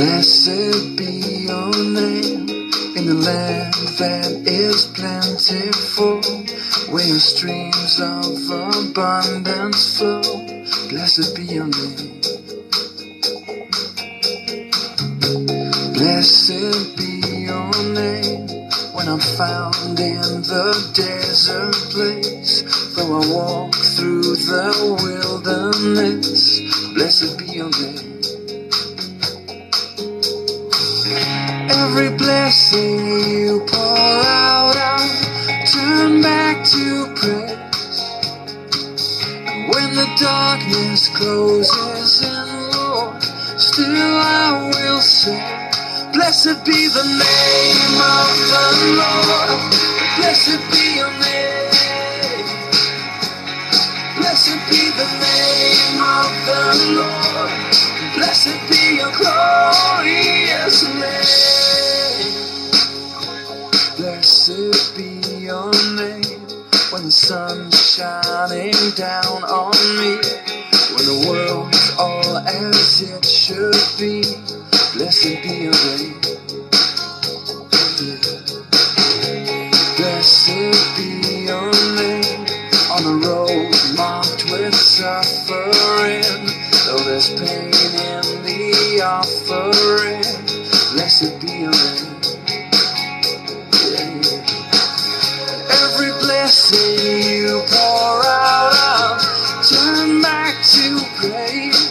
Blessed be your name in the land that is plentiful, where your streams of abundance flow. Blessed be your name. Blessed be your name when I'm found in the desert place, though I walk through the wilderness. Blessed be your name. Every blessing you pour out, I'll turn back to praise. And when the darkness closes in, Lord, still I will say, blessed be the name of the Lord. Blessed be your name. Blessed be the name of the Lord. Blessed be your glorious name. Blessed be your name when the sun's shining down on me, when the world is all as it should be. Blessed be your name. Blessed be your name on the road marked with suffering, though there's pain in the offering. Blessed be your name. Every blessing you pour out, I'll turn back to praise.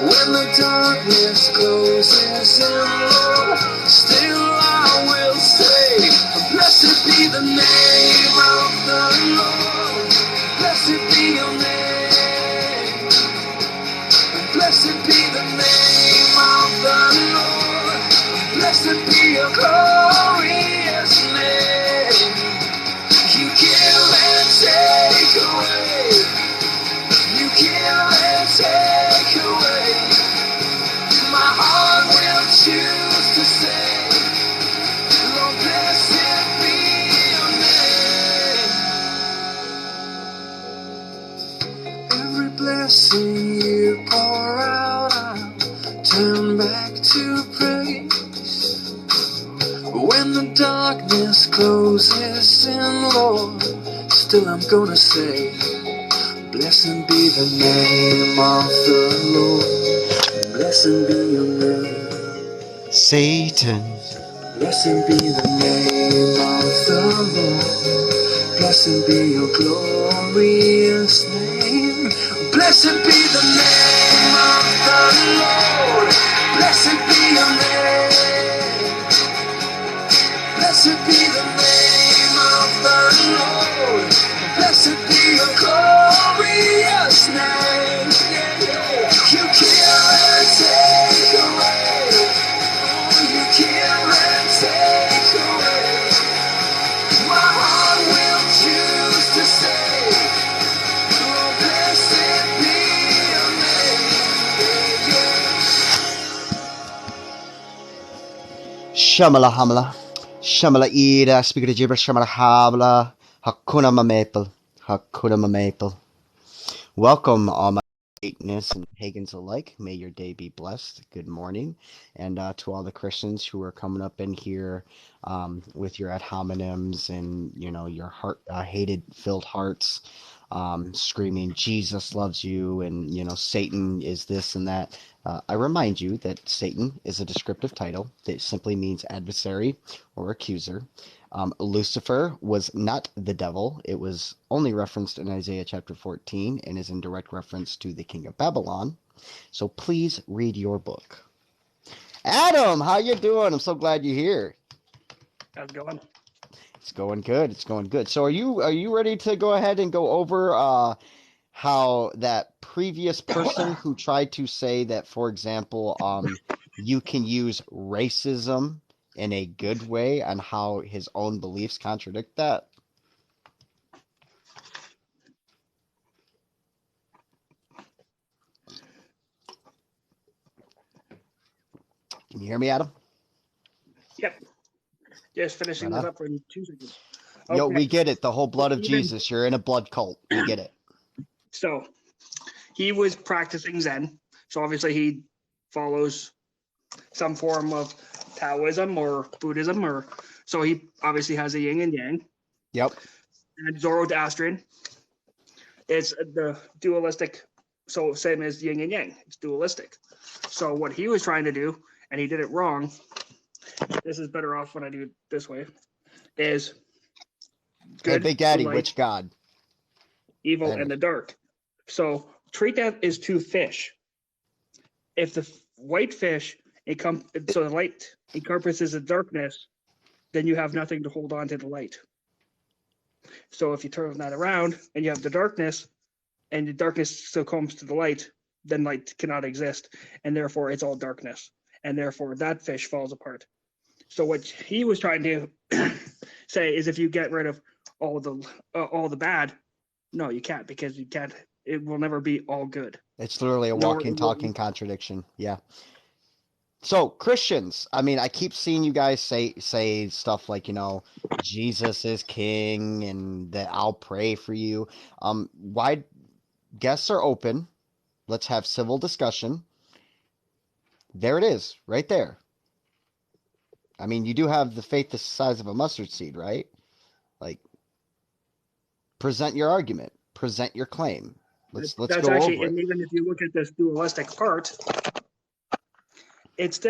When the darkness closes in, Lord, still I will say, blessed be the name of the Lord. Blessed be your name. Blessed be the name of the Lord. Blessed be your glorious name. You give and take away. You give and take away. My heart will choose to say, Lord, blessed be your name. Every blessing you pour out, I'll turn back to praise. When the darkness closes in, Lord, still I'm gonna say, blessed be the name of the Lord. Blessed be your name. Satan. Blessed be the name of the Lord. Blessed be your glorious name. Blessed be the name of the Lord. Blessed be your name. Blessed be the name of the Lord. Blessed be your glorious name. You kill and take away. You kill and take away. My heart will choose to say, oh, blessed be your name. Shamala hamala. Shamala ida. Speaking of gibberish, Shamala habla. Hakuna ma maple. Hakuna ma maple. Welcome, all my Satanists and pagans alike. May your day be blessed. Good morning. And to all the Christians who are coming up in here with your ad hominems and, your heart, hated-filled hearts, screaming, Jesus loves you, and, Satan is this and that. I remind you that Satan is a descriptive title that simply means adversary or accuser. Lucifer was not the devil. It was only referenced in Isaiah chapter 14 and is in direct reference to the king of Babylon. So please read your book. Adam, how you doing? I'm so glad you're here. How's it going? It's going good. It's going good. So are you ready to go ahead and go over how that previous person who tried to say that, for example, you can use racism in a good way and how his own beliefs contradict that? Can you hear me, Adam? Yep. Just finishing Right this on. up for 2 seconds. Yo, Okay. we get it. The whole blood of Jesus. You're in a blood cult. We get it. So he was practicing Zen. So obviously he follows some form of Taoism or Buddhism, or so he obviously has a yin and yang. Yep. And Zoroastrian, it's the dualistic, so same as yin and yang, it's dualistic. So what he was trying to do, and he did it wrong, this is better off when I do it this way, is good, Hey, Big Daddy, light, which god? evil, That and is. the dark. So treat that as two fish. If the white fish, so the light encompasses the darkness, then you have nothing to hold on to the light. So if you turn that around and you have the darkness, and the darkness still comes to the light, then light cannot exist, and therefore it's all darkness, and therefore that fish falls apart. So what he was trying to say is, if you get rid of all the bad, no, you can't, because you can't. It will never be all good. It's literally a walking, talking contradiction. Yeah. So Christians, I mean, I keep seeing you guys say stuff like, Jesus is king and that I'll pray for you. Why guests are open. Let's have civil discussion. There it is, right there. I mean, you do have the faith the size of a mustard seed, right? Like, present your argument, present your claim. Let's That's go actually, over it. and even if you look at this dualistic part, it's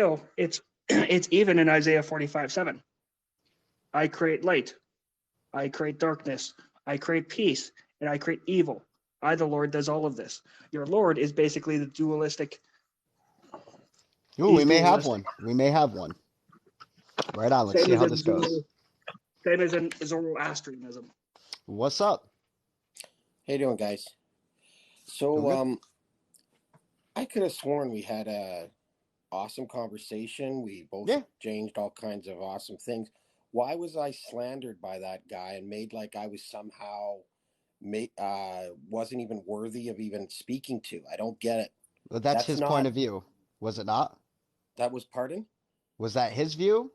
even in Isaiah 45:7. I create light, I create darkness, I create peace, and I create evil. I, the Lord, does all of this. Your Lord is basically the dualistic. Ooh, we may have one. We may have one. Right on. Let's see how this goes. Same as in Zoroastrianism. What's up? How you doing, guys? So, I could have sworn we had a awesome conversation. We both exchanged all kinds of awesome things. Why was I slandered by that guy and made like I was somehow wasn't even worthy of even speaking to? I don't get it. Well, that's his point of view, was it not? That was, pardon? Was that his view?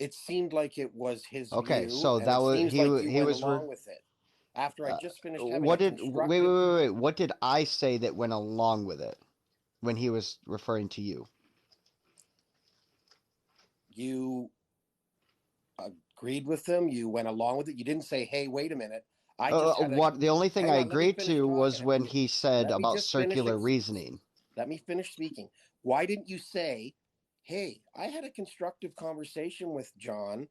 It seemed like it was his view. Okay, so that was he was along with it. After I just finished having wait, what did I say that went along with it when he was referring to you? You agreed with him. You went along with it. You didn't say, "Hey, wait a minute." The only thing I agreed to was when he said about circular reasoning. Let me finish speaking. Why didn't you say, "Hey, I had a constructive conversation with John,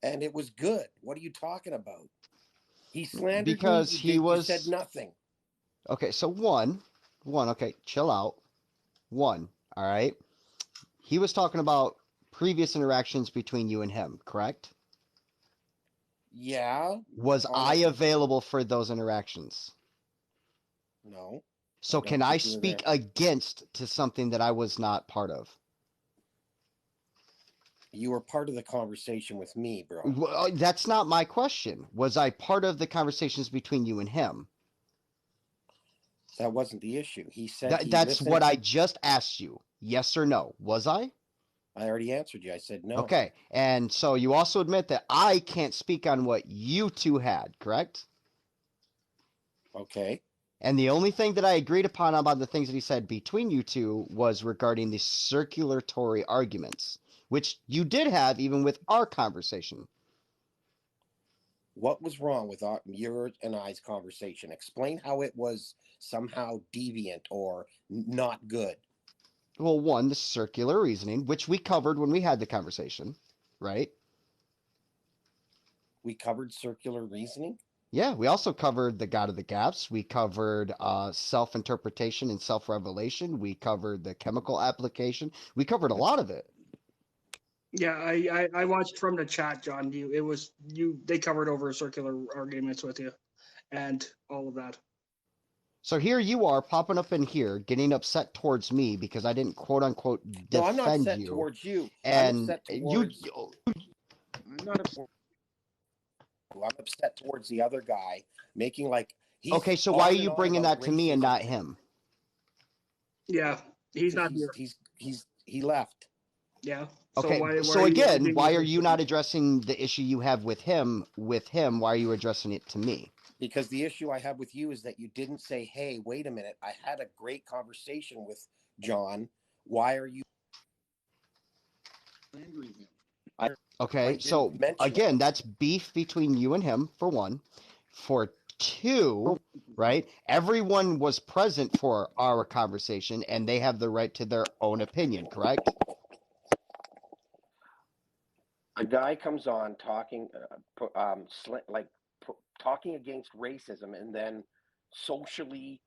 and it was good"? What are you talking about? He slandered because me. You said nothing. Okay, so one. Okay, chill out. One. All right. He was talking about previous interactions between you and him, correct? Yeah. Was I available for those interactions? No. So can I speak against to something that I was not part of? You were part of the conversation with me, bro. Well, that's not my question. Was I part of the conversations between you and him? That wasn't the issue. He said that's what I just asked you. Yes or no? Was I? I already answered you. I said no. Okay. And so you also admit that I can't speak on what you two had, correct? Okay. And the only thing that I agreed upon about the things that he said between you two was regarding the circulatory arguments, which you did have even with our conversation. What was wrong with your and I's conversation? Explain how it was somehow deviant or not good. Well, one, the circular reasoning, which we covered when we had the conversation, right? We covered circular reasoning? Yeah, we also covered the God of the Gaps. We covered self-interpretation and self-revelation. We covered the chemical application. We covered a lot of it. Yeah, I watched from the chat, John. They covered over circular arguments with you and all of that. So here you are popping up in here, getting upset towards me because I didn't quote unquote defend you. No, I'm not upset towards you. And I'm upset towards the other guy, making like he's okay. So why are you bringing that to me and not him? Yeah, he's not here. He left. Yeah. Okay. Why are you not addressing the issue you have with him? Why are you addressing it to me? Because the issue I have with you is that you didn't say, "Hey, wait a minute. I had a great conversation with John. Why are you slandering him? Okay, so again, that's beef between you and him, for one. For two, right, everyone was present for our conversation, and they have the right to their own opinion, correct? A guy comes on talking, talking against racism, and then socially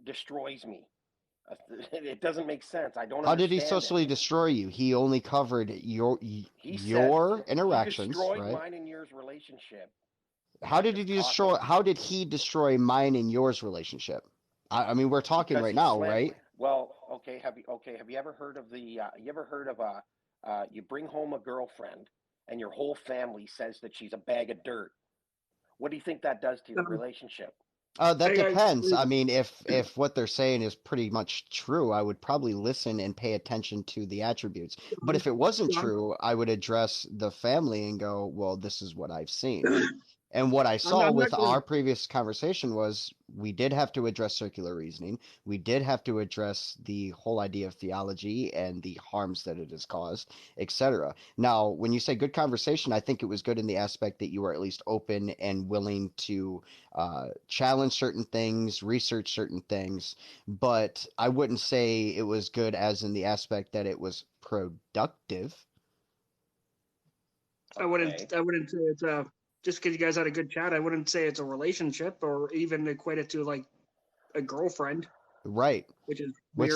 destroys me. It doesn't make sense. I don't How did he understand socially it. destroy you? He only covered your He interactions, destroyed right? mine and yours relationship. How did he destroy? How did he destroy mine and yours relationship? I mean, we're talking right now, right? Well, okay. Have you ever heard of you bring home a girlfriend and your whole family says that she's a bag of dirt? What do you think that does to your relationship? That depends. I mean, if what they're saying is pretty much true, I would probably listen and pay attention to the attributes. But if it wasn't true, I would address the family and go, well, this is what I've seen. And what I saw with our previous conversation was we did have to address circular reasoning. We did have to address the whole idea of theology and the harms that it has caused, etc. Now, when you say good conversation, I think it was good in the aspect that you were at least open and willing to challenge certain things, research certain things. But I wouldn't say it was good as in the aspect that it was productive. I wouldn't say it's just because you guys had a good chat. I wouldn't say it's a relationship or even equate it to like a girlfriend. Right. Which is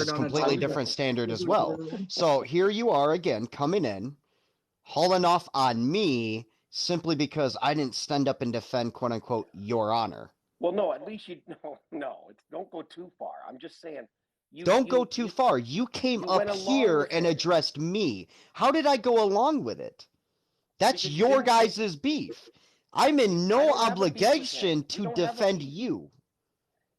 a completely different standard as well. So here you are again coming in, hauling off on me simply because I didn't stand up and defend quote unquote your honor. Well, no, at least don't go too far. I'm just saying don't go too far. You came up here and addressed me. How did I go along with it? That's your guys' beef. I'm in no obligation to defend you.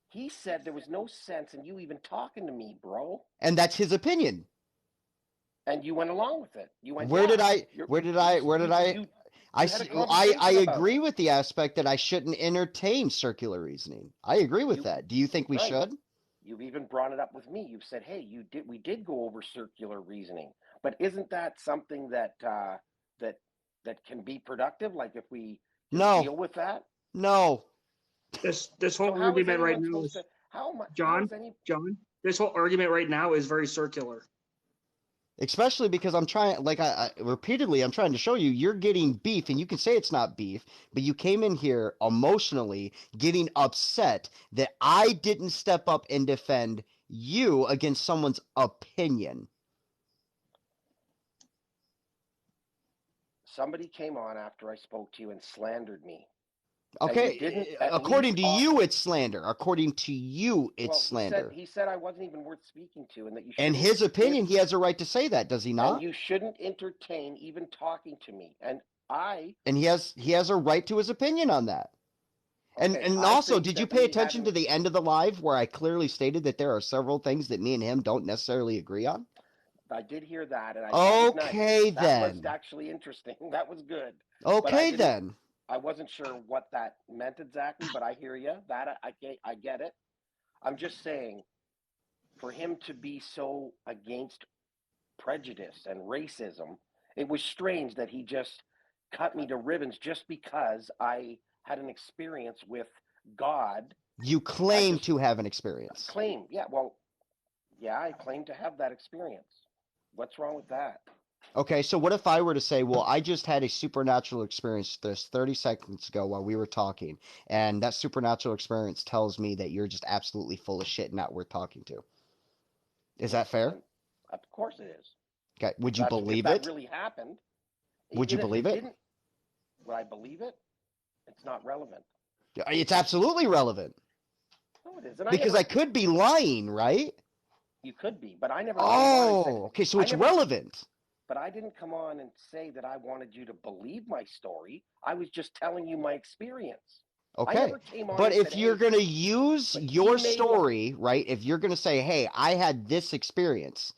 He said there was no sense in you even talking to me, bro. And that's his opinion. And you went along with it. You went. Where did I? I agree with the aspect that I shouldn't entertain circular reasoning. I agree with that. Do you think we should? You've even brought it up with me. You've said, "Hey, we did go over circular reasoning." But isn't that something that that can be productive? Like if we deal with that? No. This whole argument right now is John. This whole argument right now is very circular. Especially because I'm trying, like repeatedly, I'm trying to show you, you're getting beef, and you can say it's not beef, but you came in here emotionally getting upset that I didn't step up and defend you against someone's opinion. Somebody came on after I spoke to you and slandered me. Okay, according to you, it's slander. According to you, it's slander. He said I wasn't even worth speaking to, and that you. In his opinion, he has a right to say that, does he not? And you shouldn't entertain even talking to me. And he has a right to his opinion on that. And also, did you pay attention to the end of the live where I clearly stated that there are several things that me and him don't necessarily agree on? I did hear that, and that was actually interesting. That was good. Okay, then. I wasn't sure what that meant exactly, but I hear you. That I get it. I'm just saying, for him to be so against prejudice and racism, it was strange that he just cut me to ribbons just because I had an experience with God. You claim to have an experience. I claim to have that experience. What's wrong with that? Okay, so what if I were to say, well, I just had a supernatural experience this 30 seconds ago while we were talking, and that supernatural experience tells me that you're just absolutely full of shit and not worth talking to. Is that fair? Of course it is. Okay, would you believe it? That really happened. Would you believe it? Would I believe it? It's not relevant. It's absolutely relevant. No, it isn't. Because I could be lying, right? You could be, but I never. Okay, so it's relevant. But I didn't come on and say that I wanted you to believe my story. I was just telling you my experience. Okay, but if you're going to use your story, right, if you're going to say, hey, I had this experience,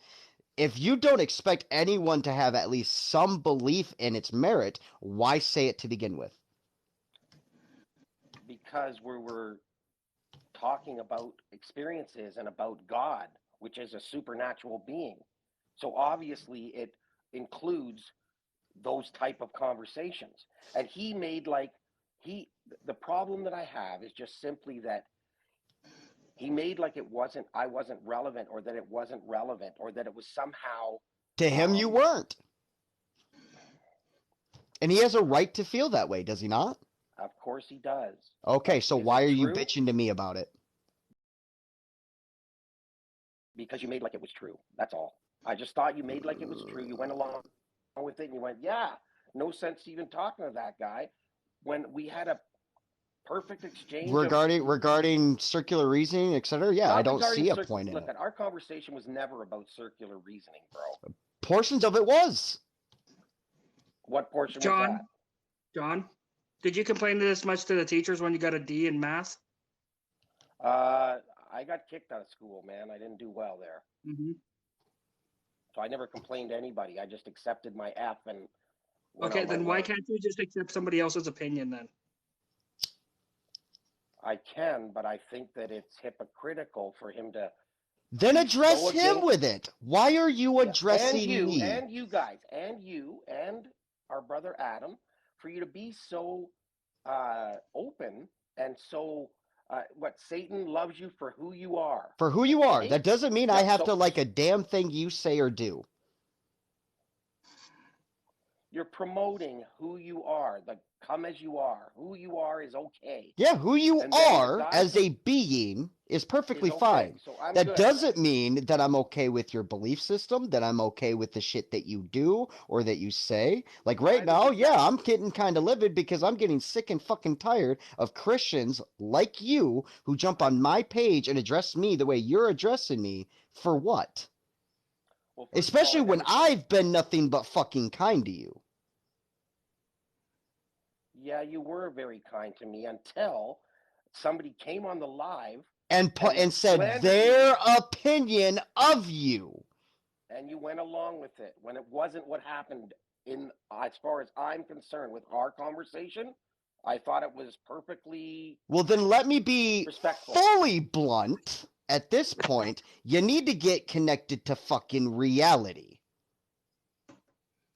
if you don't expect anyone to have at least some belief in its merit, why say it to begin with? Because we were talking about experiences and about God. which is a supernatural being. So obviously it includes those type of conversations. And he made the problem that I have is just simply that he made like I wasn't relevant, or that it wasn't relevant, or that it was somehow. To him, you weren't. And he has a right to feel that way, does he not? Of course he does. Okay, so why are you bitching to me about it? Because you made like it was true. That's all. I just thought you made like it was true. You went along with it and you went, yeah, no sense even talking to that guy, when we had a perfect exchange regarding circular reasoning, etc. Yeah, I don't see a point in it. Look, our conversation was never about circular reasoning, bro. Portions of it was. What portion was that? John, did you complain this much to the teachers when you got a D in math? I got kicked out of school, man. I didn't do well there. Mm-hmm. So I never complained to anybody. I just accepted my F and. Okay, then why can't you just accept somebody else's opinion then? I can, but I think that it's hypocritical for him to. Then address him with it. Why are you addressing me? And you guys, and you, and our brother Adam, for you to be so open and so. What, Satan loves you for who you are. For who you are. That doesn't mean I have to like a damn thing you say or do. You're promoting who you are. Come as you are. Who you are is okay. Yeah, who you are as a being is perfectly fine. So that doesn't mean that I'm okay with your belief system, that I'm okay with the shit that you do or that you say. Like right now, yeah, I'm getting kind of livid because I'm getting sick and fucking tired of Christians like you who jump on my page and address me the way you're addressing me. For what? Well, especially when I've been nothing but fucking kind to you. Yeah, you were very kind to me until somebody came on the live and said their opinion of you. And you went along with it when it wasn't what happened. As far as I'm concerned with our conversation, I thought it was perfectly. Well, then let me be respectful. Fully blunt. At this point, you need to get connected to fucking reality.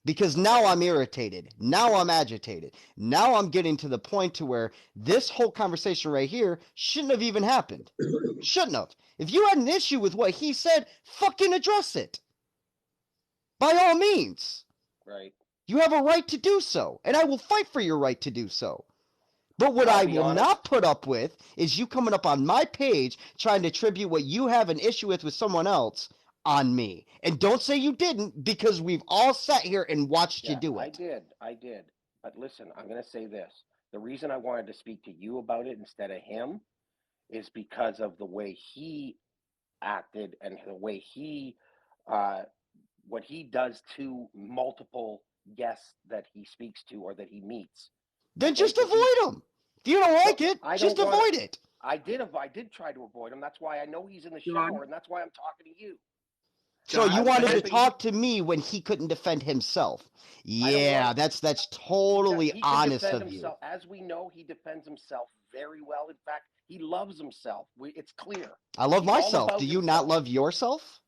Because now I'm irritated. Now I'm agitated. Now I'm getting to the point to where this whole conversation right here shouldn't have even happened. Shouldn't have. If you had an issue with what he said, fucking address it. By all means. Right. You have a right to do so. And I will fight for your right to do so. But what I will not put up with is you coming up on my page trying to attribute what you have an issue with someone else on me. And don't say you didn't, because we've all sat here and watched you do it. I did. But listen, I'm going to say this. The reason I wanted to speak to you about it instead of him is because of the way he acted and the way he, what he does to multiple guests that he speaks to or that he meets. Then just avoid him. If you don't like it, just avoid it. I did try to avoid him. That's why I know he's in the shower, and that's why I'm talking to you. So you wanted to talk to me when he couldn't defend himself. Yeah, that's totally honest of you. As we know, he defends himself very well. In fact, he loves himself. It's clear. I love myself. Do you not love yourself?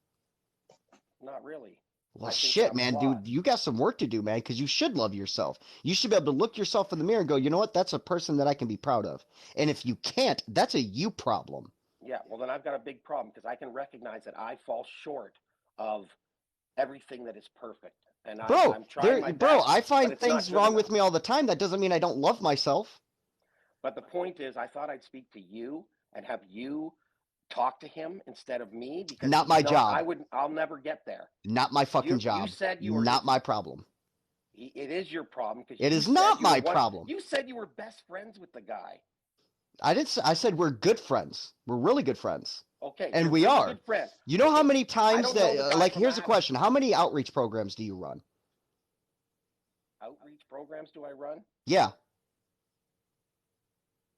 Not really. Well, shit, man, dude, you got some work to do, man, because you should love yourself. You should be able to look yourself in the mirror and go, you know what? That's a person that I can be proud of. And if you can't, that's a you problem. Yeah, well, then I've got a big problem because I can recognize that I fall short of everything that is perfect. And I'm trying my best, I find things wrong with me all the time. That doesn't mean I don't love myself. But the point is, I thought I'd speak to you and have you talk to him instead of me, because not my job. I'll never get there. Not my fucking job. You said you were not my problem. It is your problem because it is not my problem. You said you were best friends with the guy. I said we're good friends. We're really good friends. Okay. And we are. Good friends. You know how many times that here's a question. How many outreach programs do you run? Outreach programs do I run? Yeah.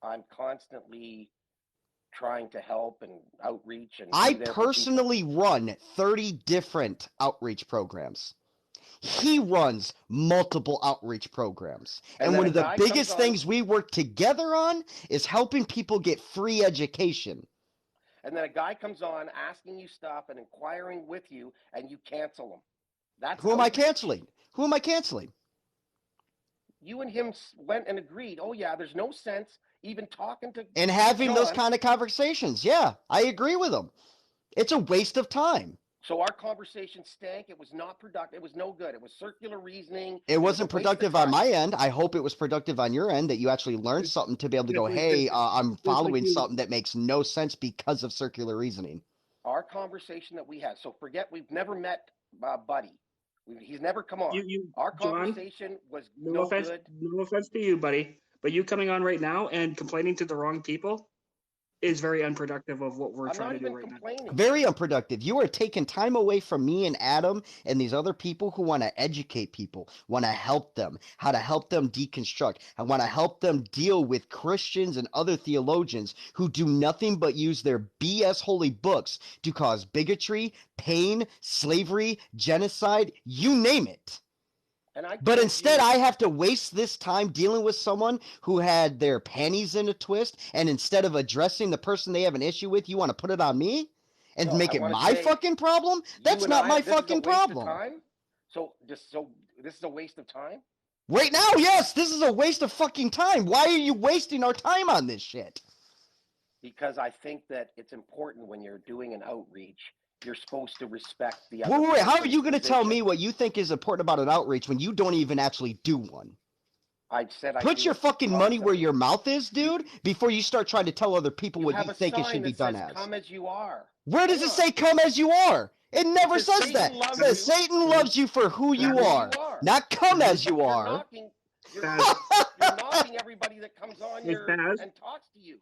I'm constantly trying to help and outreach, and I personally run 30 different outreach programs. He runs multiple outreach programs. And one of the biggest things we work together on is helping people get free education. and then a guy comes on asking you stuff and inquiring with you, and you cancel him. That's Who am I canceling? Who am I canceling? You and him went and agreed. Oh yeah, there's no sense even talking to and having John. Those kind of conversations. Yeah, I agree with him. It's a waste of time. So our conversation stank. It was not productive. It was no good. It was circular reasoning. It wasn't productive on my end. I hope it was productive on your end, that you actually learned something to be able to go, hey, I'm following something that makes no sense because of circular reasoning. Our conversation that we had. So forget we've never met Buddy. He's never come on. Our conversation John, was no good. No offense to you, buddy, but you coming on right now and complaining to the wrong people is very unproductive of what we're trying to do right now. Very unproductive. You are taking time away from me and Adam and these other people who want to educate people, want to help them, how to help them deconstruct. I want to help them deal with Christians and other theologians who do nothing but use their BS holy books to cause bigotry, pain, slavery, genocide, you name it. But instead, I have to waste this time dealing with someone who had their panties in a twist, and instead of addressing the person they have an issue with, you want to put it on me and make it my fucking problem? That's not my fucking problem. So this is a waste of time? Right now, yes, this is a waste of fucking time. Why are you wasting our time on this shit? Because I think that it's important when you're doing an outreach. You're supposed to respect the other. Wait, how are you going to tell me what you think is important about an outreach when you don't even actually do one? Put your fucking money where your mouth is, dude, before you start trying to tell other people what you think it should be done as. Come as you are. Where does it say come as you are? It never says that. It says Satan loves you for who you are, not come as you are. You're knocking everybody that comes on here and talks to you.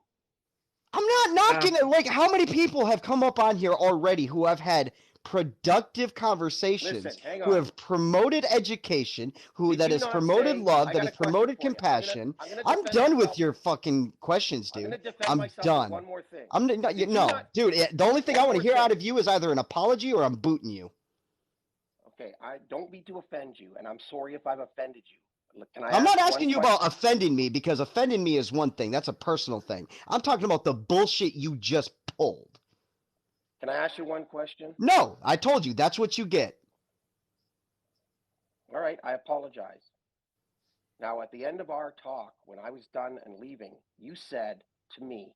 I'm not knocking it. Like, how many people have come up on here already who have had productive conversations, who have promoted education, that has promoted love, that has promoted compassion? I'm done with your fucking questions, dude. I'm done. One more thing. Dude, the only thing I want to hear out of you is either an apology or I'm booting you. Okay, I don't mean to offend you, and I'm sorry if I've offended you. I'm not asking you about offending me, because offending me is one thing. That's a personal thing. I'm talking about the bullshit you just pulled. Can I ask you one question? No, I told you. That's what you get. All right, I apologize. Now, at the end of our talk, when I was done and leaving, you said to me,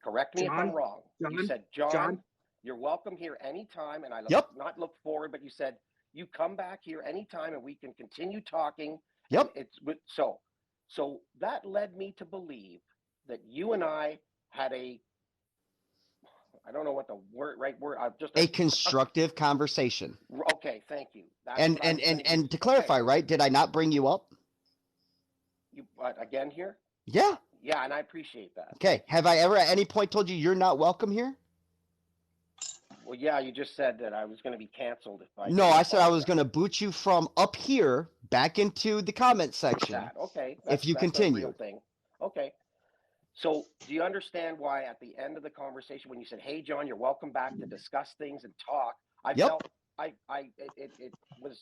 correct me if I'm wrong. You said, John, you're welcome here anytime, and I not look forward, but you said, you come back here anytime and we can continue talking. Yep. So that led me to believe that you and I had I don't know what the right word. A constructive conversation. Okay, thank you. And to clarify, right? Did I not bring you up? You again here? Yeah. Yeah, and I appreciate that. Okay. Have I ever at any point told you you're not welcome here? Well, yeah, you just said that I was going to be canceled if I. No, I said I was going to boot you from up here back into the comment section. Okay. If you continue. Okay. So, do you understand why at the end of the conversation, when you said, "Hey, John, you're welcome back to discuss things and talk," I felt it was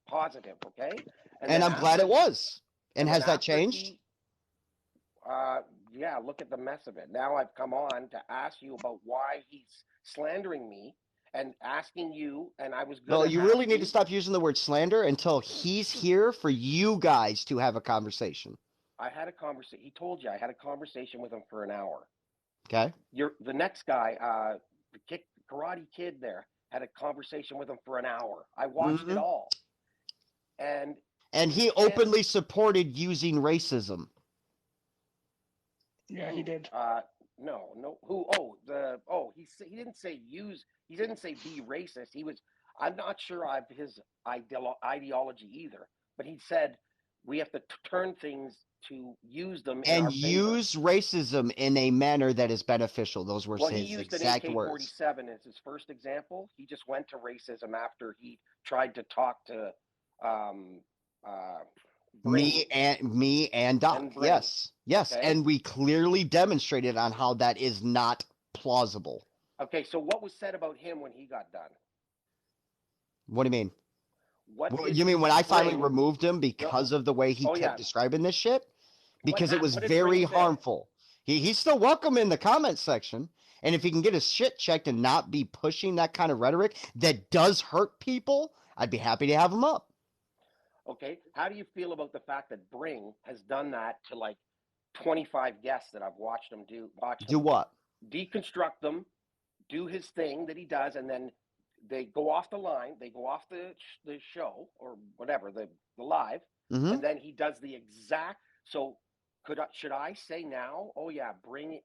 positive. Okay. And I'm glad it was. And has that changed? Yeah. Look at the mess of it. Now I've come on to ask you about why he's slandering me and asking you, and I was No, you really need to stop using the word slander until he's here for you guys to have a conversation. I had a conversation. He told you I had a conversation with him for an hour. Okay. The next guy, the Karate Kid there, had a conversation with him for an hour. I watched it all. And he openly supported using racism. Yeah, he did. No. He didn't say use. He didn't say be racist. I'm not sure of his ideology either. But he said we have to turn things to use them and use racism in a manner that is beneficial. Those were his exact words. He used an AK-47 as his first example. He just went to racism after he tried to talk to me and Doc. Yes. Okay. And we clearly demonstrated on how that is not plausible. Okay, so what was said about him when he got done? What do you mean? You mean when I finally removed him because of the way he kept describing this shit? Because it was very harmful. He's still welcome in the comment section, And if he can get his shit checked and not be pushing that kind of rhetoric that does hurt people, I'd be happy to have him up. Okay. How do you feel about the fact that Bring has done that to like 25 guests that I've watched him do? Do what? Deconstruct them, do his thing that he does, and then they go off the line, they go off the show or whatever, the live, and then he does the exact. So should I say now? Oh yeah, Bring.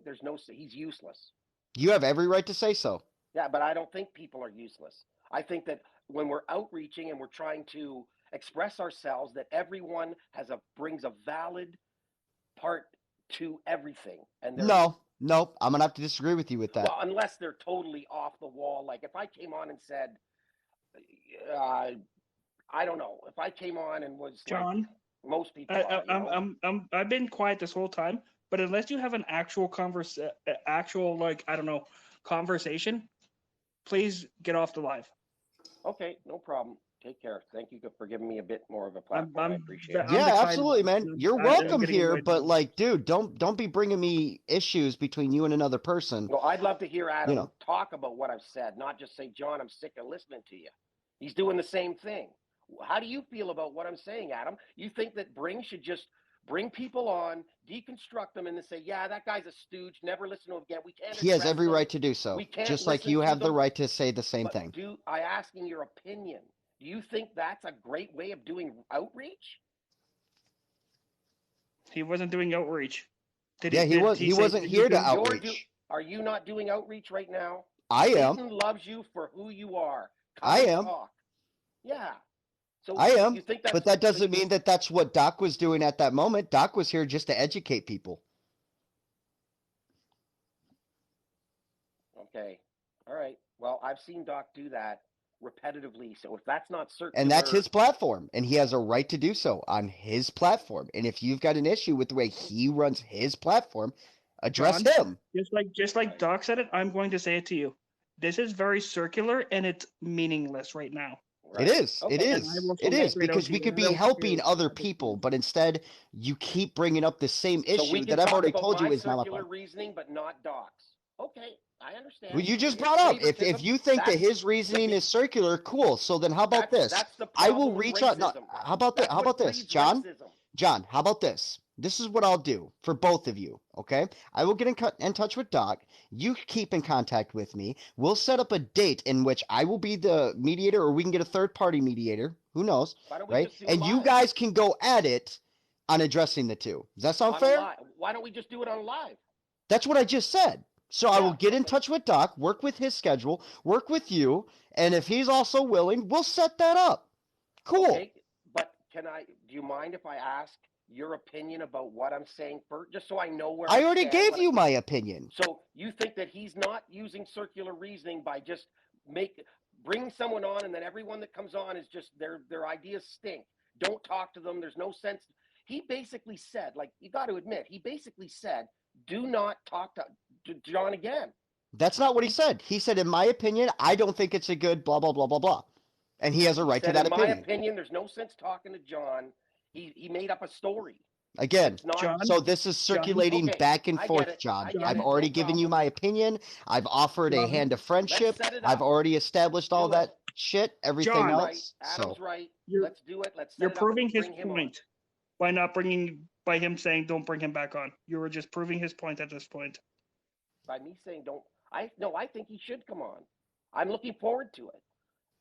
There's no. He's useless. You have every right to say so. Yeah, but I don't think people are useless. I think that when we're outreaching and we're trying to express ourselves, that everyone brings a valid part to everything. And Nope. I'm gonna have to disagree with you with that. Well, unless they're totally off the wall. Like if I came on and said, I don't know, if I came on and was John, like most people I've been quiet this whole time, but unless you have an actual conversation, please get off the live. Okay, no problem. Take care. Thank you for giving me a bit more of a platform. I appreciate it. Yeah, absolutely, man. You're welcome here, but like, dude, don't be bringing me issues between you and another person. No, I'd love to hear Adam talk about what I've said, not just say, John, I'm sick of listening to you. He's doing the same thing. How do you feel about what I'm saying, Adam? You think that Bring should just bring people on, deconstruct them, and then say, yeah, that guy's a stooge, never listen to him again. We can't. He has every right to do so, just like you have the right to say the same thing. I asking your opinion. Do you think that's a great way of doing outreach? He wasn't doing outreach. He wasn't here to outreach. Are you not doing outreach right now? I am. Satan loves you for who you are. I am. Talk. Yeah. So I am. You think but that doesn't mean that that's what Doc was doing at that moment. Doc was here just to educate people. Okay. All right. Well, I've seen Doc do that repetitively. So if that's not circular, and that's his platform, and he has a right to do so on his platform. And if you've got an issue with the way he runs his platform, address him. Just like Doc said it, I'm going to say it to you. This is very circular and it's meaningless right now. Right. It is. Okay. It is because we could be helping other people, but instead you keep bringing up the same issue that I've already told you is not circular reasoning, but not Doc's. Okay. I understand. Well, you just brought up if you think that his reasoning is circular, cool. So then how about this? I will reach out. No, how about this? How about this, John? John, how about this? This is what I'll do for both of you, okay? I will get in touch with Doc. You keep in contact with me. We'll set up a date in which I will be the mediator, or we can get a third-party mediator. Who knows, right? And you guys can go at it on addressing the two. Does that sound fair? Why don't we just do it on live? That's what I just said. So I will get in touch with Doc, work with his schedule, work with you, and if he's also willing, we'll set that up. Cool. Okay, but do you mind if I ask your opinion about what I'm saying first, just so I know where I already gave you my opinion. So you think that he's not using circular reasoning by just bring someone on, and then everyone that comes on is just their ideas stink. Don't talk to them. There's no sense. He basically said, like, you got to admit, do not talk to John again. That's not what he said. He said, in my opinion, I don't think it's a good blah, blah, blah, blah, blah. And he has a right to that opinion. In my opinion, there's no sense talking to John. He made up a story. Again, so this is circulating back and forth, John. I've already given you my opinion. I've offered a hand of friendship. I've already established all that shit, everything else. Adam's right. Let's do it. You're proving his point by by him saying don't bring him back on. You were just proving his point at this point. By me saying I think he should come on. I'm looking forward to it.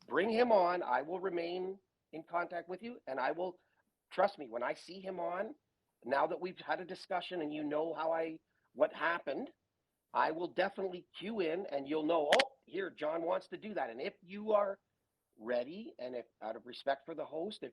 Bring him on. I will remain in contact with you, and I will, trust me, when I see him on, now that we've had a discussion and you know what happened, I will definitely cue in, and you'll know, here, John wants to do that. And if you are ready, and if out of respect for the host, if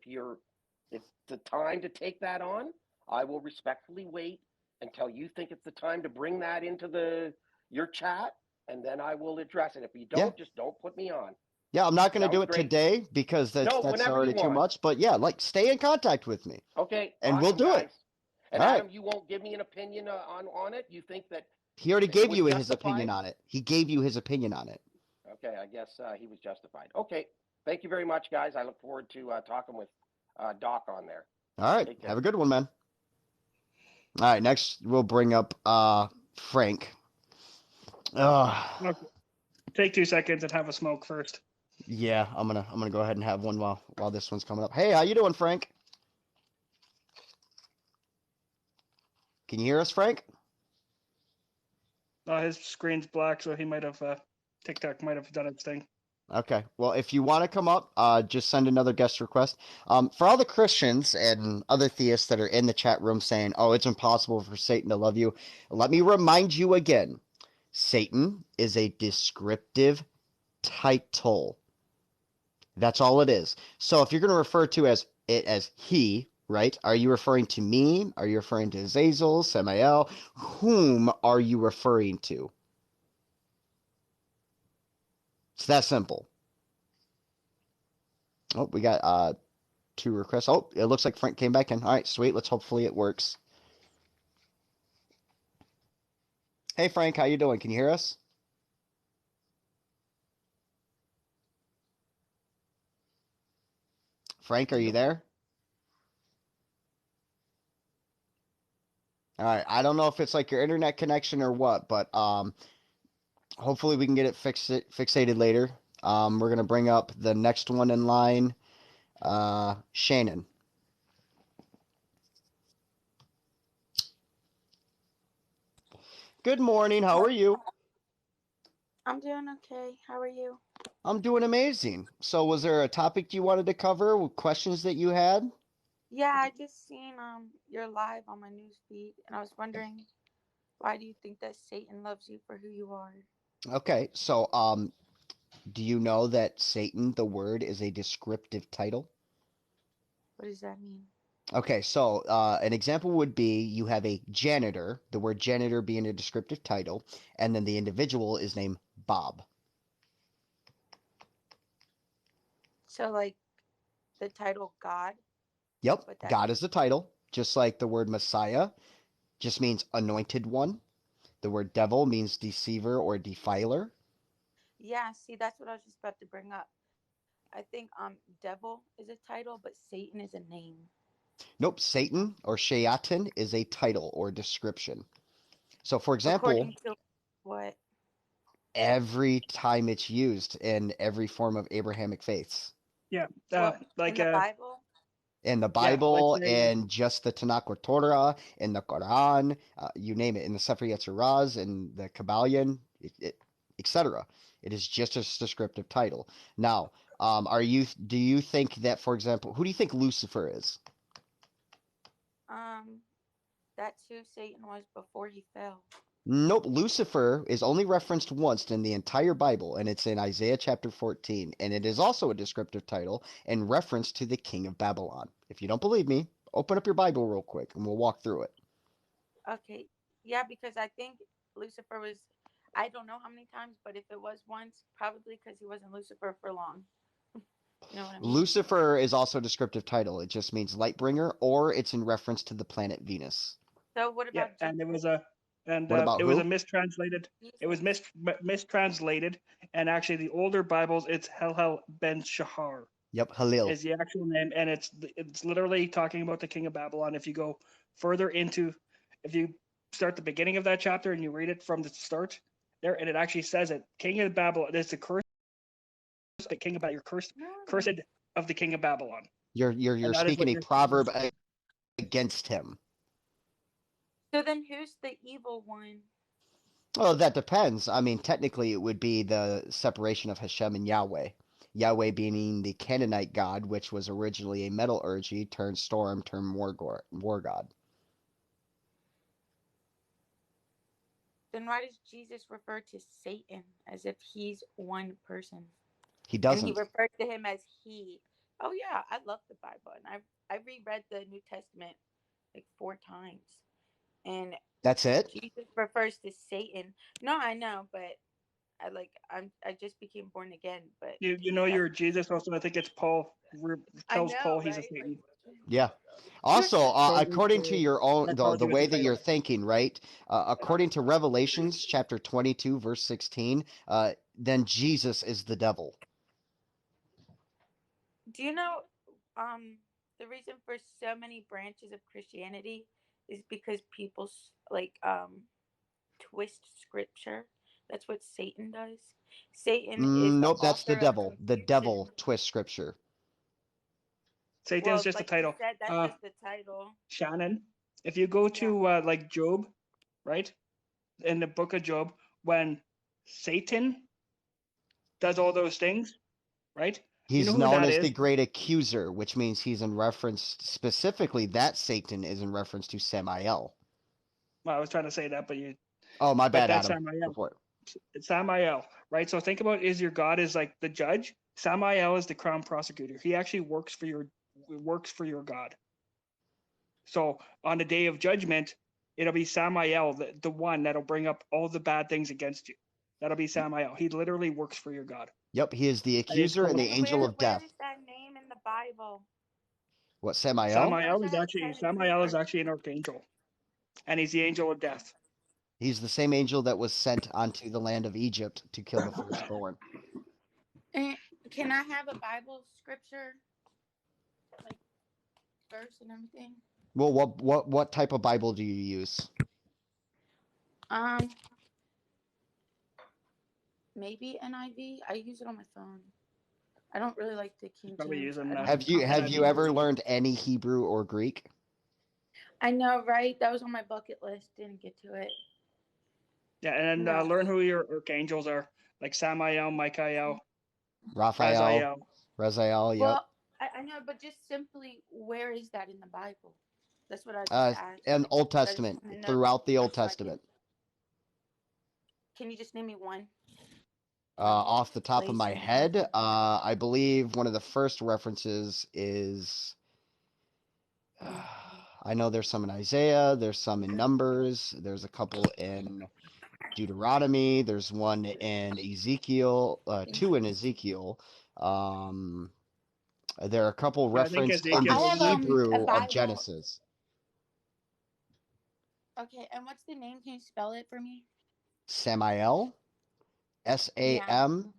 it's the time to take that on, I will respectfully wait until you think it's the time to bring that into your chat, and then I will address it. If you don't, just don't put me on. Yeah, I'm not going to do it today because that's already too much. But yeah, stay in contact with me. Okay. And we'll do it. And Adam, you won't give me an opinion on it? You think that he already gave you his opinion on it. He gave you his opinion on it. Okay, I guess he was justified. Okay, thank you very much, guys. I look forward to talking with Doc on there. All right, have a good one, man. All right, next we'll bring up Frank. Okay. Take 2 seconds and have a smoke first. Yeah, I'm gonna go ahead and have one while this one's coming up. Hey, how you doing, Frank? Can you hear us, Frank? His screen's black, so he might have TikTok might have done its thing. Okay. Well, if you want to come up, just send another guest request. For all the Christians and other theists that are in the chat room saying, "Oh, it's impossible for Satan to love you," let me remind you again: Satan is a descriptive title. That's all it is. So if you're going to refer to it as he, right? Are you referring to me? Are you referring to Azazel, Samael? Whom are you referring to? It's that simple. Oh, we got 2 requests. Oh, it looks like Frank came back in. All right, sweet. Let's hopefully it works. Hey, Frank, how you doing? Can you hear us? Frank, are you there? All right. I don't know if it's like your internet connection or what, but hopefully we can get it fixated later. We're gonna bring up the next one in line, Shannon. Good morning. How are you? I'm doing okay. How are you? I'm doing amazing. So, was there a topic you wanted to cover? Questions that you had? Yeah, I just seen you're live on my news feed, and I was wondering, why do you think that Satan loves you for who you are? Okay. So, do you know that Satan, the word, is a descriptive title? What does that mean? Okay, so an example would be you have a janitor, the word janitor being a descriptive title, and then the individual is named Bob. So, like the title God? Yep, But that's God is the title, just like the word Messiah just means anointed one. The word devil means deceiver or defiler. yeah. See, that's what I was just about to bring up. I think devil is a title, but Satan is a name. Nope, Satan or Shayatan is a title or description. So, for example, According to what? every time it's used in every form of Abrahamic faiths. Yeah. Well, Like in the Bible? In the yeah, like Bible, saying in just the Tanakh or Torah, in the Quran, you name it, in the Sefer Yetzeraz, in the Kabbalion, etc. It is just a descriptive title. Now, do you think that, for example, who do you think Lucifer is? That's who Satan was before he fell. Nope, Lucifer is only referenced once in the entire Bible, and it's in Isaiah chapter 14, and it is also a descriptive title in reference to the king of Babylon. If you don't believe me, open up your Bible real quick, and we'll walk through it. Okay. Yeah, because I think Lucifer was, I don't know how many times, but if it was once, probably because he wasn't Lucifer for long. You know what I mean? Lucifer is also a descriptive title. It just means light bringer, or it's in reference to the planet Venus. So what yeah, about and Jesus? What about it was a who? mistranslated. It was Jesus. mistranslated, and actually the older Bibles it's Hel Ben Shahar Yep, Halil. is the actual name, and it's literally talking about the king of Babylon. If you go further into, if you start the beginning of that chapter and you read it from the start there, and it actually says it, King of Babylon. It's the curse, the king of Babylon. You're cursed of the king of Babylon, You're and that is speaking what a you're. proverb against him. So then who's the evil one? Well, that depends. I mean, technically, it would be the separation of Hashem and Yahweh. Yahweh being the Canaanite god, which was originally a metallurgy turned storm turned war god. Then why does Jesus refer to Satan as if he's one person? He And he doesn't. referred to him as he. Oh yeah, I love the Bible, and I reread the New Testament like 4 times, and That's it? Jesus refers to Satan. No, I know, but I just became born again, but You know you're Jesus. Also, I think it's Paul I tells Paul know, he's a right? Satan. Yeah. Also, So according to your own that the tells the you it's way a that title. you're thinking, right? According to Revelations chapter 22 verse 16, then Jesus is the devil. Do you know the reason for so many branches of Christianity is because people like twist scripture. That's what Satan does. Satan is the Nope, that's the author of devil. The devil confusion. twists scripture. Satan's Well, just a like you title. said, that's just the title. Shannon, if you go Yeah. to like Job, right, in the book of Job, when Satan does all those things, right? You know He's who known that as the is? great accuser, which means he's in reference, specifically that Satan is in reference to Samael. Well, I was trying to say that, Oh, my but bad, that's Adam. Samael. Go for it. It's Samael, right? So think about, is your God is like the judge. Samael is the crown prosecutor. He actually works for your God. So on the day of judgment, it'll be Samael, the one that'll bring up all the bad things against you. That'll be Samael. He literally works for your God. Yep, he is the And it's accuser and called the angel of Where death. is that name in the Bible? What, Samael? Samael is That actually technically Samael is actually an archangel, and he's the angel of death. He's the same angel that was sent onto the land of Egypt to kill the firstborn. Can I have a Bible scripture, like verse and everything? Well, what type of Bible do you use? Maybe NIV. I use it on my phone. I don't really like the King Probably James. using Have you NIV. ever learned any Hebrew or Greek? I know, right? That was on my bucket list. Didn't get to it. Yeah, and No. learn who your archangels are, like Samael, Michael, Raphael, Raziel, yep. Well, I know, but just simply, where is that in the Bible? That's what I just asked. And Old I just Testament, wanna know throughout the Old so I Testament. Can you just name me one? Off the top of Place my in the head, Bible. I believe one of the first references is. I know there's some in Isaiah, there's some in Numbers, there's a couple in Deuteronomy, there's one in Ezekiel, two in Ezekiel. There are a couple Yeah, I think referenced in the Ezekiel I was have a Hebrew of Bible. Genesis. Okay, and what's the name? Can you spell it for me? Samael, Samael.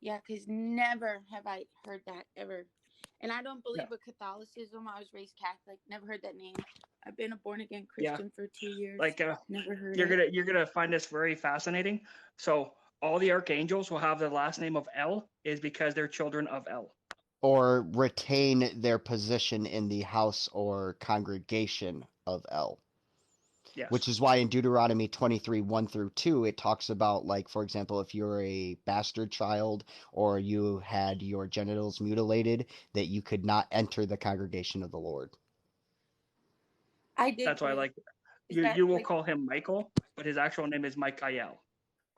Yeah, because never have I heard that ever. And I don't believe Yeah. in Catholicism. I was raised Catholic. Never heard that name. I've been a born again Yeah. Christian for 2 years. Like Never heard you're gonna find this very fascinating. So all the archangels will have the last name of El, is because they're children of El. Or retain their position in the house or congregation of El. Yes. Which is why in Deuteronomy 23, 1 through 2, it talks about, like, for example, if you're a bastard child or you had your genitals mutilated, that you could not enter the congregation of the Lord. I did. That's why I like you will call him Michael, but his actual name is Michael.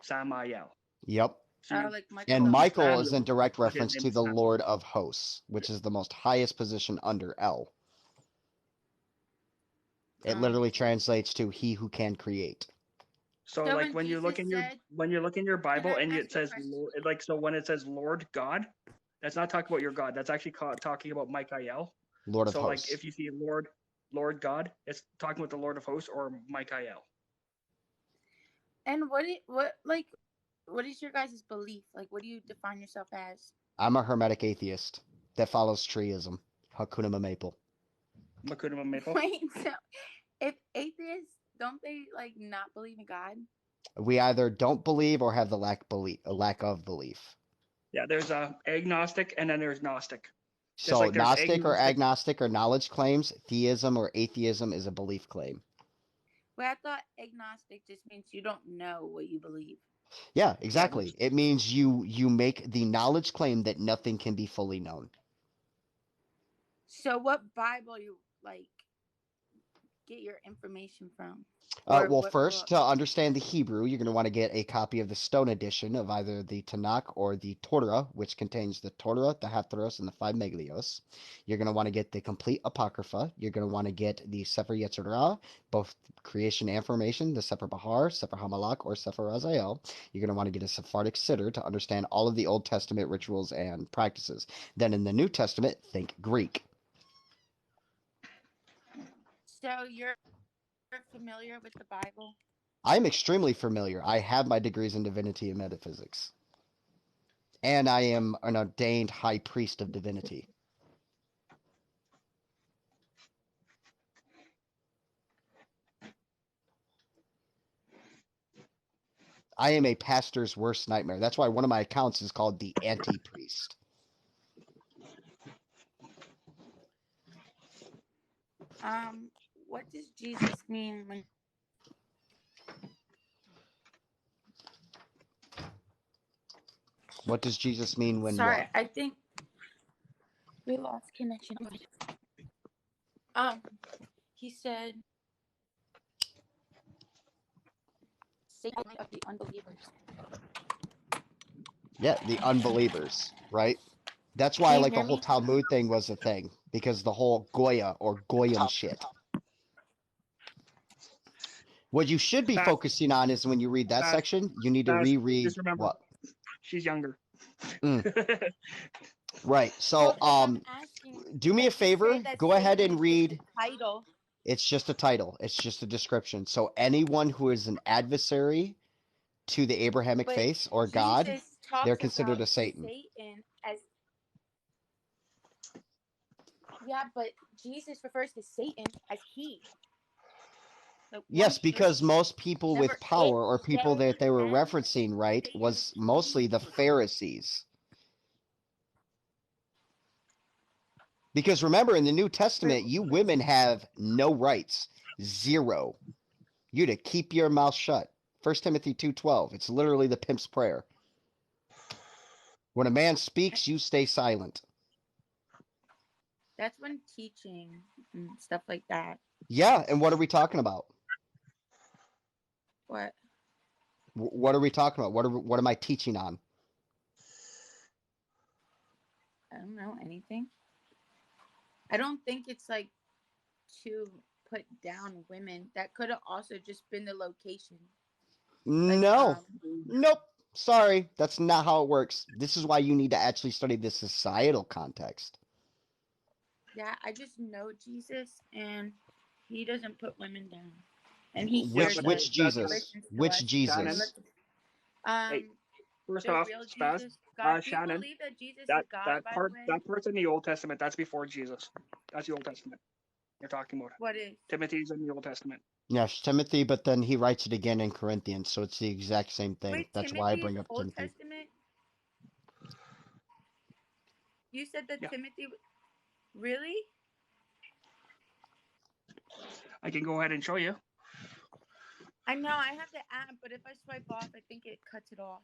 Samael. Yep. So like Michael. And Michael is Samuel, in direct but his reference name to is the Samuel. Lord of Hosts, which is the most highest position under El. It literally translates to he who can create. So like when you look in your Bible and it says Lord, like, so when it says Lord God, that's not talking about your God. That's actually talking about Michael. Lord of so Hosts. Like if you see Lord God, it's talking about the Lord of Hosts or Michael. And what is your guys' belief? Like, what do you define yourself as? I'm a hermetic atheist that follows treeism. Hakuna Maple. Hakuna Maple. Wait, so if atheists, don't they like not believe in God? We either don't believe or have the lack of belief. Yeah, there's agnostic and then there's Gnostic. So like Gnostic or agnostic or knowledge claims, theism or atheism is a belief claim. Well, I thought agnostic just means you don't know what you believe. Yeah, exactly. It means you make the knowledge claim that nothing can be fully known. So what Bible you like get your information from? Well, first, to understand the Hebrew, you're going to want to get a copy of the Stone Edition of either the Tanakh or the Torah, which contains the Torah, the Haftarahs, and the 5 Meglios. You're going to want to get the complete Apocrypha. You're going to want to get the Sefer Yetzirah, both creation and formation, the Sefer Bahar, Sefer Hamalach, or Sefer Raziel. You're going to want to get a Sephardic Siddur to understand all of the Old Testament rituals and practices. Then in the New Testament, think Greek. So you're familiar with the Bible? I'm extremely familiar. I have my degrees in divinity and metaphysics. And I am an ordained high priest of divinity. I am a pastor's worst nightmare. That's why one of my accounts is called the Anti-Priest. What does Jesus mean when? What does Jesus mean when Sorry, what? I think we lost connection. He said, Satan of the unbelievers. Yeah, the unbelievers, right? That's why Can you like the hear whole me? Talmud thing was a thing, because the whole Goya or Goyim shit. What you should be Fast, focusing on is when you read that fast, section, you need to fast. reread Just remember, what? she's younger. Right. So, Well, if I'm asking, do me a does it say favor. that Go ahead Satan and is just read. a title? It's just a title. It's just a description. So anyone who is an adversary to the Abrahamic But faith or God, Jesus they're talks considered about a Satan. Satan as, yeah, but Jesus refers to Satan as he. Like one Yes, because person, most people never with it, power or people they, that they were them. referencing, right, Satan, was mostly he. the Pharisees. Because remember, in the New Testament, you women have no rights. Zero. You to keep your mouth shut. 1 Timothy 2:12. It's literally the pimp's prayer. When a man speaks, you stay silent. That's when teaching and stuff like that. Yeah, and what are we talking about? What? What are we talking about? What am I teaching on? I don't know, anything. I don't think it's like to put down women. That could have also just been the location. Like, No. Nope. Sorry. That's not how it works. This is why you need to actually study the societal context. yeah, I just know Jesus, and he doesn't put women down, and he Yeah, hears but us. Which He that's Jesus? listens to Which us. He Shannon. Jesus? listens. Hey, first The off, real Spaz, Jesus, God. Do you Shannon. believe that Jesus is That God? that By the part way, that part's in the Old Testament. That's before Jesus. That's the Old Testament you're talking about. what is? Timothy's in the Old Testament. Yes, Timothy, but then he writes it again in Corinthians, so it's the exact same thing. Wait, That's why I Timothy is bring up Old Timothy. Testament. You said that Yeah. Timothy. Really? I can go ahead and show you. I know I have the app, but if I swipe off, I think it cuts it off.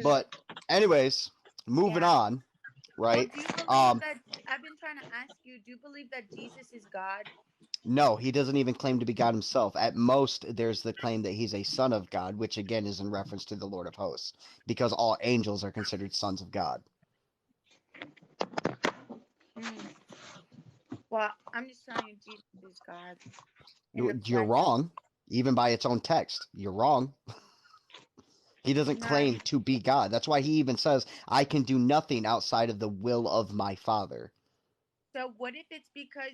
But anyways, moving Yeah. on, right? Well, do you believe that? I've been trying to ask you. Do you believe that Jesus is God? No, he doesn't even claim to be God himself. At most, there's the claim that he's a son of God, which again is in reference to the Lord of Hosts, because all angels are considered sons of God. Well, I'm just telling you, Jesus is God. You're wrong, even by its own text. You're wrong. He doesn't claim to be God. That's why he even says, I can do nothing outside of the will of my Father. So what if it's because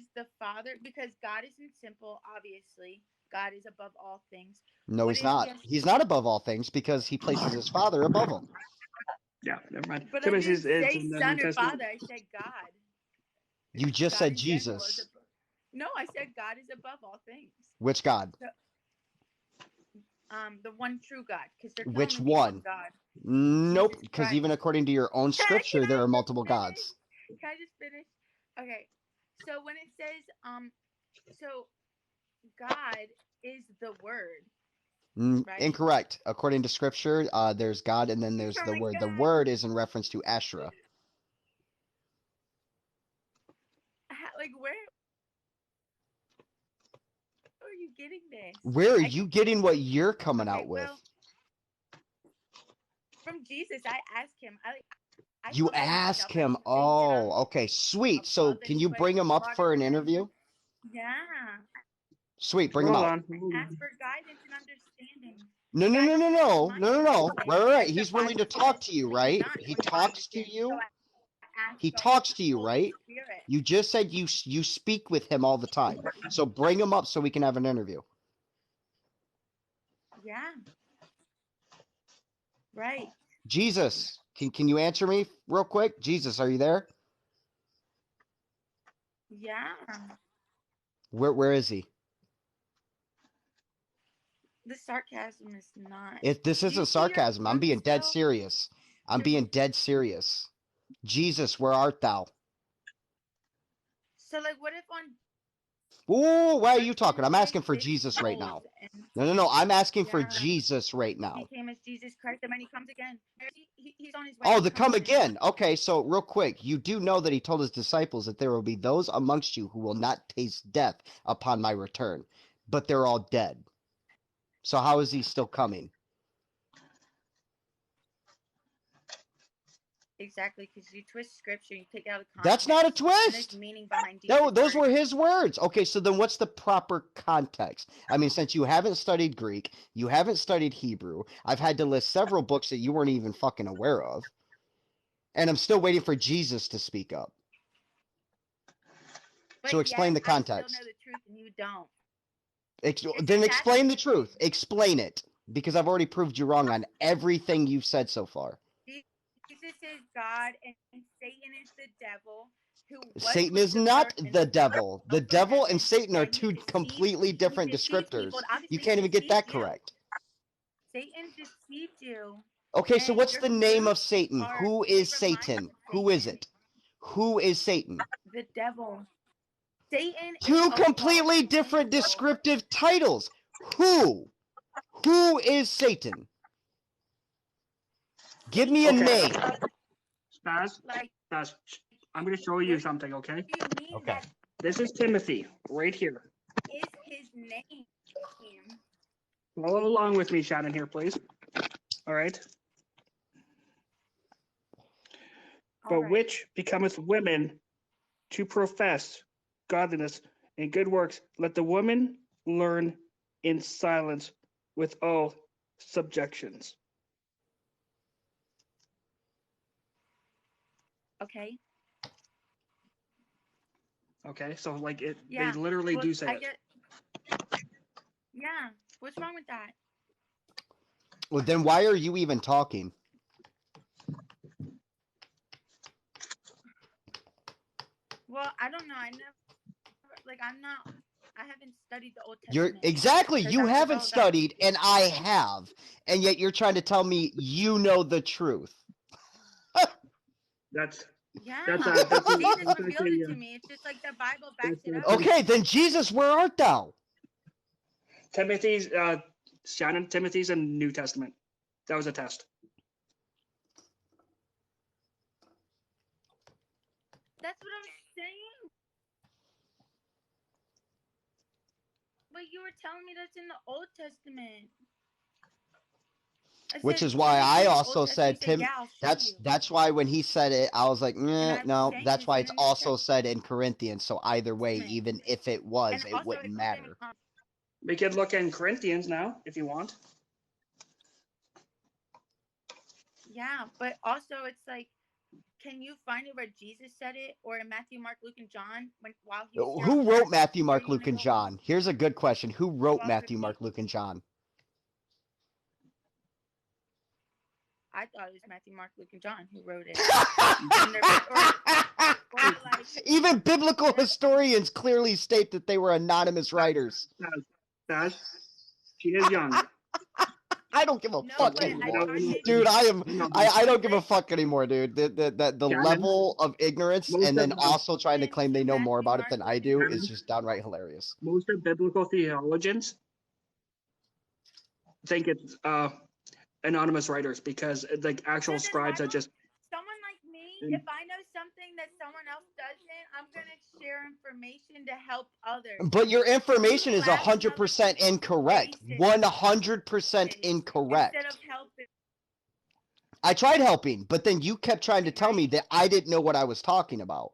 because God isn't simple, obviously. God is above all things. No, he's not. He's not above all things because he places his Father above him. Yeah, never mind. But Timothy's I didn't say in the New son or Testament. father. I said God. You just God said in general is Jesus. no, I said God is above all things. Which God? The one true God, because there can Which only be one one? God. Nope, because even according to your own scripture, Can there I are just multiple finish? gods. Can I just finish? Okay. So when it says so God is the word, right? Incorrect. According to scripture, there's God and then there's Oh the my word. The God. word is in reference to Asherah. Like where are you getting this? Where are you getting what you're coming out with? Well, from Jesus, I asked him. I You ask him. Oh, okay, sweet. So can you bring him up for an interview? Yeah. Sweet, bring him Hold out. on. Ask for guidance and understanding. No. Right. He's willing to talk to you, right? He talks to you. He talks to you, right? You just said you speak with him all the time. So bring him up so we can have an interview. Yeah. Right. Jesus, can you answer me real quick? Jesus, are you there? Yeah. Where is he? The sarcasm is not. This Do you isn't see your sarcasm. I'm fruit being dead still? serious. I'm being dead serious. Jesus, where art thou? So, like, what if on Ooh, why are you talking? I'm Day asking for 6 Jesus right now. rolls and No. I'm asking for Yeah. Jesus right now. he came as Jesus Christ, and when he comes again, he's on his way. Oh, He's the come coming again. again. Okay, so real quick, you do know that he told his disciples that there will be those amongst you who will not taste death upon my return, but they're all dead. So how is he still coming? Exactly, because you twist scripture, you take it out of context. That's not a And there's twist. meaning behind Jesus. No, those were his words. Okay, so then what's the proper context? I mean, since you haven't studied Greek, you haven't studied Hebrew, I've had to list several books that you weren't even fucking aware of, and I'm still waiting for Jesus to speak up. But So explain yet, the context. I still know the truth, and you don't. Then explain the truth. Explain it, because I've already proved you wrong on everything you've said so far. Jesus is God, and Satan is the devil. Satan is not the devil. The devil and Satan are two completely different descriptors. You can't even get that correct. Satan deceived you. Okay, so what's the name of Satan? Who is Satan? Who is it? Who is Satan? The devil. Satan is two completely different descriptive titles. Who? Who is Satan? Give me a name. Spaz, I'm going to show you something, okay? Okay. This is Timothy, right here. Is his name. Follow along with me, Shannon, here, please. All right. But which becometh women to profess godliness and good works, let the woman learn in silence with all subjections. Okay. Okay, so like it, they literally do say it. Yeah, what's wrong with that? Well, then why are you even talking? Well, I don't know. I haven't studied the Old You're Testament. exactly. You haven't studied, and I have, and yet you're trying to tell me you know the truth. That's Jesus revealed it to me. It's just like the Bible backs it up. Okay, then Jesus, where art thou? Timothy's Shannon, Timothy's in New Testament. That was a test. That's what I'm saying. But you were telling me that's in the Old Testament. Which is why I also said Tim. That's why when he said it, I was like, no. That's why it's also said in Corinthians. So either way, even if it was, it wouldn't matter. We could look in Corinthians now if you want. Yeah, but also it's like, can you find it where Jesus said it, or in Matthew, Mark, Luke, and John? Who wrote Matthew, Mark, Luke, and John? Here's a good question. Who wrote Matthew, Mark, Luke, and John? I thought it was Matthew, Mark, Luke, and John who wrote it. Even biblical historians clearly state that they were anonymous writers. She is young. I don't give a fuck anymore, dude. I don't give a fuck anymore, dude. The level of ignorance, and then also trying to claim they know more about it than I do, is just downright hilarious. Most of biblical theologians think it's anonymous writers because like actual scribes are just. Someone like me, if I know something that someone else doesn't, I'm gonna share information to help others. But your information is 100% incorrect. 100% incorrect. Instead of helping. I tried helping, but then you kept trying to tell me that I didn't know what I was talking about.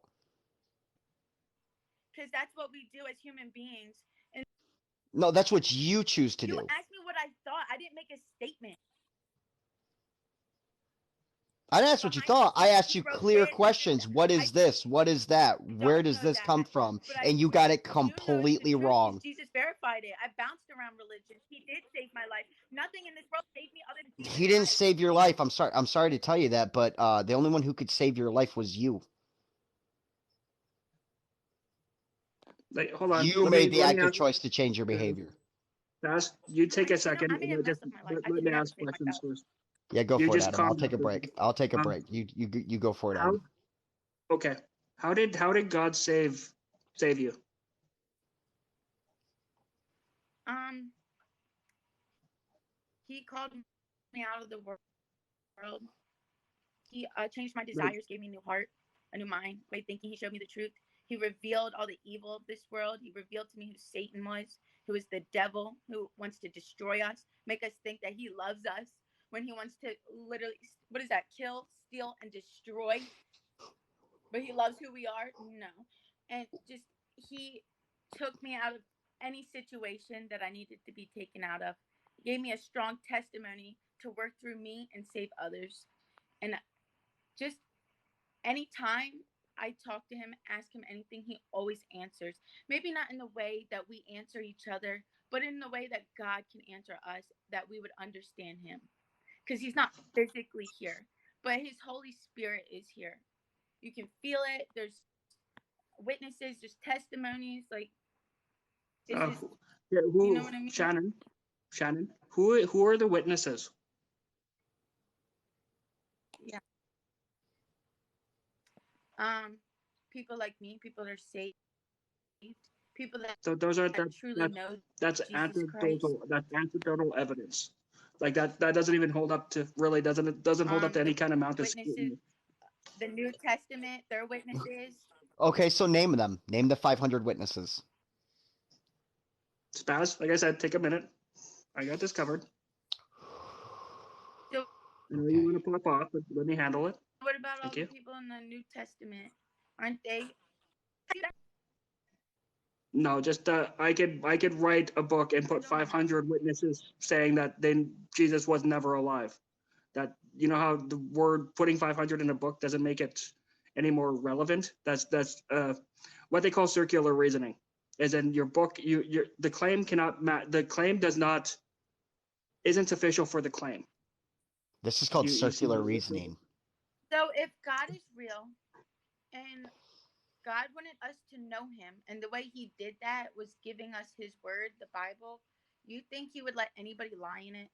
Because that's what we do as human beings. And no, that's what you choose to do. You asked me what I thought. I didn't make a statement. I didn't ask what you thought. I asked you clear questions. What is this? What is that? Where does this come from? And you got it completely wrong. Jesus verified it. I bounced around religion. He did save my life. Nothing in this world saved me other than Jesus. He didn't save your life. I'm sorry to tell you that, but the only one who could save your life was you. Like, hold on. You made the active choice to change your behavior. Spaz, you take a You know, second. I made a mess Just of my life. I let could me never ask save questions myself. first. Yeah, go You for it, just Adam. calm I'll down take a for break. second. I'll take a break. You go for it, How? Adam. Okay. How did God save you? He called me out of the world. He changed my Like, desires, gave me a new heart, a new mind, way of thinking. He showed me the truth. He revealed all the evil of this world. He revealed to me who Satan was, who is the devil, who wants to destroy us, make us think that he loves us when he wants to literally, what is that, kill, steal, and destroy. But he loves who we are? No. And just, he took me out of any situation that I needed to be taken out of. He gave me a strong testimony to work through me and save others. And just anytime I talk to him, ask him anything, he always answers. Maybe not in the way that we answer each other, but in the way that God can answer us, that we would understand him. Because he's not physically here, but his Holy Spirit is here. You can feel it. There's witnesses, there's testimonies. Like, it's just, you know what I mean? Shannon, who are the witnesses? Yeah. People like me, people that are saved, people that So those are truly know that's Jesus Christ. anecdotal evidence. Like that doesn't even hold up to doesn't hold up to any The kind of amount of witnesses, scrutiny. the New Testament, their witnesses. Okay, so name them. Name the 500 witnesses. Spaz, like I said, take a minute. I got this covered. So I know you want to pop off, but let me handle it. what about Thank all you. the people in the New Testament? Aren't they? No, just I could write a book and put 500 witnesses saying that then Jesus was never alive. That, you know how the word putting 500 in a book doesn't make it any more relevant. That's what they call circular reasoning. Is in your book, the claim the claim isn't official for the claim. This is called You see circular that? reasoning. So if God is real and God wanted us to know him, and the way he did that was giving us his word, the Bible, you think he would let anybody lie in it?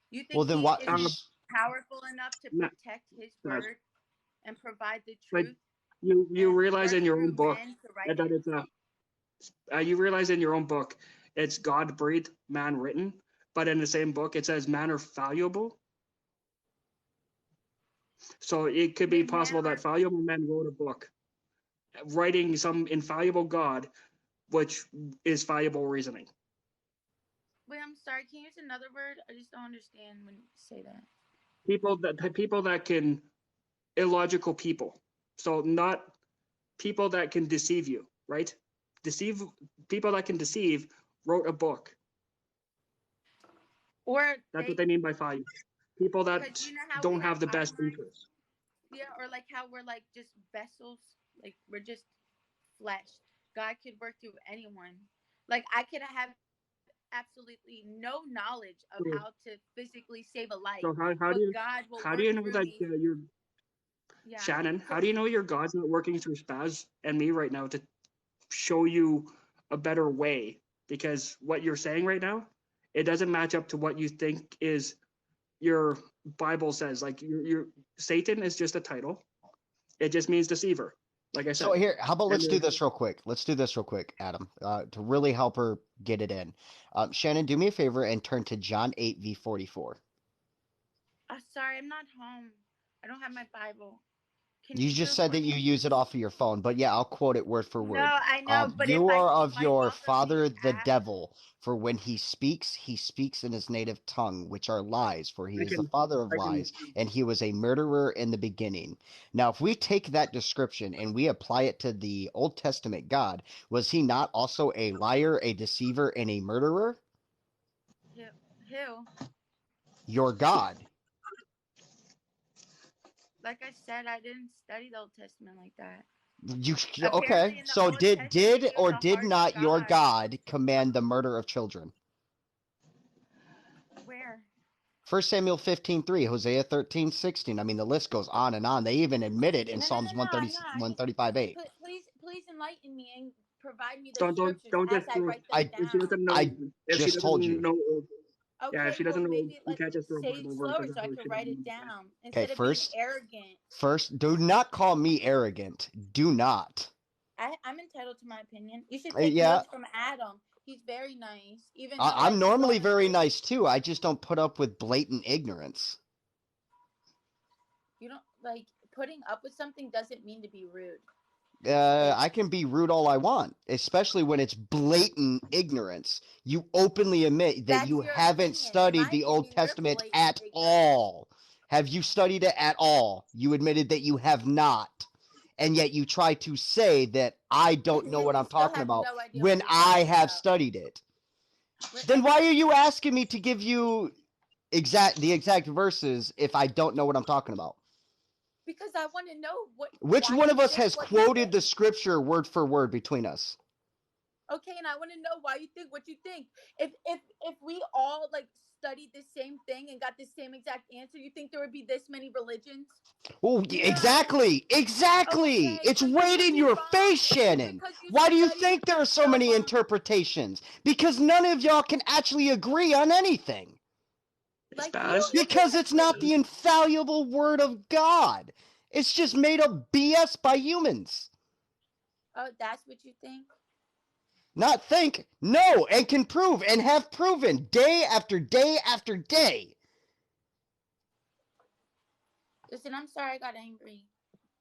You think Well, then he what? isn't powerful enough to No, protect his word and provide the but truth you and realize work in your through own book men to write that it? it's you realize in your own book it's God breathed, man written, but in the same book it says man are fallible. So it could be Wait, men possible that are. fallible men wrote a book writing some infallible God, which is fallible reasoning. Wait, I'm sorry. Can you use another word? I just don't understand when you say that. People that can illogical people. So not people that can deceive you, right? People that can deceive wrote a book. Or That's what they, they mean by fallible. People because that you know how we don't have have the best ivory? interests. Yeah, or like how we're like just vessels, like we're just flesh. God could work through anyone. Like I could have absolutely no knowledge of So, how to physically save a life, so how do but you God will how do work you know through that me. you're Yeah. Shannon? So How do you know your God's not working through Spaz and me right now to show you a better way? Because what you're saying right now, it doesn't match up to what you think is your Bible says. Like your Satan is just a title. It just means deceiver. Like I So said. here, how about let's And do this real quick. Let's do this real quick, Adam, to really help her get it in. Shannon, do me a favor and turn to John 8:44. sorry, I'm not home. I don't have my Bible. Can You you do just it said for that you me? use it off of your phone, but yeah, I'll quote it word for No, word. I know, but if You I are if of I your also read father the the app, devil, for when he speaks in his native tongue, which are lies, for he I is the can father of I can lies, and he was a murderer in the beginning. Now, if we take that description and we apply it to the Old Testament God, was he not also a liar, a deceiver, and a murderer? who? Your God. Like I said, I didn't study the Old Testament like that. You Apparently, okay? in the So Old did Testament, he was or a did harsh not your God. God command the murder of children? Where? 1 Samuel 15:3, Hosea 13:16. I mean, the list goes on. They even admit it in No, no, Psalms no, no. 130, I'm not. I mean, 135:8. please enlighten me and provide me the Don't scriptures just as I throw. write them If she doesn't down. know, I if she just told you. doesn't know, yeah, if Okay, she well doesn't know, maybe you like can't just throw say it Bible slower verses so at I her. could She write doesn't it know. down Okay, instead of being arrogant. first, do not call me arrogant. Do not. I'm entitled to my opinion. You should take Yeah, notes from Adam. He's very nice, even though I'm like you normally don't very agree. nice too. I just don't put up with blatant ignorance. You don't like putting up with something doesn't mean to be rude. I can be rude all I want, especially when it's blatant ignorance. You openly admit that That's you your haven't opinion. In studied my the Old opinion, you're Testament blatant at ignorant. all. Have you studied it at all? You admitted that you have not. And yet you try to say that I don't know what You I'm still talking have about no idea when what you're I talking have about. studied it. We're Then why are educated. you asking me to give you the exact verses if I don't know what I'm talking about? Because I want to know Which why one you of us think has what you quoted the think. scripture word for word between us? Okay, and I want to know why you think what you think. If we all like studied the same thing and got the same exact answer, you think there would be this many religions? Oh, exactly. Okay, It's so you right would in be your wrong face, Shannon. because you Why do you studied think there are so so many long. interpretations? Because none of y'all can actually agree on anything. Like you Spaz. don't even Because it's not the agree. infallible word of God. It's just made up BS by humans. Oh, that's what you think? Not think, no, and can prove and have proven day after day after day. Listen, I'm sorry I got angry,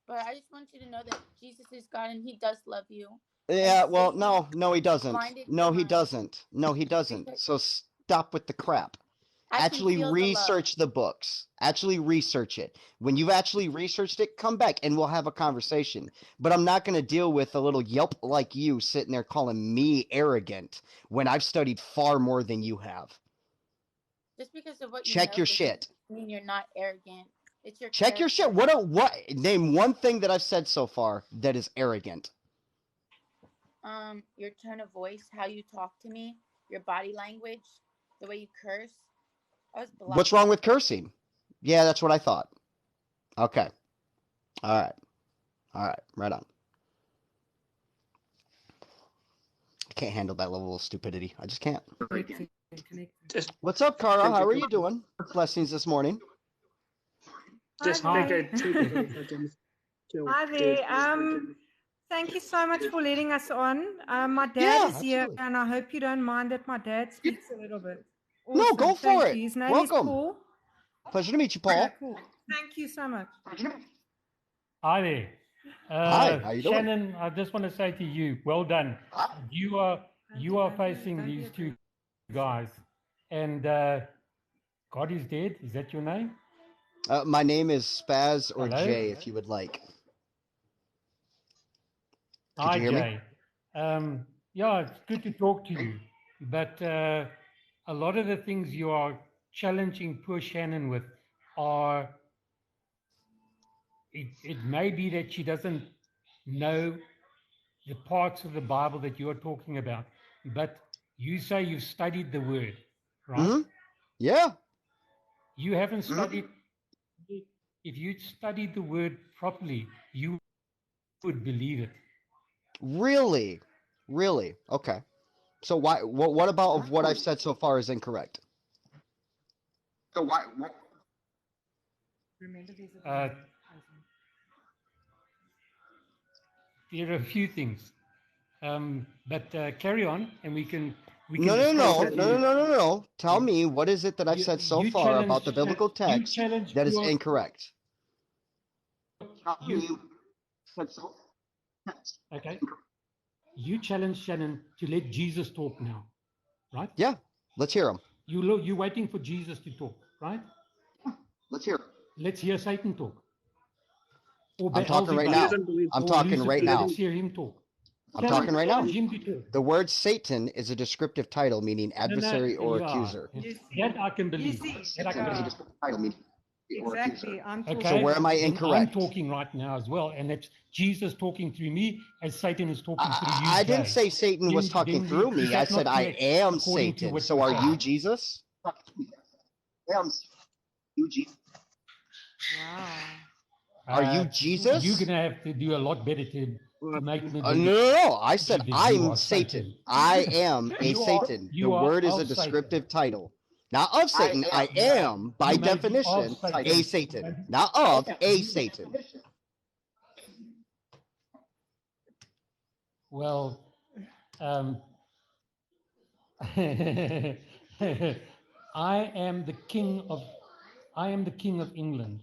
but I just want you to know that Jesus is God and He does love you. Yeah, And well, Satan no, he doesn't. blinded No, your he mind doesn't. No, he doesn't. because So stop with the crap. I can Actually feel the love. research the books. Actually research it. When you've actually researched it, come back and we'll have a conversation. But I'm not going to deal with a little yelp like you sitting there calling me arrogant when I've studied far more than you have. Just because of what you Check know your doesn't shit. mean you're not arrogant. It's your Check your shit. character. What name one thing that I've said so far that is arrogant? Your tone of voice, how you talk to me, your body language, the way you curse. I was blocked. What's wrong with cursing? Yeah, that's what I thought. Okay. All right. Right on. I can't handle that level of stupidity. I just can't. What's up, Kara? How are you doing? Blessings this morning. Just take a second. Hi there. Thank you so much for letting us on. My dad Yeah, is here, absolutely. and I hope you don't mind that my dad speaks a little bit. No, Awesome. go for Thank it. you. His name Welcome. is Paul. Pleasure to meet you, Yeah, Paul. cool. Thank you so much. Hi there. Hi, how you doing? Shannon, I just want to say to you, well done. You are facing these two guys, and God is dead. Is that your name? My name is Spaz or Hello? Jay, if you would like. Could Hi, you hear me? Jay. Yeah, it's good to talk to you, but a lot of the things you are challenging poor Shannon with are. It may be that she doesn't know the parts of the Bible that you're talking about, but you say you've studied the word, right? Mm-hmm. Yeah. You haven't studied. If you studied the word properly, you would believe it. Really? Okay. So why? What about what I've said so far is incorrect? Remember, there's Uh, there are a few things, but carry on, and we can discuss with you. No. Tell me, what is it that I've said so You far about the challenge. biblical You text challenge that is poor. incorrect? Okay. You challenge Shannon to let Jesus talk now, right? Yeah. Let's hear him. You're waiting for Jesus to talk, right? Let's hear him. Let's hear Satan talk. Or I'm talking right He now. doesn't believe. I'm Or talking right Lucifer. now. Let's hear him talk. I'm talking right now. Challenge him to talk. The word Satan is a descriptive title meaning adversary or accuser. That I can believe. That I can believe. Exactly. I'm talking. Okay. So where am I then incorrect? I'm talking right now as well, and it's Jesus talking through me as Satan is talking through you. I didn't Jay. say Satan was talking Then through is me. I that said not I correct, am according to Satan. what So you are say? you Jesus? Wow. Are you You're Jesus? going to have to do a lot better to to make me No, believe no, no. I said that you I'm are Satan. I am a You are- Satan. you The are word is a of Satan. descriptive title. Not of Satan. I am, by You may be definition, of Satan. a Satan. Not of a Satan. Well, I am the king of England.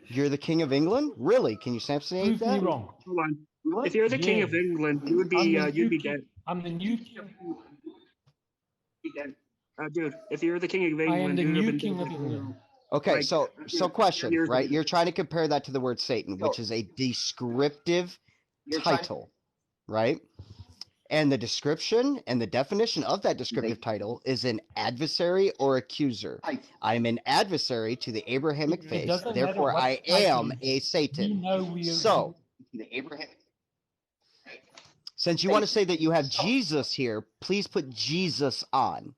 You're the king of England? Really? Can you substantiate Prove me that? wrong. Hold on. If you're the king of Yes. England, you would be you'd be dead. I'm the new king. Dude, if you're the king of I am England, the you would have new been king dead of like, England. Okay, like, so question, years right? ago. You're trying to compare that to the word Satan, which is a descriptive title, right? And the description and the definition of that descriptive title is an adversary or accuser. I am an adversary to the Abrahamic It faith, doesn't matter therefore what I the title am is. a Satan. We know we are. So, since you want to say that you have Jesus here, please put Jesus on.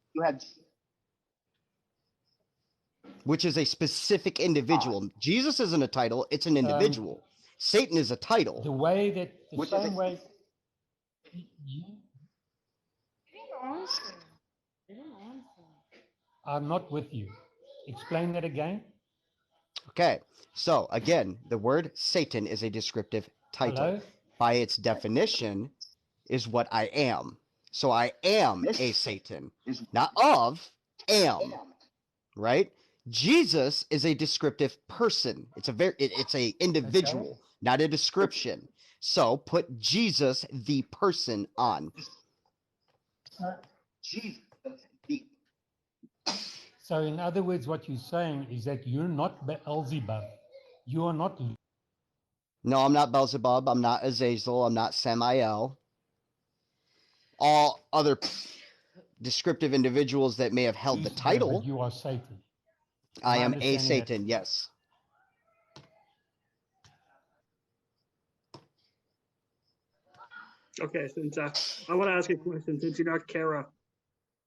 Which is a specific individual. Jesus isn't a title, it's an individual. Satan is a title. The way that the same way. You, I'm not with you. Explain that again. Okay, so again, the word Satan is a descriptive title. Hello? By its definition, is what I am. So I am a Satan, not of, am, right? Jesus is a descriptive person. It's a individual, not a description. So put Jesus the person on. So in other words, what you're saying is that you're not Beelzebub. You are not. No, I'm not Beelzebub. I'm not Azazel. I'm not Samael. All other descriptive individuals that may have held the title. But you are Satan. I am a understanding Satan, that. yes. Okay, since I want to ask you a question, since you're not Kara,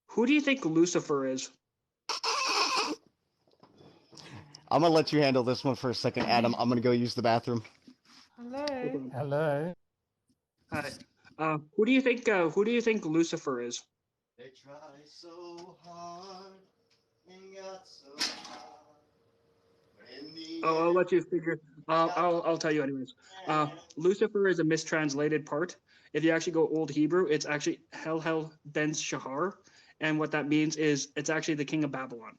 who do you think Lucifer is? I'm gonna let you handle this one for a second, Adam. I'm gonna go use the bathroom. Hello. Hello. Hi. Who do you think Lucifer is? They try so hard and got so far. Oh, I'll let you figure. I'll tell you anyways. Lucifer is a mistranslated part. If you actually go Old Hebrew, it's actually Hel Ben Shahar, and what that means is it's actually the king of Babylon.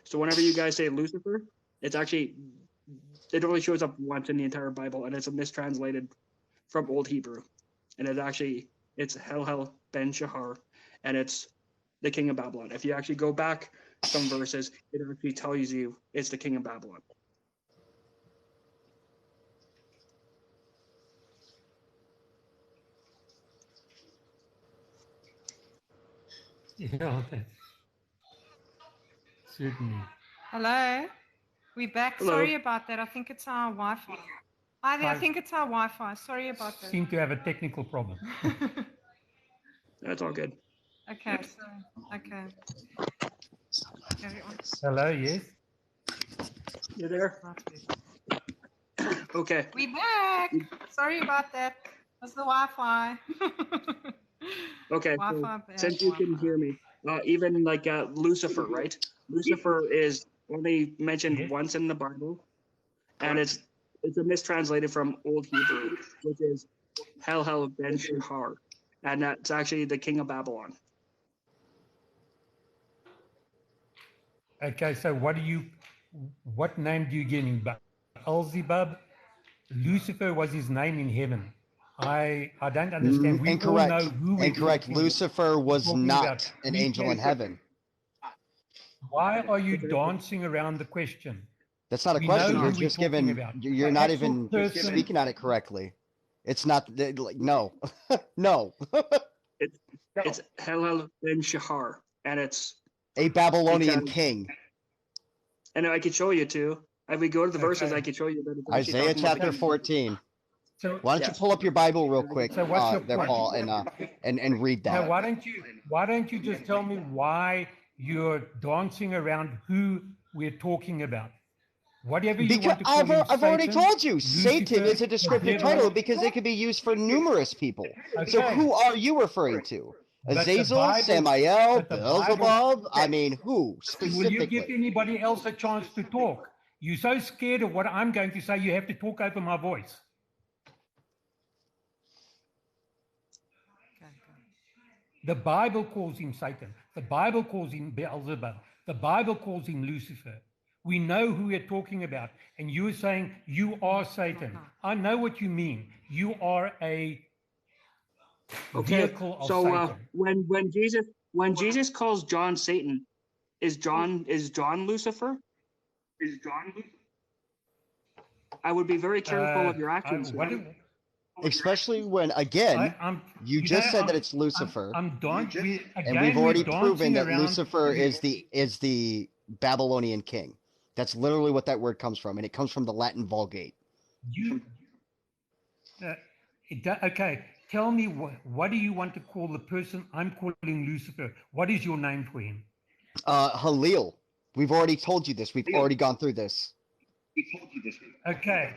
So whenever you guys say Lucifer, it only shows up once in the entire Bible, and it's a mistranslated from Old Hebrew, and it's Hel Ben Shahar, and it's the king of Babylon. If you actually go back some verses, it actually tells you it's the king of Babylon. Yeah, certainly. Hello. We're back. Hello. Sorry about that. I think it's our Wi-Fi. I think it's our Wi-Fi. Sorry about that. Seem to have a technical problem. That's all good. Okay. Okay. Carry on. Hello, yes. You there? Okay. We're back. Sorry about that. That's the Wi-Fi. Okay. Wi-Fi. So, since you can hear me, even like Lucifer, right? Lucifer is only mentioned once in the Bible, and it's a mistranslated from Old Hebrew, which is Hel Ben Shahar, and that's actually the king of Babylon. Okay, so what name do you give him? Beelzebub? Lucifer was his name in heaven. I don't understand. We Incorrect. all know who we're Incorrect. talking Lucifer was talking not about. an angel in heaven. Why are you dancing around the question? That's not a We question. know You're who we're just talking given. about. You're The not actual even person- speaking on it correctly. It's not like no, no. It's Hel Ben Shahar, and it's A Babylonian because- king. And I could show you too. If we go to the verses, Okay. I could show you that it's actually Isaiah talking about the chapter king. 14. So, Why don't you Yes. pull up your Bible real quick, So what's your there, point? Paul, and read now, that. why don't you just tell me why you're dancing around who we're talking about? Whatever you Because want to call him, I've already Satan, told you, Satan Lucifer, is a descriptive the devil. title because it can be used for numerous people. So Okay. who are you referring to? But the Azazel, Bible- Samael, but the Bible- Beelzebub? I mean, who Will you give specifically? anybody else a chance to talk? You're so scared of what I'm going to say, you have to talk over my voice. The Bible calls him Satan. The Bible calls him Beelzebub. The Bible calls him Lucifer. We know who we're talking about. And you're saying, you are Satan. I know what you mean. You are a vehicle of Satan. when Jesus calls John Satan, is John Lucifer? Is John Lucifer? I would be very careful of your actions. Especially when, again, you just said that it's Lucifer. I'm done. And we've already proven that Lucifer is the Babylonian king. That's literally what that word comes from, and it comes from the Latin Vulgate. Okay, tell me what do you want to call the person I'm calling Lucifer? What is your name for him? Halil. We've already told you this. We've already gone through this. Okay,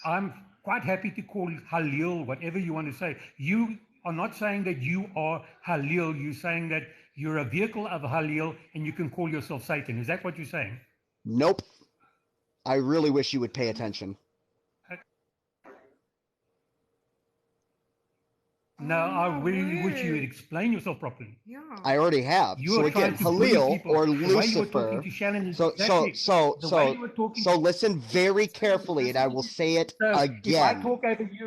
I'm quite happy to call Halil whatever you want to say. You are not saying that you are Halil. You're saying that you're a vehicle of Halil and you can call yourself Satan. Is that what you're saying? Nope. I really wish you would pay attention. No, I really wish you would explain yourself properly. Yeah. I already have. So again, Halil or Lucifer. So listen very carefully, and I will say it again.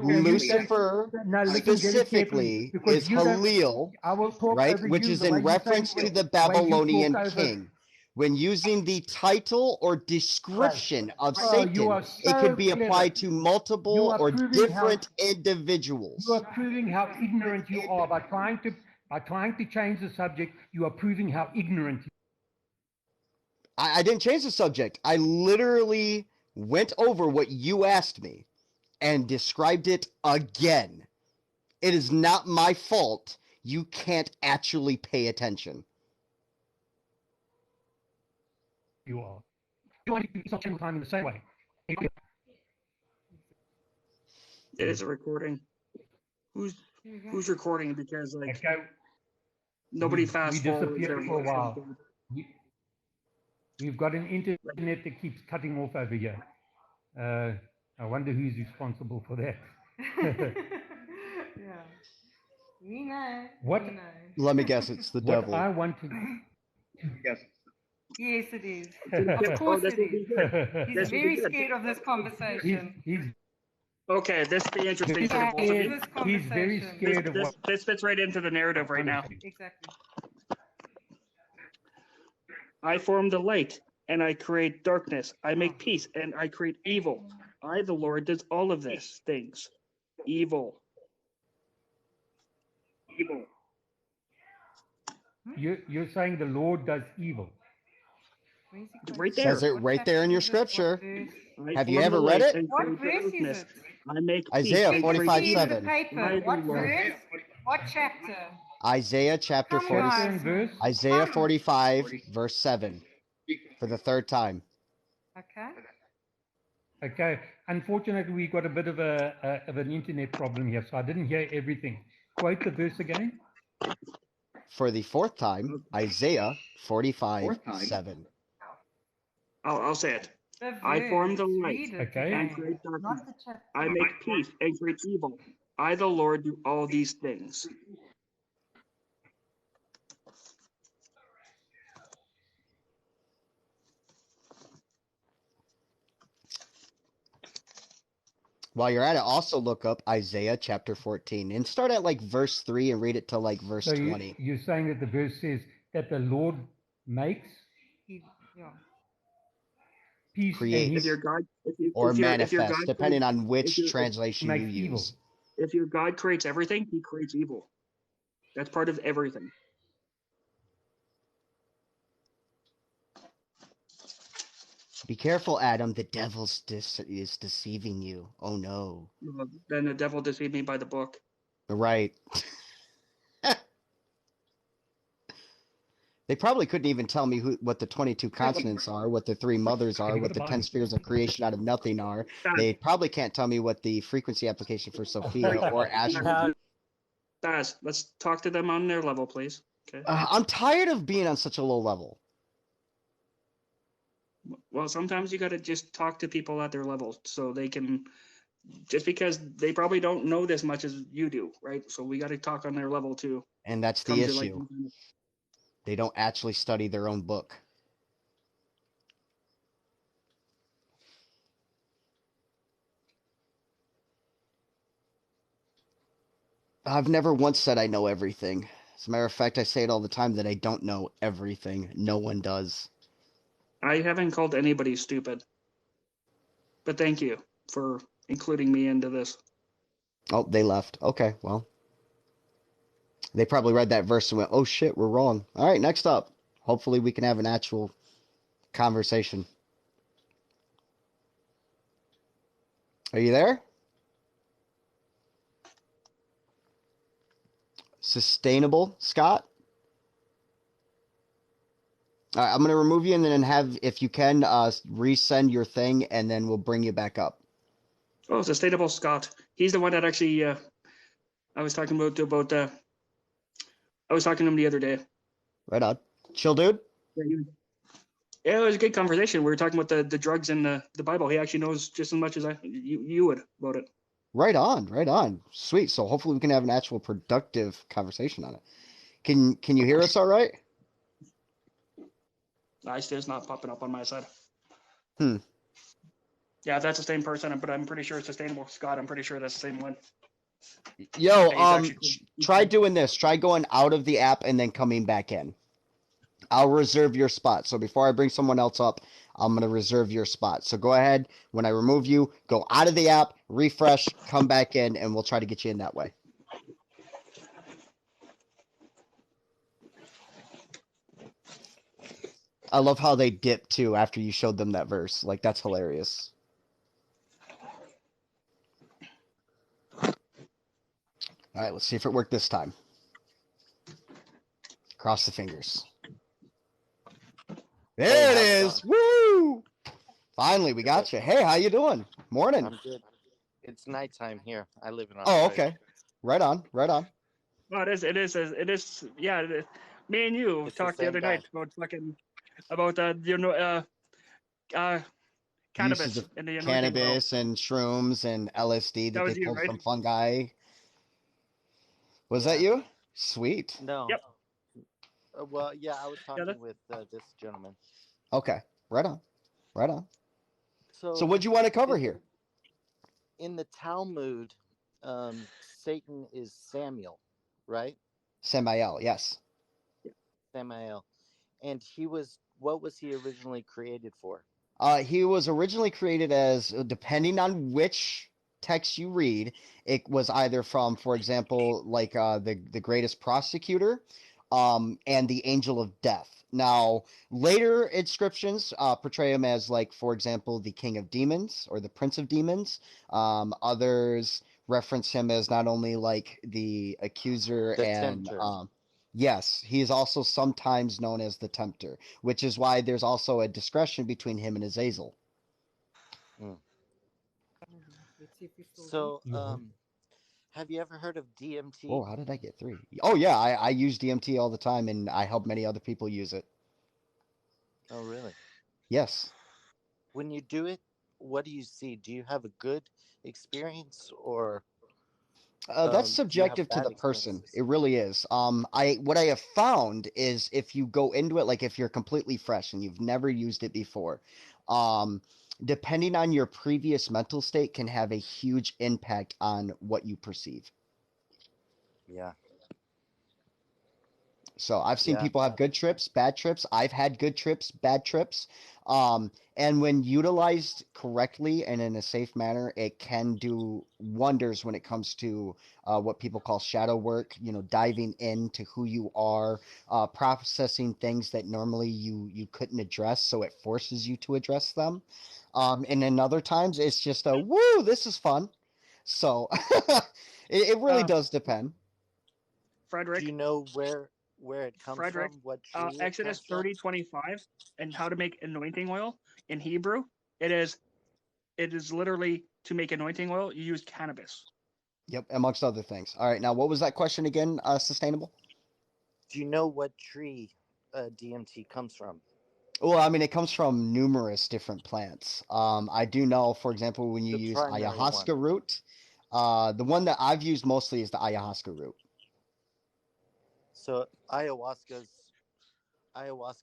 Lucifer specifically is Halil, right? Which is in reference to the Babylonian king. When using the title or description of Satan, it could be applied to multiple or different individuals. You are proving how ignorant you are by trying to change the subject. You are proving how ignorant you are. I didn't change the subject. I literally went over what you asked me and described it again. It is not my fault you can't actually pay attention. You are. You want to stop time in the same way. It is a recording. Who's recording? Because nobody fast forwards for a while. We've got an internet that keeps cutting off over here. I wonder who's responsible for that. Yeah. We know. What? Let me guess, it's the devil. I want to guess. Yes, it is. Of course it is. He's very scared of this conversation. Okay, this be interesting for both of you. He's very scared of what... This fits right into the narrative right now. Exactly. I form the light, and I create darkness. I make peace, and I create evil. I, the Lord, does all of these things. Evil. You're saying the Lord does evil. Right there. Says it right there in your scripture. Have you ever read it? What verse is it? I make Isaiah 45:7. What verse? What chapter? Isaiah chapter 45. Isaiah 45 verse 7 for the third time. Okay. Unfortunately, we got a bit of an internet problem here, so I didn't hear everything. Quote the verse again. For the fourth time, Isaiah 45:7. I'll say it. I form the light and create darkness. I make peace and create evil. I, the Lord, do all these things. While you're at it, also look up Isaiah chapter 14 and start at verse 3 and read it to verse 20. You're saying that the verse says that the Lord makes peace, creates, or manifests, depending on which translation you use. If your God creates everything, he creates evil. That's part of everything. Be careful, Adam. The devil is deceiving you. Oh, no. Then the devil deceived me by the book. They probably couldn't even tell me what the 22 consonants are, what the 3 mothers are, what the 10 spheres of creation out of nothing are. They probably can't tell me what the frequency application for Sophia or Asher. Daz, let's talk to them on their level, please. Okay. I'm tired of being on such a low level. Well, sometimes you got to just talk to people at their level so they can, just because they probably don't know this much as you do, right? So we got to talk on their level too. And that's the issue. They don't actually study their own book. I've never once said I know everything. As a matter of fact, I say it all the time that I don't know everything. No one does. I haven't called anybody stupid. But thank you for including me into this. Oh, they left. Okay, well. They probably read that verse and went, oh shit, we're wrong. All right, next up. Hopefully we can have an actual conversation. Are you there? Sustainable, Scott? All right, I'm going to remove you and then have, if you can, resend your thing, and then we'll bring you back up. Oh, Sustainable Scott. He's the one that actually I was talking about. I was talking to him the other day. Right on. Chill, dude. Yeah, it was a good conversation. We were talking about the drugs in the Bible. He actually knows just as much as you would about it. Right on, right on. Sweet. So hopefully we can have an actual productive conversation on it. Can you hear us all right? It's not popping up on my side. Yeah, that's the same person, but I'm pretty sure it's Sustainable Scott. I'm pretty sure that's the same one. Yo, try doing this. Try going out of the app and then coming back in. I'll reserve your spot. So before I bring someone else up, I'm going to reserve your spot. So go ahead. When I remove you, go out of the app, refresh, come back in, and we'll try to get you in that way. I love how they dip, too, after you showed them that verse. Like, that's hilarious. All right, let's see if it worked this time. Cross the fingers. There it is. Woo! Finally, we got you. Hey, how you doing? Morning. I'm good. It's nighttime here. I live in Australia. Oh, okay. Right on. Right on. Well, it is. Yeah, me and you talked the other night about cannabis and the cannabis and shrooms and LSD that they pulled from fungi. Was that you? Sweet. No. Yep. Well, yeah, I was talking with this gentleman. Okay. Right on. Right on. So what'd you want to cover here? In the Talmud, Satan is Samuel, right? Samael, yes. Samael. And what was he originally created for? He was originally created as, depending on which text you read, it was either from, for example, like the greatest prosecutor, and the angel of death. Now, later inscriptions portray him as, like, for example, the king of demons or the prince of demons. Others reference him as not only like the accuser and yes, he is also sometimes known as the tempter, which is why there's also a discretion between him and Azazel. So, have you ever heard of DMT? Oh, how did I get 3? Oh, yeah, I use DMT all the time, and I help many other people use it. Oh, really? Yes. When you do it, what do you see? Do you have a good experience, or that's subjective to the person. It really is. What I have found is if you go into it, like if you're completely fresh and you've never used it before, depending on your previous mental state can have a huge impact on what you perceive. Yeah. So I've seen people have good trips, bad trips. I've had good trips, bad trips. And when utilized correctly and in a safe manner, it can do wonders when it comes to what people call shadow work, diving into who you are, processing things that normally you couldn't address. So it forces you to address them. And then other times it's just woo, this is fun. So it really does depend. Frederick, do you know where it comes Frederick, from, what tree it Exodus comes from? 30:25, and how to make anointing oil in Hebrew. It is literally to make anointing oil. You use cannabis. Yep, amongst other things. All right, now what was that question again? Sustainable. Do you know what tree DMT comes from? Well, I mean, it comes from numerous different plants. I do know, for example, when you The use primary one. ayahuasca root, the one that I've used mostly is the ayahuasca root. So ayahuasca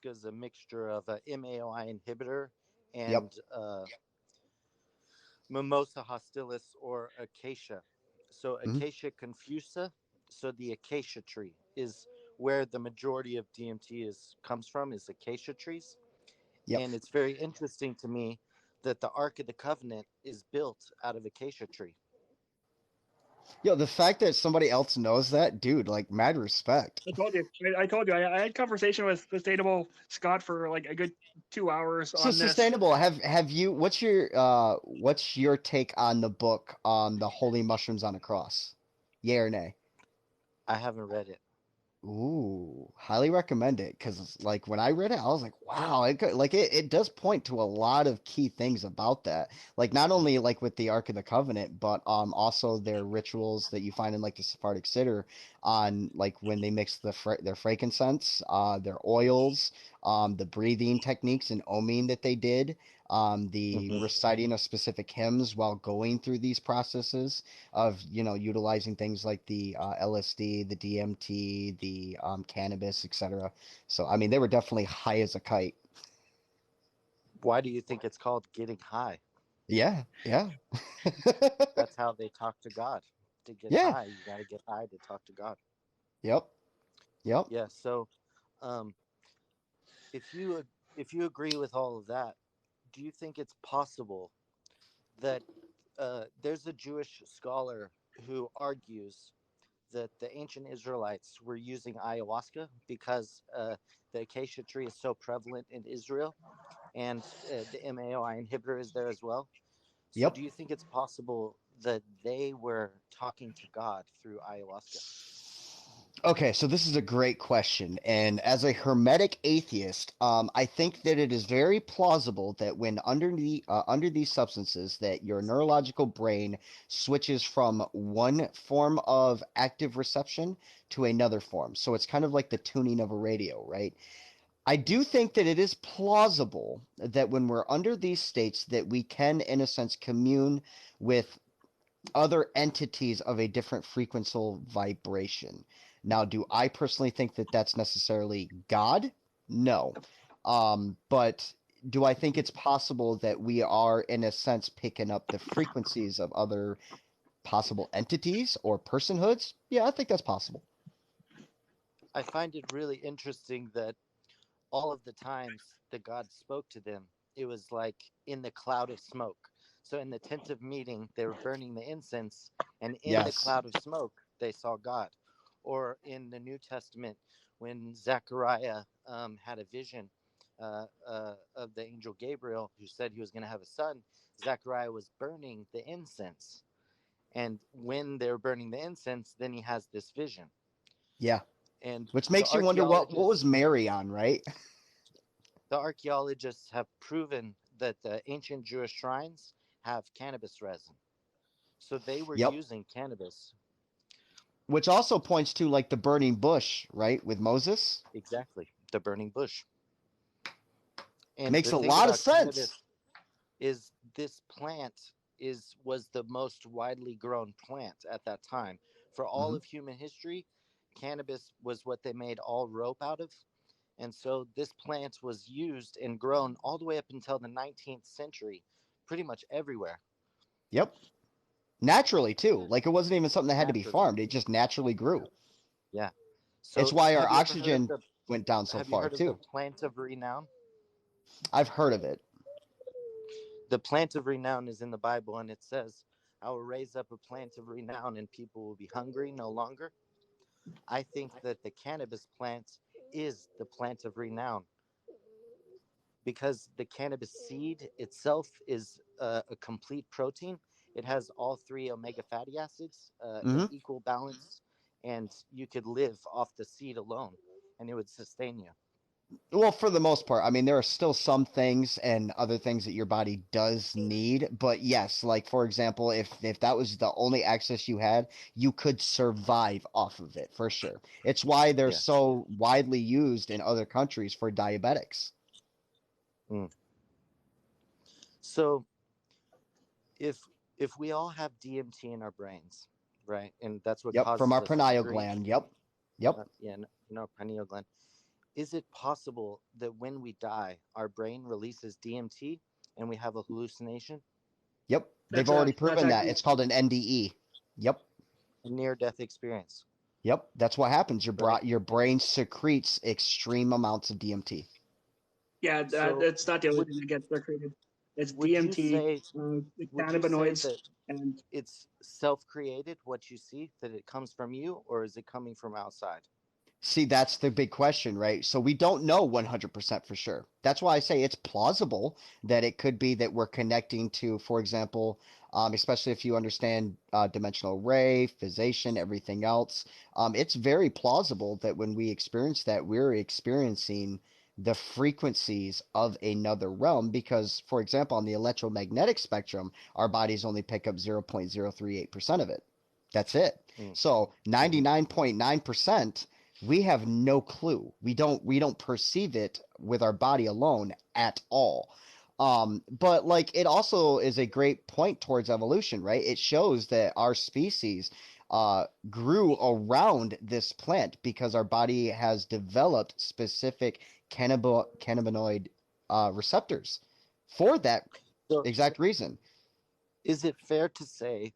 is a mixture of a MAOI inhibitor and Mimosa hostilis or acacia. So Acacia confusa, so the acacia tree is where the majority of DMT comes from, is acacia trees. Yep. And it's very interesting to me that the Ark of the Covenant is built out of acacia tree. Yo, the fact that somebody else knows that, dude, like, mad respect. I told you. I had conversation with Sustainable Scott for like a good 2 hours So on this. Sustainable, have you? What's your take on the book on the holy mushrooms on a cross? Yay or nay? I haven't read it. Ooh, highly recommend it because like when I read it, I was like, wow, it does point to a lot of key things about that. Like not only like with the Ark of the Covenant, but also their rituals that you find in like the Sephardic Siddur on like when they mix their frankincense, their oils, the breathing techniques and oming that they did, the reciting of specific hymns while going through these processes of utilizing things like the LSD, the DMT, the cannabis, etc. So I mean, they were definitely high as a kite. Why do you think it's called getting high? Yeah. That's how they talk to God. To get Yeah. high, you got to get high to talk to God. Yep. Yeah. So, if you agree with all of that, do you think it's possible that there's a Jewish scholar who argues that the ancient Israelites were using ayahuasca because the acacia tree is so prevalent in Israel, and the MAOI inhibitor is there as well. So, Yep. do you think it's possible that they were talking to God through ayahuasca? Okay, so this is a great question, and as a hermetic atheist, I think that it is very plausible that when under these substances, that your neurological brain switches from one form of active reception to another form. So it's kind of like the tuning of a radio, right? I do think that it is plausible that when we're under these states, that we can, in a sense, commune with other entities of a different frequency vibration. Now, do I personally think that that's necessarily God? No. But do I think it's possible that we are, in a sense, picking up the frequencies of other possible entities or personhoods? Yeah, I think that's possible. I find it really interesting that all of the times that God spoke to them, it was like in the cloud of smoke. So in the tent of meeting, they were burning the incense, and in the cloud of smoke, they saw God. Or in the New Testament, when Zechariah had a vision of the angel Gabriel, who said he was going to have a son, Zechariah was burning the incense. And when they were burning the incense, then he has this vision. Yeah. And which makes you wonder what was Mary on, right? The archaeologists have proven that the ancient Jewish shrines have cannabis resin. So they were using cannabis. Which also points to like the burning bush, right? With Moses. Exactly. The burning bush. And makes the a thing lot of about sense. Cannabis is this plant was the most widely grown plant at that time. For all of human history, cannabis was what they made all rope out of. And so this plant was used and grown all the way up until the 19th century, pretty much everywhere. Yep. Naturally, too. Like it wasn't even something that had to be farmed. It just naturally grew. Yeah. So it's why our have you ever heard of oxygen went down so Have you far, heard of too. the plant of renown? I've heard of it. The plant of renown is in the Bible, and it says, I will raise up a plant of renown and people will be hungry no longer. I think that the cannabis plant is the plant of renown because the cannabis seed itself is a complete protein. It has all three omega fatty acids in equal balance, and you could live off the seed alone. and it would sustain you. Well, for the most part, I mean, there are still some things and other things that your body does need, but yes, like for example, if that was the only access you had, you could survive off of it for sure. It's why they're Yeah. so widely used in other countries for diabetics. Mm. So if we all have DMT in our brains, right, and that's what Yep, from causes our us to pineal dream, gland. Yep. Yep. yeah, in our pineal gland, is it possible that when we die, our brain releases DMT and we have a hallucination, Yep. They've That's already that's proven that. actually It's called an NDE. Yep. a near-death experience, Yep. That's what happens. right? Your brain secretes extreme amounts of DMT. yeah. So That's not the only would thing that gets secreted. It's would you DMT, say the would you say cannabinoids, that and it's self-created, what you see, that it comes from you, or is it coming from outside? See, that's the big question, right? So we don't know 100% for sure. That's why I say it's plausible that it could be that we're connecting to, for example, especially if you understand dimensional ray, physation, everything else. It's very plausible that when we experience that, we're experiencing the frequencies of another realm because, for example, on the electromagnetic spectrum, our bodies only pick up 0.038% of it. That's it. Mm. So Mhm. 99.9%, we have no clue. We don't perceive it with our body alone at all. But like it also is a great point towards evolution, right? It shows that our species grew around this plant because our body has developed specific cannabinoid receptors for that So exact reason. is it fair to say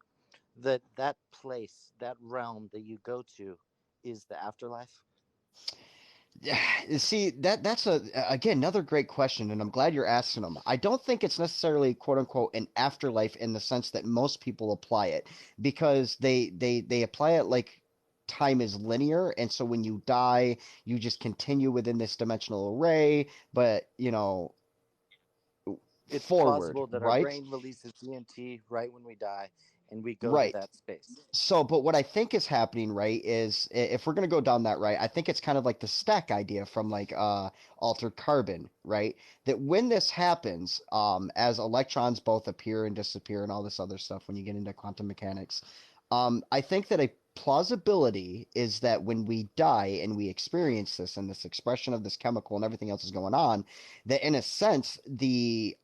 that that place, that realm that you go to, is the afterlife? See, that's again another great question, and I'm glad you're asking them. I don't think it's necessarily quote unquote an afterlife in the sense that most people apply it, because they apply it like time is linear, and so when you die, you just continue within this dimensional array, but It's forward, plausible that our right? brain releases DMT right when we die, and we go to Right. that space. So, but what I think is happening, right, is if we're gonna go down that right, I think it's kind of like the stack idea from like altered carbon, right? That when this happens, as electrons both appear and disappear and all this other stuff when you get into quantum mechanics, I think that a plausibility is that when we die and we experience this and this expression of this chemical and everything else is going on, that in a sense the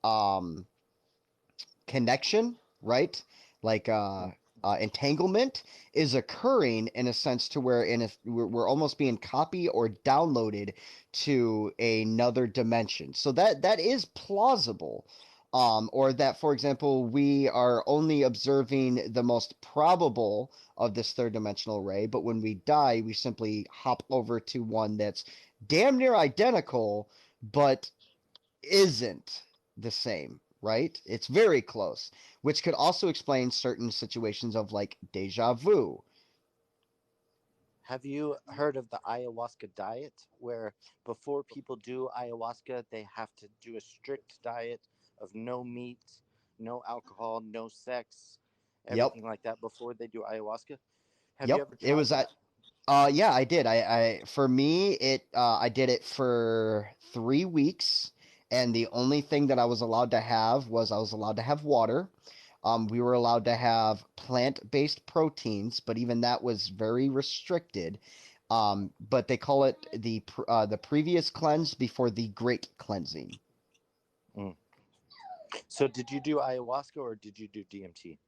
connection, right? Like Mm. entanglement is occurring in a sense to where in if we're almost being copied or downloaded to another dimension. So that is plausible. Or that, for example, we are only observing the most probable of this third dimensional ray, but when we die, we simply hop over to one that's damn near identical, but isn't the same, right? It's very close, which could also explain certain situations of like deja vu. Have you heard of the ayahuasca diet, where before people do ayahuasca, they have to do a strict diet of no meat, no alcohol, no sex, Yep. everything like that before they do ayahuasca? Have you Yep. ever It tried was that? that. Yeah, I did. For me, I did it for 3 weeks, and the only thing that I was allowed to have was I was allowed to have water. We were allowed to have plant-based proteins, but even that was very restricted. But they call it the previous cleanse before the great cleansing. Mm. So did you do ayahuasca or did you do DMT?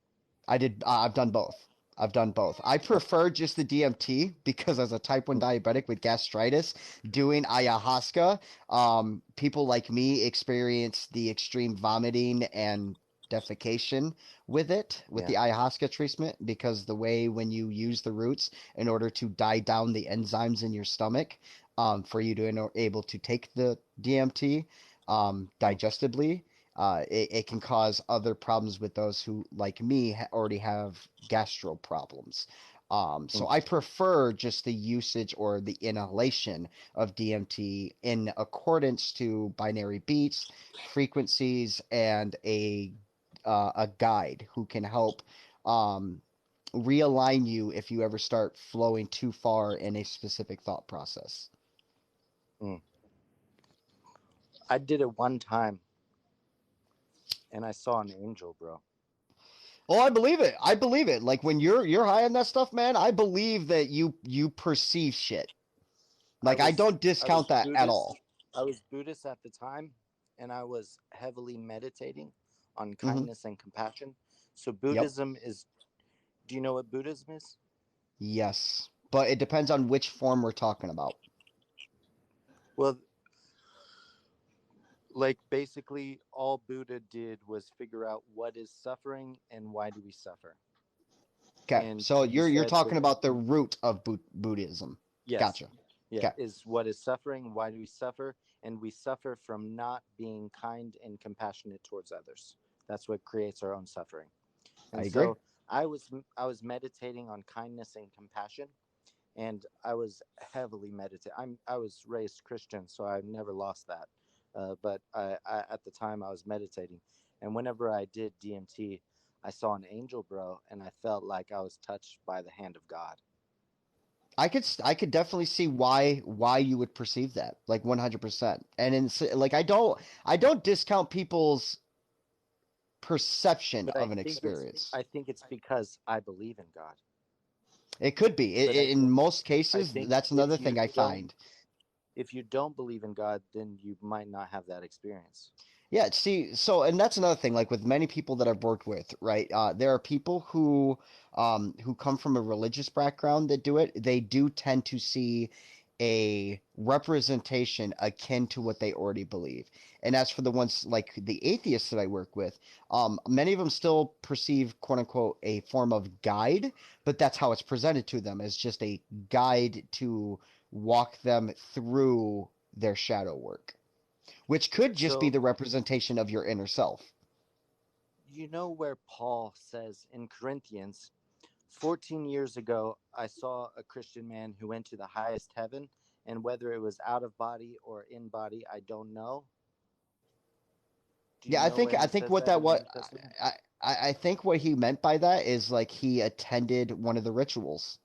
I did. I've done both. I've done both. I prefer just the DMT because as a type 1 diabetic with gastritis, doing ayahuasca, people like me experience the extreme vomiting and defecation with it, with Yeah. the ayahuasca treatment, because the way when you use the roots in order to die down the enzymes in your stomach, for you to able to take the DMT, Mm. digestibly, it can cause other problems with those who, like me, already have gastro problems. So Mm. I prefer just the usage or the inhalation of DMT in accordance to binary beats, frequencies, and a guide who can help um, realign you if you ever start flowing too far in a specific thought process. I did it one time, and I saw an angel, bro. Oh, I believe it. I believe it. Like when you're high on that stuff, man, I believe that you perceive shit. Like I don't discount that at all. I was Buddhist at the time, and I was heavily meditating on Mm-hmm. kindness and compassion. So Buddhism is. Do you know what Buddhism is? Yes, but it depends on which form we're talking about. Well, like basically all Buddha did was figure out what is suffering and why do we suffer. Okay, And so he you're said talking about the root of Buddhism. Yes. Gotcha. Yeah, Okay. is what is suffering, why do we suffer? And we suffer from not being kind and compassionate towards others. That's what creates our own suffering. And I agree. so I was meditating on kindness and compassion, and I was heavily meditating. I was raised Christian, so I never lost that. But I at the time I was meditating, and whenever I did DMT, I saw an angel, bro, and I felt like I was touched by the hand of God. I could definitely see why you would perceive that, like 100%. And like I don't discount people's perception But of an experience. I think it's because I believe in God. It could be. In most cases, think that's another thing I find. If you don't believe in God, then you might not have that experience. Yeah, see, so and that's another thing. Like with many people that I've worked with, right? There are people who come from a religious background that do it. They do tend to see a representation akin to what they already believe. And as for the ones like the atheists that I work with, many of them still perceive quote unquote a form of guide, but that's how it's presented to them as just a guide to walk them through their shadow work. Which could just be the representation of your inner self. You know where Paul says in Corinthians, 14 years ago, I saw a Christian man who went to the highest heaven, and whether it was out of body or in body, I don't know. Yeah, I think what that what I think what he meant by that is like he attended one of the rituals.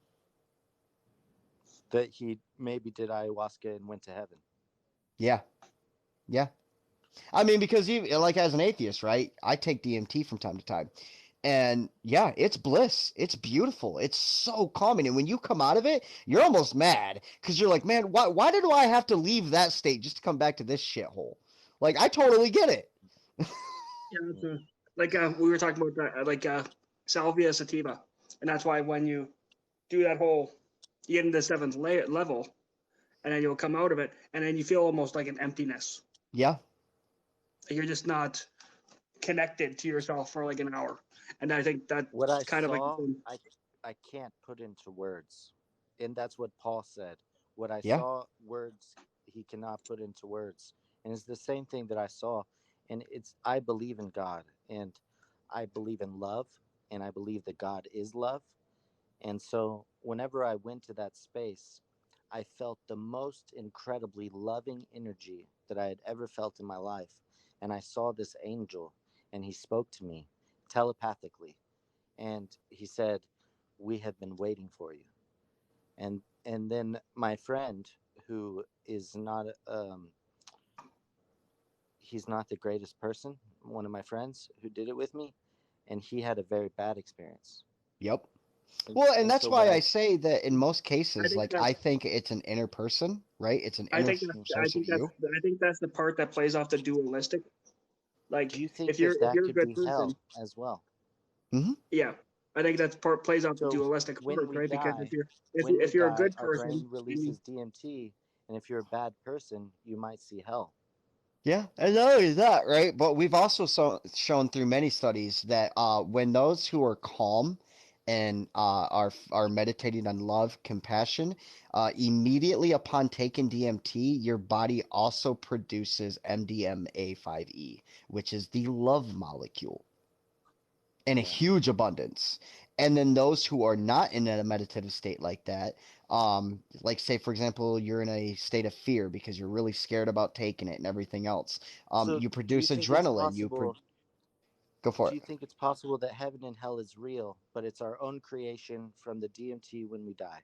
That he maybe did ayahuasca and went to heaven. Yeah. Yeah. I mean, because you like as an atheist, right? I take DMT from time to time. And yeah, it's bliss. It's beautiful. It's so calming. And when you come out of it, you're almost mad because you're like, man, why did I have to leave that state just to come back to this shithole? Like, I totally get it. Yeah, like we were talking about salvia sativa, and that's why when you do that whole, you get into the seventh level, and then you'll come out of it, and then you feel almost like an emptiness. Yeah. You're just not connected to yourself for like an hour, and I think that what I kind saw, of like I can't put into words, and that's what Paul said. What I Yeah. saw, words he cannot put into words, and it's the same thing that I saw, and it's I believe in God, and I believe in love, and I believe that God is love, and so whenever I went to that space, I felt the most incredibly loving energy that I had ever felt in my life, and I saw this angel, and he spoke to me telepathically. And he said, "We have been waiting for you." And then my friend, who is not he's not the greatest person, one of my friends who did it with me, and he had a very bad experience. Yep. Well, and that's so why I say that in most cases, I think it's an inner person, right? It's an inner source of you. I think that's the part that plays off the dualistic. Like, do you think if you're a good person hell as well? Mm-hmm. Yeah, I think that part plays off the dualistic part, right? Because if you're a good person, our brain releases DMT, and if you're a bad person, you might see hell. Yeah, and not only that, right? But we've also shown through many studies that when those who are calm and are meditating on love, compassion, immediately upon taking DMT, your body also produces MDMA5E, which is the love molecule, in a huge abundance. And then those who are not in a meditative state like that, like say for example, you're in a state of fear because you're really scared about taking it and everything else. So you produce adrenaline. Go for it. Do you think it's possible that heaven and hell is real, but it's our own creation from the DMT when we die?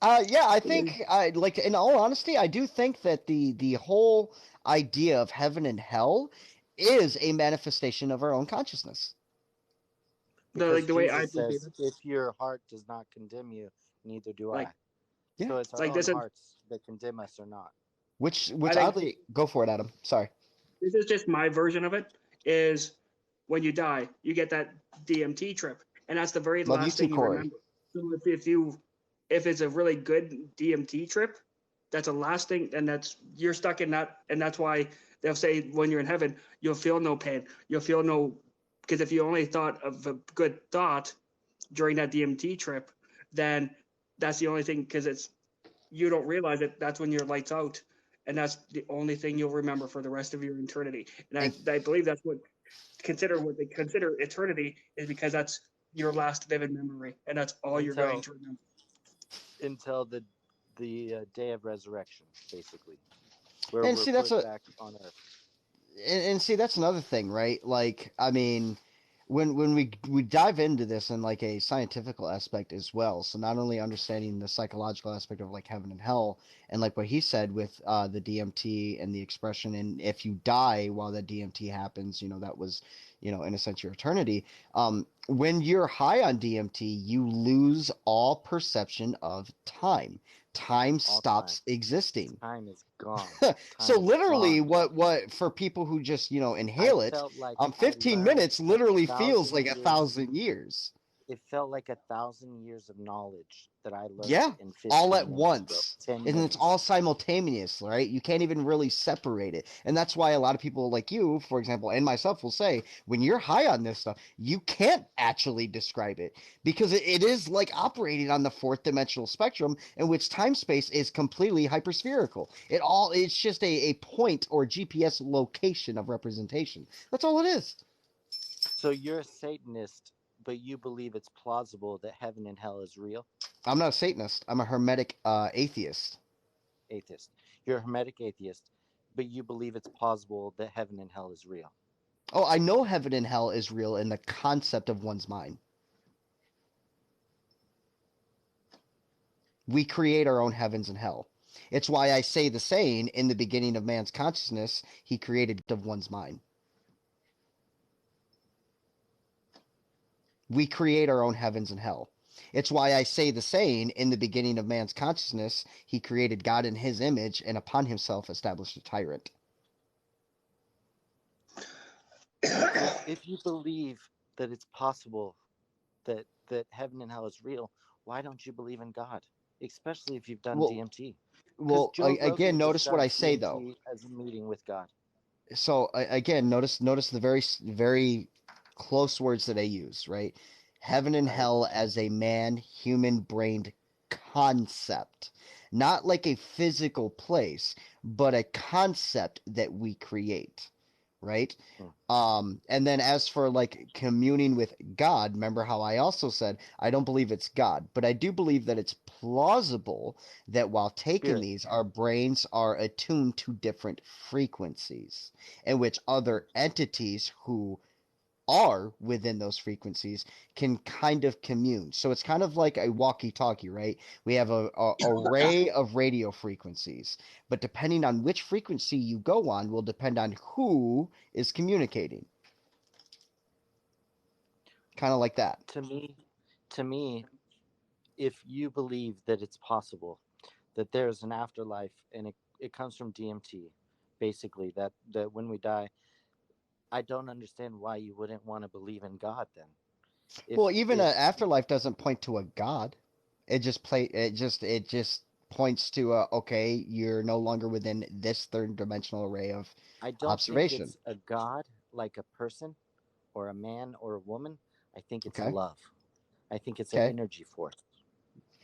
Yeah, I think like in all honesty, I do think that the whole idea of heaven and hell is a manifestation of our own consciousness. No, Because like the way I Jesus perceive says, it. if your heart does not condemn you, neither do Like, I. Yeah. So it's our like own this is hearts that condemn us or not. Which I think oddly, go for it, Adam. Sorry. this is just my version of it. Is when you die, you get that DMT trip, and that's the very Love you last too, thing you Corey. remember. So if it's a really good DMT trip, that's the last thing, and that's you're stuck in that, and that's why they'll say when you're in heaven, you'll feel no pain, you'll feel no, because if you only thought of a good thought during that DMT trip, then that's the only thing, because it's you don't realize it. That's when your lights out, and that's the only thing you'll remember for the rest of your eternity. And And I believe that's what they consider eternity is because that's your last vivid memory, and that's all you're going Until to remember. the day of resurrection, basically, where and we're see that's put a back on earth. and see that's another thing, right? Like, I mean, when we dive into this in like a scientific aspect as well, so not only understanding the psychological aspect of like heaven and hell, and like what he said with the DMT and the expression, and if you die while the DMT happens, that was, in a sense your eternity. When you're high on DMT, you lose all perception of time. Time All stops time. existing. Time is gone. So Time is literally, gone. what for people who just I inhale it, felt like I 15 learned minutes literally feels 1,000 like a years. 1,000 years. It felt like 1,000 years of knowledge that I learned Yeah, in all 15 at minutes, bro. once. 10 And it's all minutes. simultaneous, right? You can't even really separate it. And that's why a lot of people like you, for example, and myself will say, when you're high on this stuff, you can't actually describe it because it is like operating on the fourth dimensional spectrum in which time space is completely hyperspherical. It's just a point or GPS location of representation. That's all it is. So you're a Satanist, but you believe it's plausible that heaven and hell is real? I'm not a Satanist. I'm a hermetic atheist. Atheist. You're a hermetic atheist, but you believe it's plausible that heaven and hell is real. Oh, I know heaven and hell is real in the concept of one's mind. We create our own heavens and hell. It's why I say the saying, in the beginning of man's consciousness, he created of one's mind. We create our own heavens and hell. It's why I say the saying, in the beginning of man's consciousness, he created God in his image and upon himself established a tyrant. So if you believe that it's possible that heaven and hell is real, why don't you believe in God? Especially if you've done DMT. Because Joe Again, Rogan notice what I describes say though. DMT as a meeting with God. So again, notice the very close words that I use, right? Heaven and hell as a human brained concept, not like a physical place, but a concept that we create, right? And then as for like communing with God, remember how I also said I don't believe it's God, but I do believe that it's plausible that while taking these, our brains are attuned to different frequencies in which other entities who are within those frequencies can kind of commune. So it's kind of like a walkie-talkie, right? We have a array of radio frequencies, but depending on which frequency you go on will depend on who is communicating. Kind of like that. To me, if you believe that it's possible that there's an afterlife and it comes from DMT, basically, that when we die, I don't understand why you wouldn't want to believe in God then. Well, even an afterlife doesn't point to a God. It just points to okay, you're no longer within this third dimensional array of I don't observation. think it's a God like a person or a man or a woman. I think it's Okay. love. I think it's an energy force.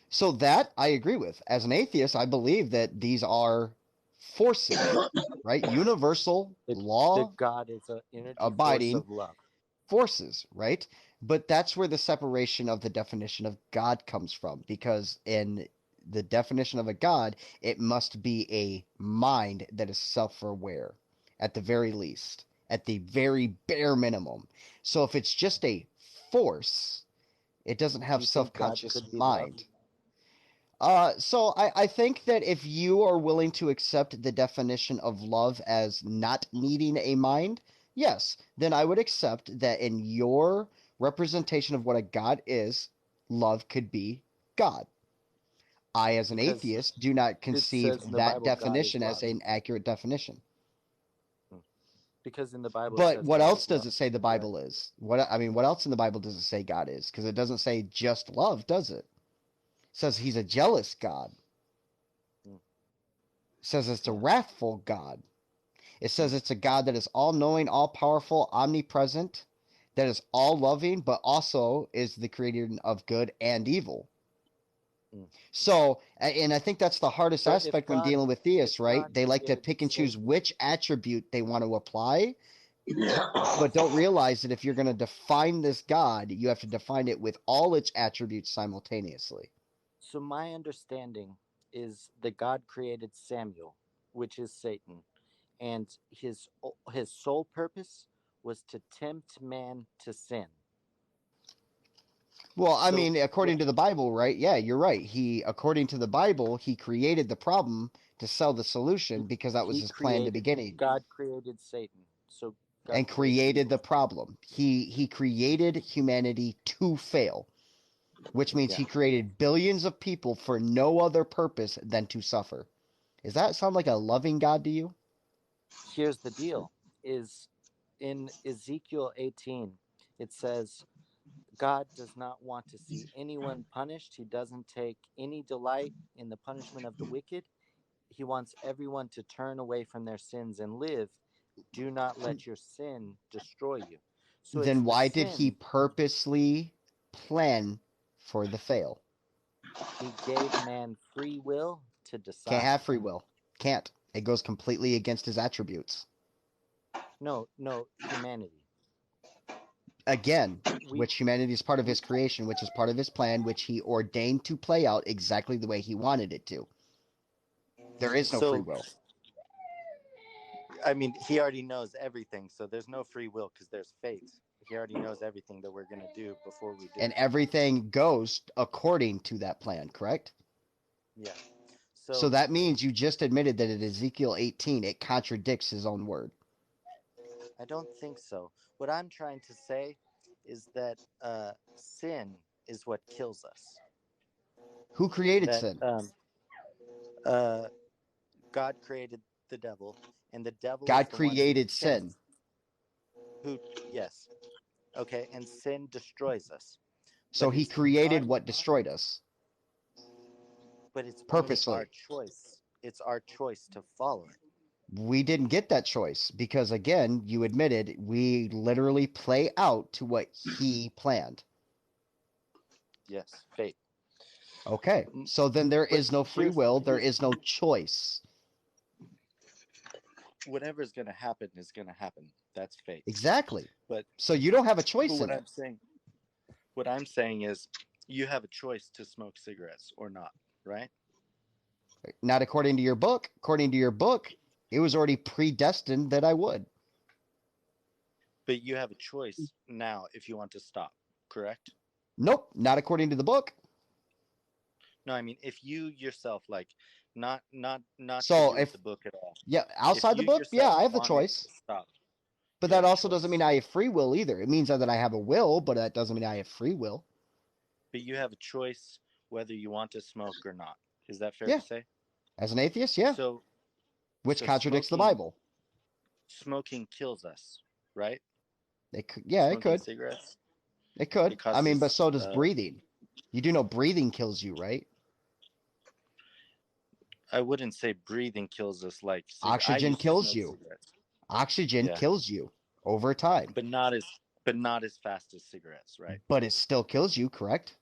So that I agree with. As an atheist, I believe that these are forces, right? Universal law that God is an energy abiding force of love. Forces, right? But that's where the separation of the definition of God comes from, because in the definition of a God, it must be a mind that is self-aware, at the very least, at the very bare minimum. So if it's just a force, it doesn't have self-conscious mind. So I think that if you are willing to accept the definition of love as not needing a mind, yes, then I would accept that in your representation of what a God is, love could be God. I, as an Because atheist, do not it conceive says in the that Bible, God is definition as love. an accurate definition. Because in the Bible, it But says what God else is does love. it say the Bible is? What else in the Bible does it say God is? Because it doesn't say just love, does it? It says he's a jealous God. Mm. It says it's a Yeah. wrathful God. It says it's a God that is all knowing, all powerful, omnipresent, that is all loving, but also is the creator of good and evil. Mm. So, and I think that's the hardest So if aspect when God, dealing with theists, if right? God They like to created pick and choose Satan, which attribute they want to apply, but don't realize that if you're going to define this God, you have to define it with all its attributes simultaneously. so my understanding is that God created Samuel, which is Satan, and his sole purpose was to tempt man to sin. Well, I So mean, according to the Bible, right? Yeah, you're right. According to the Bible, he created the problem to sell the solution because that was he his plan in the created, beginning. God created Satan. So God And created created the evil. problem. He created humanity to fail, which means Yeah. he created billions of people for no other purpose than to suffer. Does that sound like a loving God to you? Here's the deal: is in Ezekiel 18, it says God does not want to see anyone punished. He doesn't take any delight in the punishment of the wicked. He wants everyone to turn away from their sins and live. Do not let your sin destroy you. So it's Then the why did he sin. purposely plan for the fail? He gave man free will to Can't decide. have free will. Can't. It goes completely against his attributes. No, humanity. Again, We, which humanity is part of we his creation, which is part of his plan, which he ordained to play out exactly the way he wanted it to. There is no free so will. I mean, he already knows everything, so there's no free will because there's fate. He already knows everything that we're going to do before we do. And everything goes according to that plan, correct? Yeah. So that means you just admitted that in Ezekiel 18, it contradicts his own word. I don't think so. What I'm trying to say is that sin is what kills us. Who created That sin? God created the devil, and the devil is God the one who created sin. Yes. Okay, and sin destroys us. So But he it's created our, what destroyed us. but it's only our Purposely. choice. It's our choice to follow it. We didn't get that choice because, again, you admitted we literally play out to what he planned. Yes, fate. Okay, so then there is no free will, there is no choice. Whatever is going to happen is going to happen. That's fate. Exactly. But so you don't have a choice in it. What I'm saying is you have a choice to smoke cigarettes or not, right? Not according to your book. According to your book, it was already predestined that I would. But you have a choice now if you want to stop, correct? Nope, not according to the book. No, I mean if you yourself, like, not So to do with the book at all. Yeah, outside the book, yeah, I have the choice. Stop. But that also doesn't mean I have free will either. It means that I have a will, but that doesn't mean I have free will. But you have a choice whether you want to smoke or not. Is that fair to say? As an atheist, yeah. Which contradicts the Bible. Smoking kills us, right? It could. Cigarettes. It could. I mean, but so does breathing. You do know breathing kills you, right? I wouldn't say breathing kills us like oxygen kills you. Cigarettes. Oxygen kills you over time. But not as fast as cigarettes, right? But it still kills you, correct?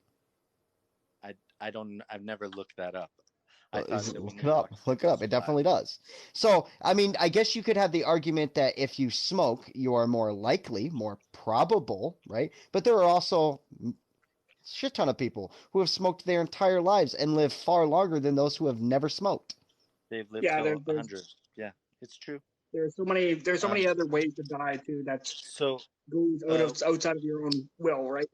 I've never looked that up. Look it up. Look it up. It definitely does. So, I mean, I guess you could have the argument that if you smoke, you are more likely, more probable, right? But there are also a shit ton of people who have smoked their entire lives and live far longer than those who have never smoked. They've lived till 100. Yeah, it's true. There's so many other ways to die too. That's So goes outside of your own will, right?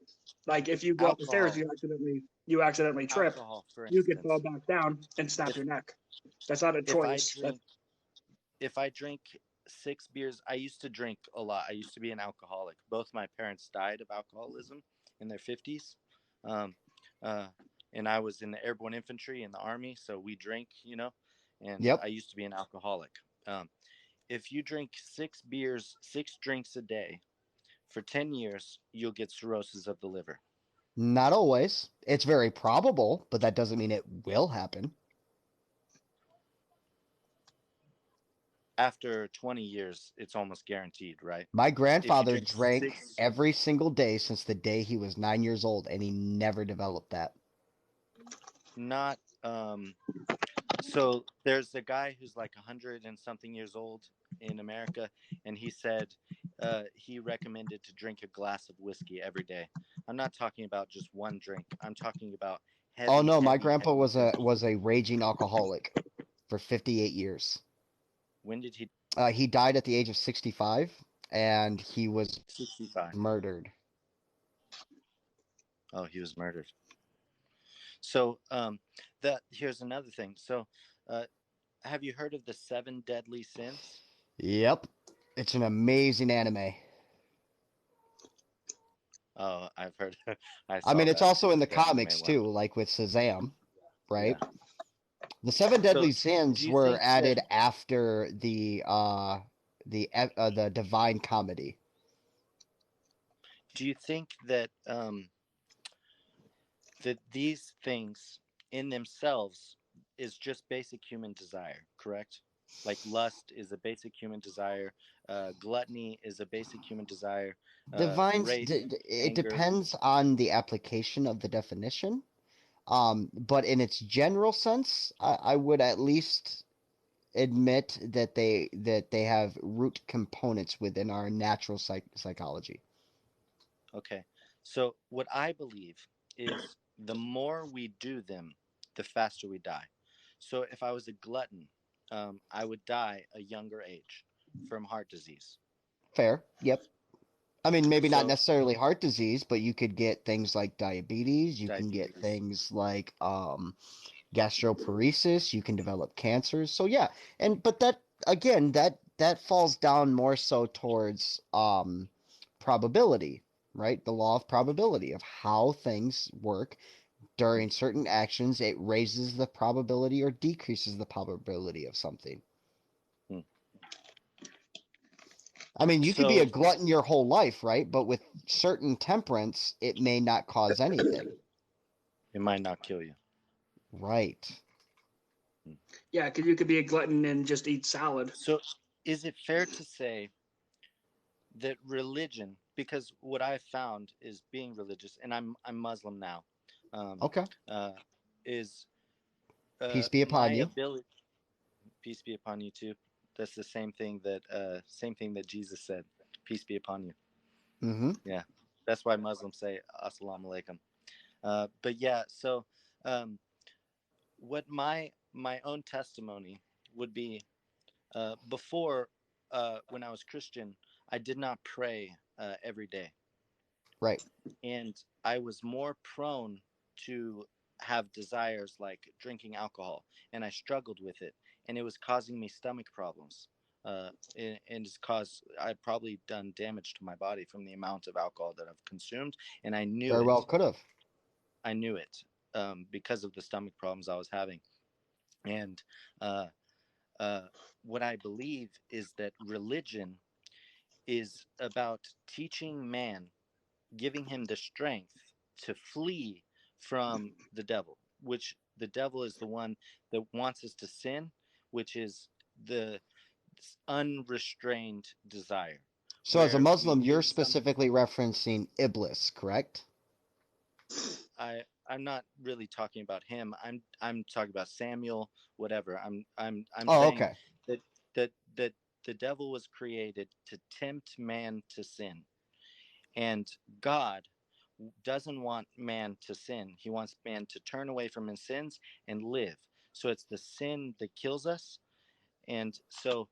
Like if you go up the stairs, you accidentally trip, alcohol, for you could instance. fall back down and snap your neck. That's not a choice. If I drink 6 beers, I used to drink a lot. I used to be an alcoholic. Both my parents died of alcoholism in their 50s. And I was in the airborne infantry in the army, so we drink, and I used to be an alcoholic. If you drink 6 beers, 6 drinks a day for 10 years, you'll get cirrhosis of the liver. Not always. It's very probable, but that doesn't mean it will happen. After 20 years, it's almost guaranteed, right? My grandfather drank every single day since the day he was 9 years old, and he never developed that. Not, so there's a guy who's like 100 and something years old in America, and he said he recommended to drink a glass of whiskey every day. I'm not talking about just one drink. I'm talking about heavy. My grandpa was a raging alcoholic for 58 years. When did he? He died at the age of 65, and he was 65. Murdered. Oh, he was murdered. So here's another thing. So have you heard of the 7 deadly sins? Yep. It's an amazing anime. Oh, I've heard. I mean, it's also in the comics too, like with Shazam, right? Yeah. The 7 deadly sins were added after the Divine Comedy. Do you think that that these things in themselves is just basic human desire, correct? Like lust is a basic human desire, gluttony is a basic human desire. It depends on the application of the definition. But in its general sense, I would at least admit that they have root components within our natural psychology. Okay, so what I believe is the more we do them, the faster we die. So if I was a glutton, I would die a younger age from heart disease. Fair. Yep. I mean, maybe not necessarily heart disease, but you could get things like diabetes. You can get things like gastroparesis. You can develop cancers. So yeah, but that again, that falls down more so towards probability, right? The law of probability of how things work. During certain actions, it raises the probability or decreases the probability of something. I mean, you could be a glutton your whole life, right? But with certain temperance, it may not cause anything. It might not kill you. Right. Yeah, because you could be a glutton and just eat salad. So is it fair to say that religion, because what I've found is being religious, and I'm Muslim now. Okay. Is peace be upon you. Peace be upon you too. That's the same thing that Jesus said. Peace be upon you. Mm-hmm. Yeah, that's why Muslims say Assalamu alaikum. But yeah, so what my own testimony would be, before when I was Christian, I did not pray every day. Right. And I was more prone to have desires like drinking alcohol, and I struggled with it, and it was causing me stomach problems. And it's caused, I've probably done damage to my body from the amount of alcohol that I've consumed, and I knew very well could have. I knew it because of the stomach problems I was having. And what I believe is that religion is about teaching man, giving him the strength to flee from the devil, which the devil is the one that wants us to sin, which is the unrestrained desire. So as a Muslim, you're specifically referencing Iblis, correct? I'm not really talking about him. I'm talking about Samuel, whatever. I'm saying okay. that the devil was created to tempt man to sin. And God doesn't want man to sin. He wants man to turn away from his sins and live. So it's the sin that kills us. And so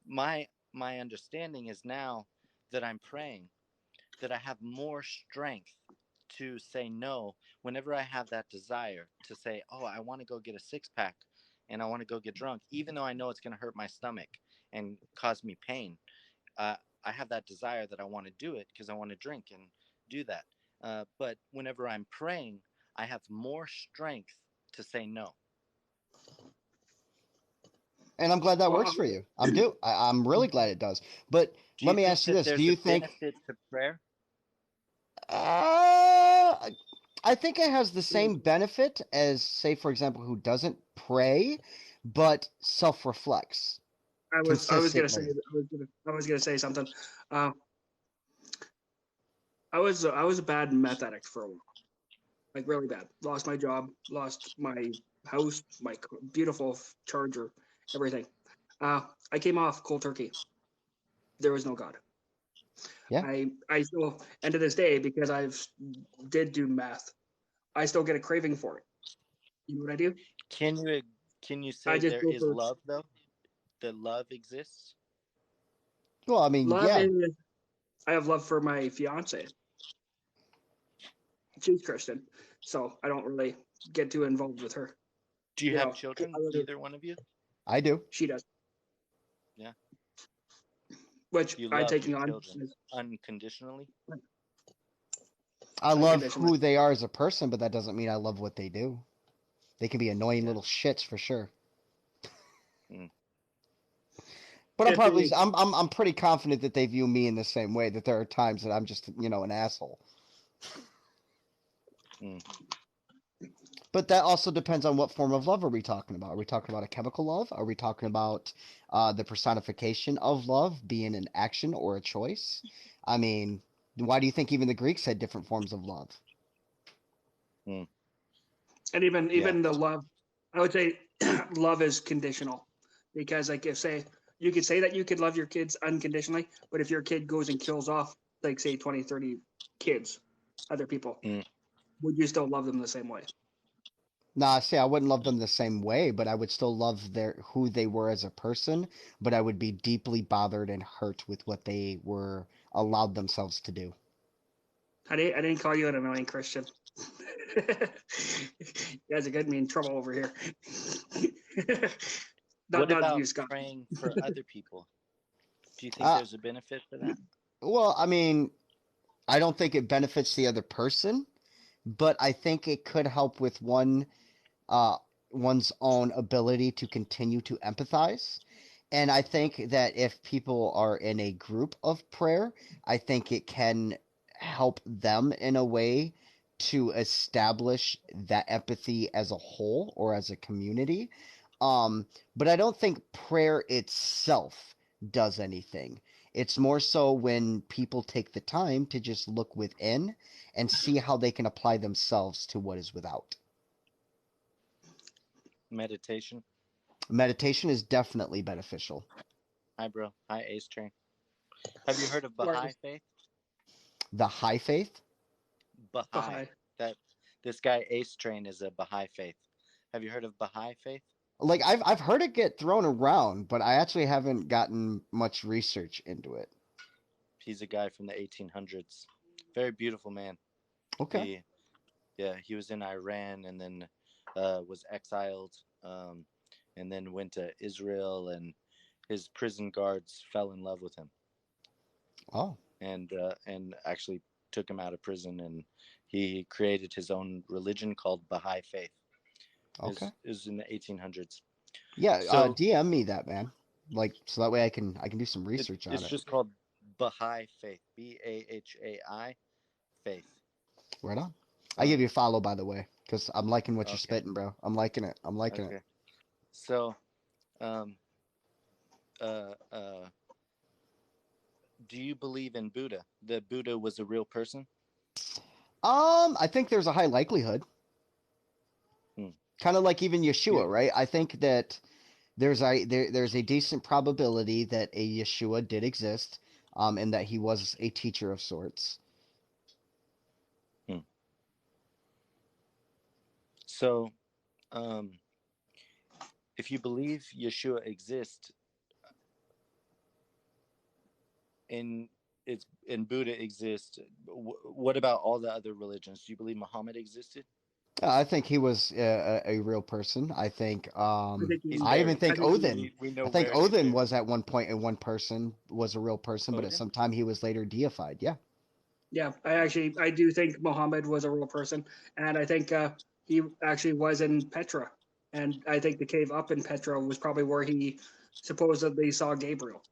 my understanding is now that I'm praying that I have more strength to say no whenever I have that desire to say, oh, I want to go get a six pack and I want to go get drunk, even though I know it's going to hurt my stomach and cause me pain. I have that desire that I want to do it because I want to drink and do that. But whenever I'm praying, I have more strength to say no. And I'm glad that works for you. I'm really glad it does. But let me ask you this: do you think benefit to prayer? I think it has the same benefit as, say, for example, who doesn't pray, but self-reflects consistently. I was gonna say something. I was a bad meth addict for a while, like really bad. Lost my job, lost my house, my beautiful charger, everything. I came off cold turkey. There was no God. Yeah. I still, and to this day, because did do meth, I still get a craving for it. You know what I do? Can you say there is love though? That love exists? Well, I mean, love yeah. is, I have love for my fiance. She's Christian, so I don't really get too involved with her. Do you have children? Either one of you? I do. She does. Yeah. Which I'm taking on unconditionally. I love who they are as a person, but that doesn't mean I love what they do. They can be annoying little shits for sure. But I'm pretty confident that they view me in the same way. That there are times that I'm just an asshole. But that also depends on what form of love are we talking about. Are we talking about a chemical love? Are we talking about the personification of love being an action or a choice? I mean, why do you think even the Greeks had different forms of love? And even the love, I would say love is conditional, because like if say you could say that you could love your kids unconditionally, but if your kid goes and kills off like say 20, 30 kids, other people, would you still love them the same way? Nah, see, I wouldn't love them the same way, but I would still love who they were as a person, but I would be deeply bothered and hurt with what they were allowed themselves to do. I didn't call you an annoying Christian. You guys are getting me in trouble over here. What about you, Scott? Praying for other people? Do you think there's a benefit for that? Well, I mean, I don't think it benefits the other person, but I think it could help with one's own ability to continue to empathize. And I think that if people are in a group of prayer, I think it can help them in a way to establish that empathy as a whole or as a community. But I don't think prayer itself does anything. It's more so when people take the time to just look within and see how they can apply themselves to what is without. Meditation? Meditation is definitely beneficial. Hi, bro. Hi, Ace Train. Have you heard of Baha'i faith? The high faith? Baha'i. This guy Ace Train is a Baha'i faith. Have you heard of Baha'i faith? Like I've heard it get thrown around, but I actually haven't gotten much research into it. He's a guy from the 1800s. Very beautiful man. Okay. He was in Iran and then was exiled and then went to Israel, and his prison guards fell in love with him. Oh. And actually took him out of prison, and he created his own religion called Baha'i faith. Okay. It was in the 1800s. Yeah, so, DM me that, man. Like, so that way I can do some research on it. It's just called Baha'i faith. Bahai faith. Right on. I give you a follow, by the way, because I'm liking what you're spitting, bro. I'm liking it. I'm liking it. So, do you believe in Buddha? That Buddha was a real person? I think there's a high likelihood. Kind of like even Yeshua, right? I think that there's a decent probability that a Yeshua did exist, and that he was a teacher of sorts. So, if you believe Yeshua exists, in Buddha exists. What about all the other religions? Do you believe Muhammad existed? I think he was a real person. I think He's I even buried. think Odin. We know I think where he's Odin buried. was at one point in one person was a real person, but at Odin? some time he was later deified. Yeah. Yeah, I do think Muhammad was a real person, and I think he actually was in Petra, and I think the cave up in Petra was probably where he supposedly saw Gabriel.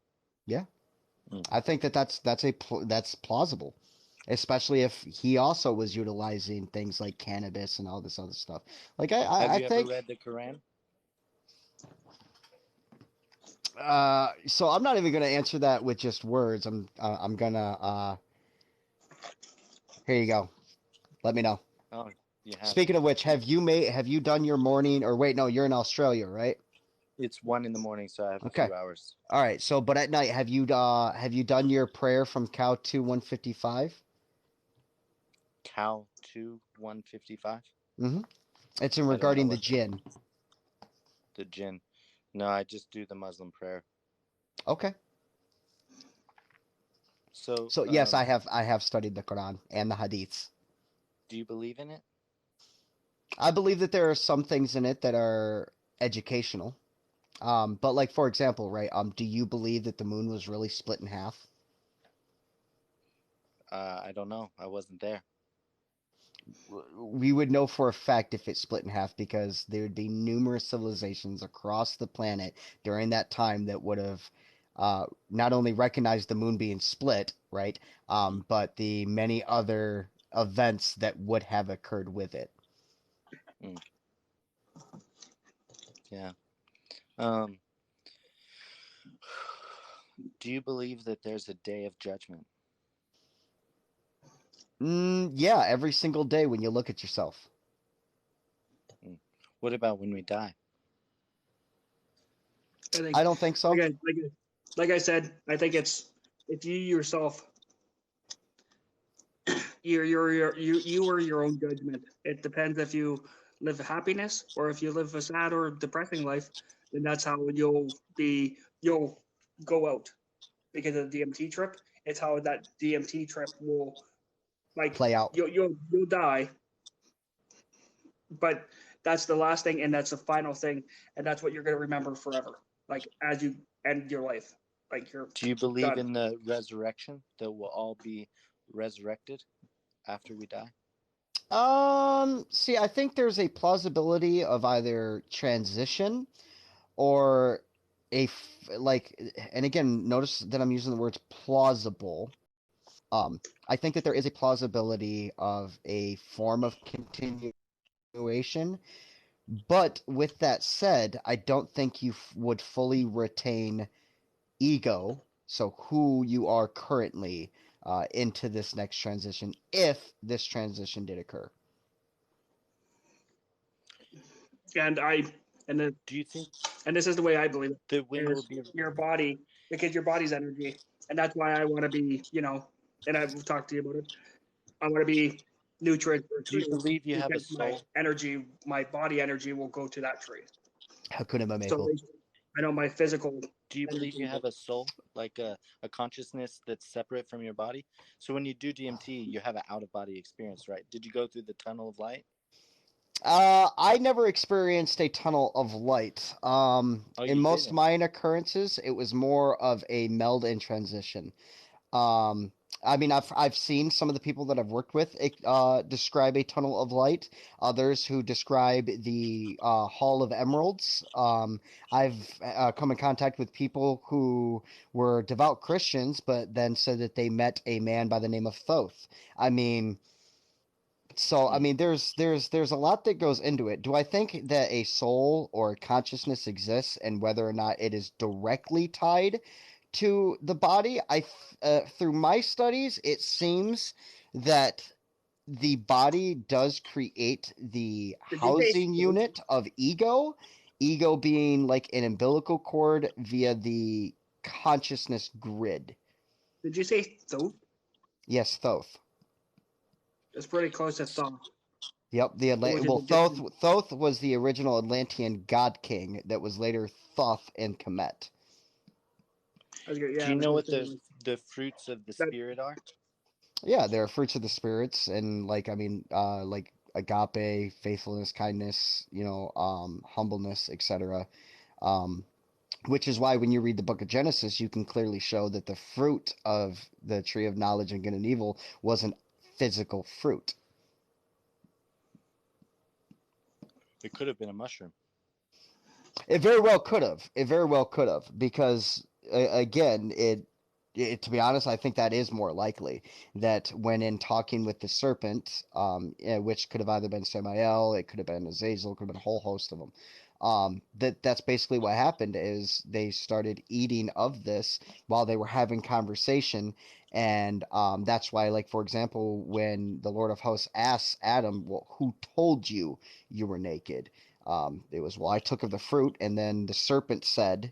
Yeah. I think that's plausible, especially if he also was utilizing things like cannabis and all this other stuff. Like Have you think ever read the Quran? so I'm not even gonna answer that with just words. I'm gonna here you go. Let me know. Oh, you have. Speaking of which, have you done your morning or wait, no, you're in Australia, right? It's 1 a.m, so I have a Okay. few hours. All right. So, but at night, have you done your prayer from Cow 2 155? Cow 2 155. Mm-hmm. It's in I don't know regarding the what jinn. the jinn. No, I just do the Muslim prayer. Okay. So yes, I have studied the Quran and the Hadiths. do you believe in it? I believe that there are some things in it that are educational. But like for example, right? Do you believe that the moon was really split in half? I don't know. I wasn't there. We would know for a fact if it split in half because there would be numerous civilizations across the planet during that time that would have not only recognized the moon being split, right, but the many other events that would have occurred with it. Yeah. Do you believe that there's a day of judgment? Yeah, every single day when you look at yourself. What about when we die? I don't think so. Like I said, I think it's if you yourself, you are your own judgment. It depends if you live happiness or if you live a sad or depressing life, then that's how you'll go out because of the DMT trip. It's how that DMT trip will play out. You'll die, but that's the last thing and that's the final thing and that's what you're going to remember forever, like as you end your life, like you're Do you believe done. in the resurrection, that we'll all be resurrected after we die? See, I think there's a plausibility of either transition or and again, notice that I'm using the words plausible. I think that there is a plausibility of a form of continuation, but with that said, I don't think you would fully retain ego, so who you are currently, into this next transition, if this transition did occur. Do you think? And this is the way I believe it. The wind will be your body, because your body's energy, and that's why I want to be, and I've talked to you about it. I want to be nutrient for a tree. Do you believe you have a soul? My body energy will go to that tree. Hakuna Maple. So I know my physical. Do you believe you have a soul, like a consciousness that's separate from your body? So when you do DMT, you have an out-of-body experience, right? Did you go through the tunnel of light? I never experienced a tunnel of light. In most of mine occurrences, it was more of a meld and transition. I mean, I've seen some of the people that I've worked with describe a tunnel of light. Others who describe the Hall of Emeralds. I've come in contact with people who were devout Christians, but then said that they met a man by the name of Thoth. I mean, there's a lot that goes into it. Do I think that a soul or consciousness exists, and whether or not it is directly tied to the body? Through my studies, it seems that the body does create the housing unit of ego being like an umbilical cord via the consciousness grid. Did you say Thoth? Yes, Thoth. It's pretty close to Thoth. Yep, Thoth was the original Atlantean god king that was later Thoth and Kemet. Yeah, Do you know what the fruits of the Spirit are? Yeah, there are fruits of the spirits, and like like agape, faithfulness, kindness, humbleness, etc. Um, which is why when you read the book of Genesis, you can clearly show that the fruit of the tree of knowledge and good and evil wasn't physical fruit. It could have been a mushroom. It very well could have. It very well could have, because again, to be honest, I think that is more likely that when in talking with the serpent, which could have either been Samael, it could have been Azazel, it could have been a whole host of them. That's basically what happened is they started eating of this while they were having conversation, and that's why, like for example, when the Lord of Hosts asks Adam, "Well, who told you you were naked?" It was, "Well, I took of the fruit," and then the serpent said.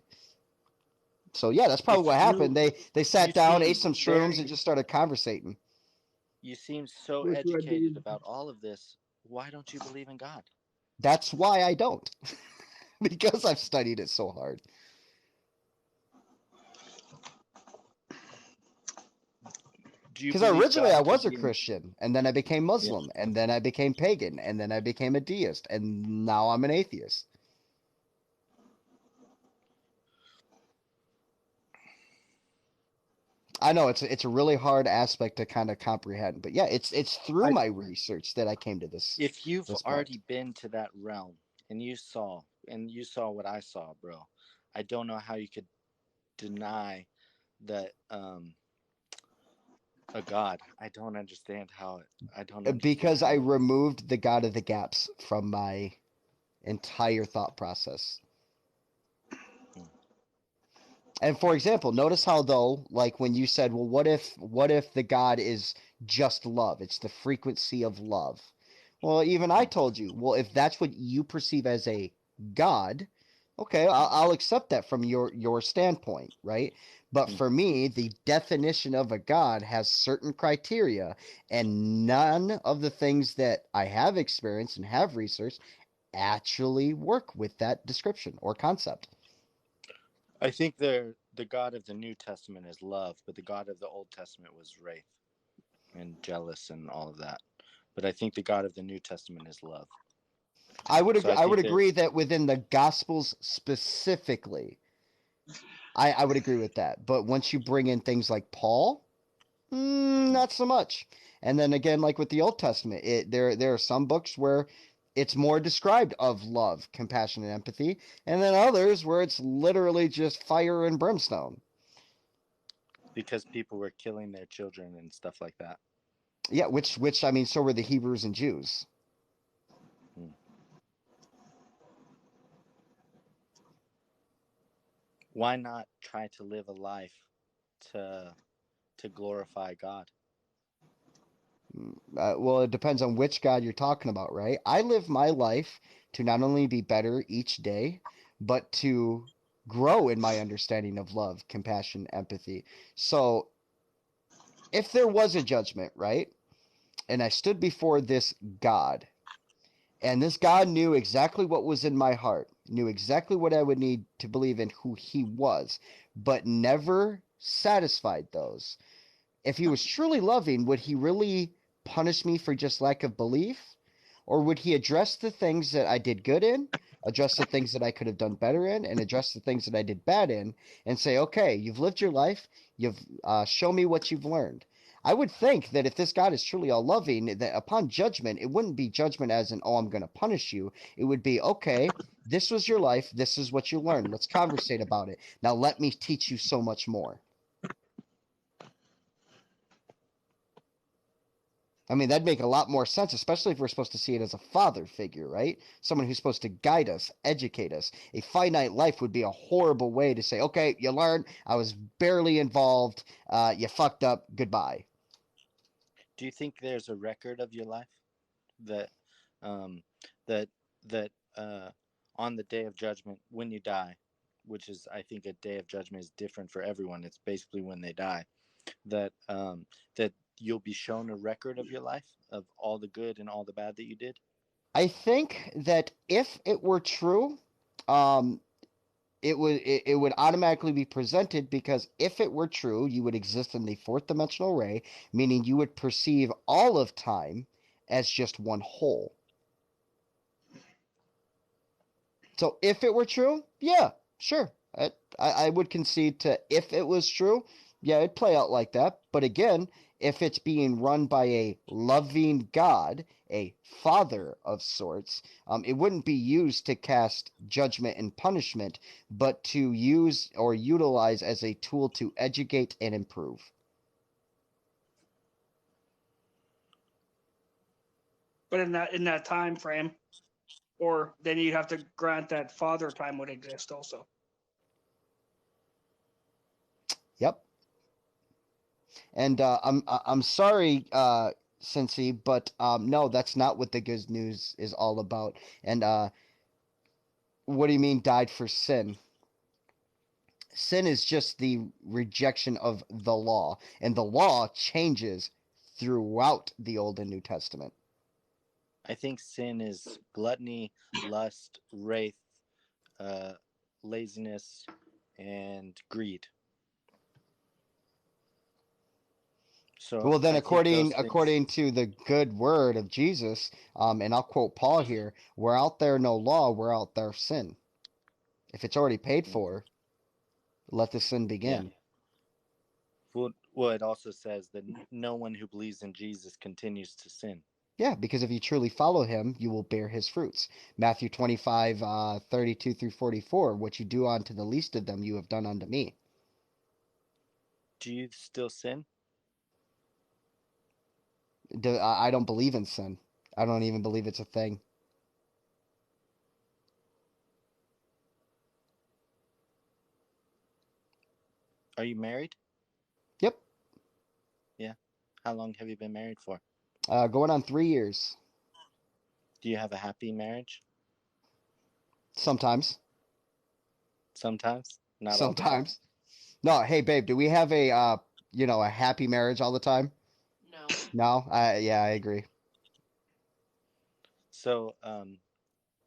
So yeah, that's probably what happened. They sat down, ate some shrooms, and just started conversating. You seem so educated about all of this. Why don't you believe in God? That's why I don't. Because I've studied it so hard. Because originally I was a Christian, and then I became Muslim, and then I became pagan, and then I became a deist, and now I'm an atheist. I know it's a really hard aspect to kind of comprehend, but yeah, it's through my research that I came to this. If you've already been to that realm and you saw what I saw, bro, I don't know how you could deny that a God. I don't understand how I don't understand. Because I removed the God of the gaps from my entire thought process. And for example, notice how though, like when you said, well, what if the God is just love? It's the frequency of love. Well, even I told you, well, if that's what you perceive as a God, okay, I'll accept that from your standpoint, right? But for me, the definition of a God has certain criteria, and none of the things that I have experienced and have researched actually work with that description or concept. I think the God of the New Testament is love, but the God of the Old Testament was wrath and jealous and all of that. But I think the God of the New Testament is love. I would agree that within the Gospels specifically, I would agree with that. But once you bring in things like Paul, not so much. And then again, like with the Old Testament, there are some books where it's more described of love, compassion, and empathy, and then others where it's literally just fire and brimstone. Because people were killing their children and stuff like that. Yeah, which I mean, so were the Hebrews and Jews. Why not try to live a life to glorify God? Well, it depends on which God you're talking about, right? I live my life to not only be better each day, but to grow in my understanding of love, compassion, empathy. So if there was a judgment, right, and I stood before this God, and this God knew exactly what was in my heart, knew exactly what I would need to believe in who he was, but never satisfied those. If he was truly loving, would he really punish me for just lack of belief? Or would he address the things that I did good in, address the things that I could have done better in, and address the things that I did bad in, and say, okay, you've lived your life, you've shown me what you've learned. I would think that if this God is truly all loving, that upon judgment, it wouldn't be judgment as in, oh, I'm going to punish you. It would be, okay, this was your life, this is what you learned. Let's conversate about it. Now let me teach you so much more. I mean, that'd make a lot more sense, especially if we're supposed to see it as a father figure, right? Someone who's supposed to guide us, educate us. A finite life would be a horrible way to say, okay, you learned, I was barely involved, you fucked up, goodbye. Do you think there's a record of your life that on the day of judgment, when you die, which is, I think a day of judgment is different for everyone. It's basically when they die, that you'll be shown a record of your life, of all the good and all the bad that you did? I think that if it were true, it would automatically be presented, because if it were true, you would exist in the fourth dimensional ray, meaning you would perceive all of time as just one whole. So if it were true, yeah, sure. I would concede to, if it was true, yeah, it'd play out like that. But again, if it's being run by a loving God, a father of sorts, it wouldn't be used to cast judgment and punishment, but to use or utilize as a tool to educate and improve. But in that time frame, or then you'd have to grant that father time would exist also. Yep. And I'm sorry, Cincy, but no, that's not what the good news is all about. And what do you mean died for sin? Sin is just the rejection of the law, and the law changes throughout the Old and New Testament. I think sin is gluttony, lust, wrath, laziness, and greed. So well, then, I according things... to the good word of Jesus, and I'll quote Paul here: "Where out there no law, where out there sin." If it's already paid for, let the sin begin. Yeah. Well, it also says that no one who believes in Jesus continues to sin. Yeah, because if you truly follow him, you will bear his fruits. Matthew 25, 32 through 44, what you do unto the least of them, you have done unto me. Do you still sin? I don't believe in sin. I don't even believe it's a thing. Are you married? Yep. Yeah. How long have you been married for? Going on 3 years. Do you have a happy marriage? Sometimes. Sometimes? Not Sometimes. all the time? No, hey, babe, do we have a happy marriage all the time? No. No? Yeah, I agree. So,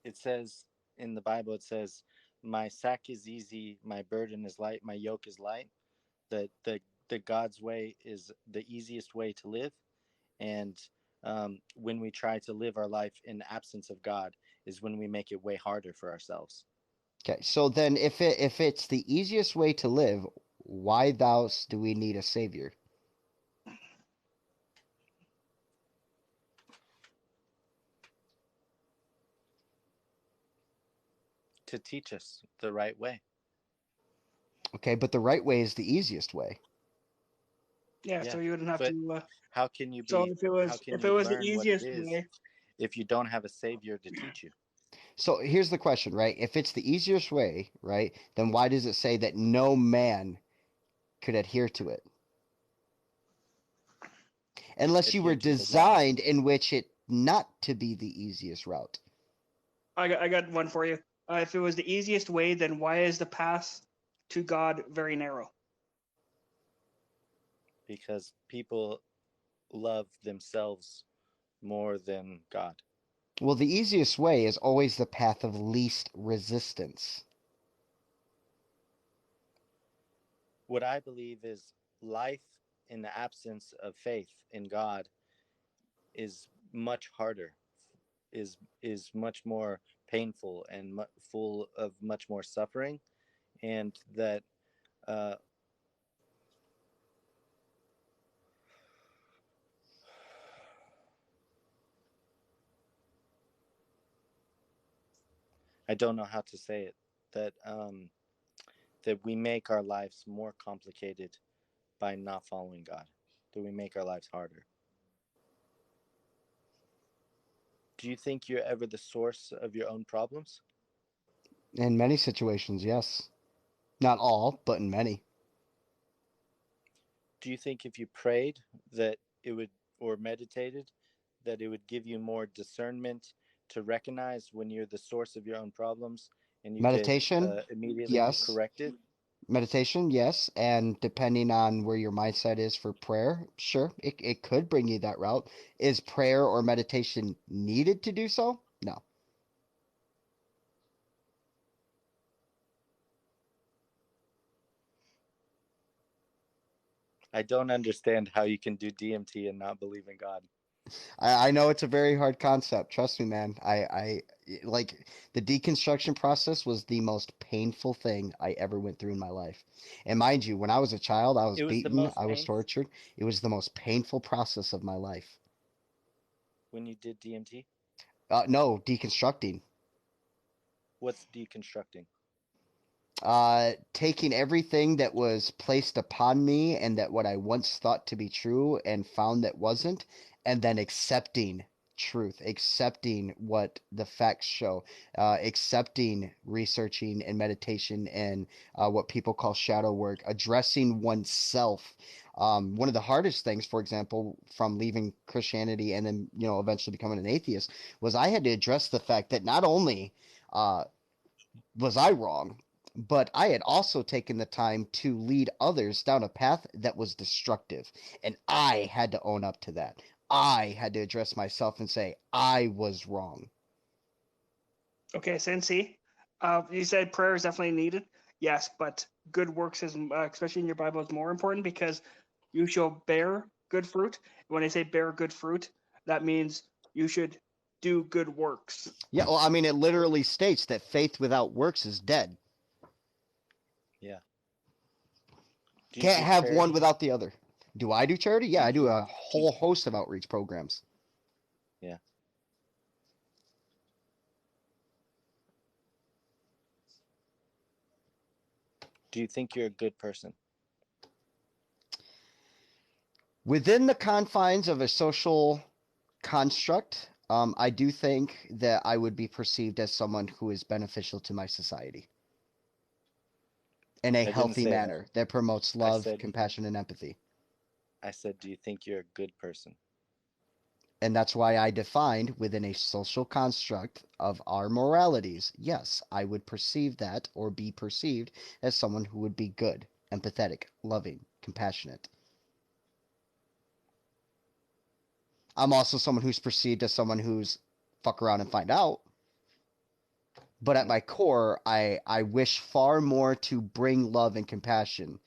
it says in the Bible, it says, my sack is easy, my burden is light, my yoke is light. The God's way is the easiest way to live. And when we try to live our life in the absence of God is when we make it way harder for ourselves. Okay, so then if it's the easiest way to live, why thous do we need a savior? To teach us the right way. Okay, but the right way is the easiest way. Yeah, so you wouldn't have to. How can you So be? if it was the learn what it easiest is way, if you don't have a savior to teach you? So here's the question, right? If it's the easiest way, right, then why does it say that no man could adhere to it? Unless you were designed in which it not to be the easiest route. I got one for you. If it was the easiest way, then why is the path to God very narrow? Because people love themselves more than God. Well, the easiest way is always the path of least resistance. What I believe is life in the absence of faith in God is much harder, is much more painful and full of much more suffering, and that I don't know how to say it, that that we make our lives more complicated by not following God, that we make our lives harder. Do you think you're ever the source of your own problems? In many situations, yes. Not all, but in many. Do you think if you prayed that it would, or meditated, that it would give you more discernment to recognize when you're the source of your own problems and you Meditation, could immediately yes. correct it? Meditation, yes. And depending on where your mindset is for prayer, sure, it could bring you that route. Is prayer or meditation needed to do so? No. I don't understand how you can do DMT and not believe in God. I know it's a very hard concept. Trust me, man. I like the deconstruction process was the most painful thing I ever went through in my life. And mind you, when I was a child, I was It was the beaten, most I was painful tortured. It was the most painful process of my life. when you did DMT. No, deconstructing. What's deconstructing? Taking everything that was placed upon me and that what I once thought to be true and found that wasn't, and then accepting truth, accepting what the facts show, accepting researching and meditation and what people call shadow work, addressing oneself. One of the hardest things, for example, from leaving Christianity and then, eventually becoming an atheist, was I had to address the fact that not only was I wrong, but I had also taken the time to lead others down a path that was destructive. And I had to own up to that. I had to address myself and say, I was wrong. Okay, Sensei, you said prayer is definitely needed. Yes, but good works is, especially in your Bible, is more important because you shall bear good fruit. When I say bear good fruit, that means you should do good works. Yeah, well, I mean, it literally states that faith without works is dead. Yeah. Can't have one without the other. Do I do charity? Yeah, I do a whole host of outreach programs. Yeah. Do you think you're a good person? Within the confines of a social construct, I do think that I would be perceived as someone who is beneficial to my society in a healthy manner that promotes love, compassion, and empathy. I said, do you think you're a good person? And that's why I defined within a social construct of our moralities, yes, I would perceive that or be perceived as someone who would be good, empathetic, loving, compassionate. I'm also someone who's perceived as someone who's fuck around and find out. But at my core, I wish far more to bring love and compassion.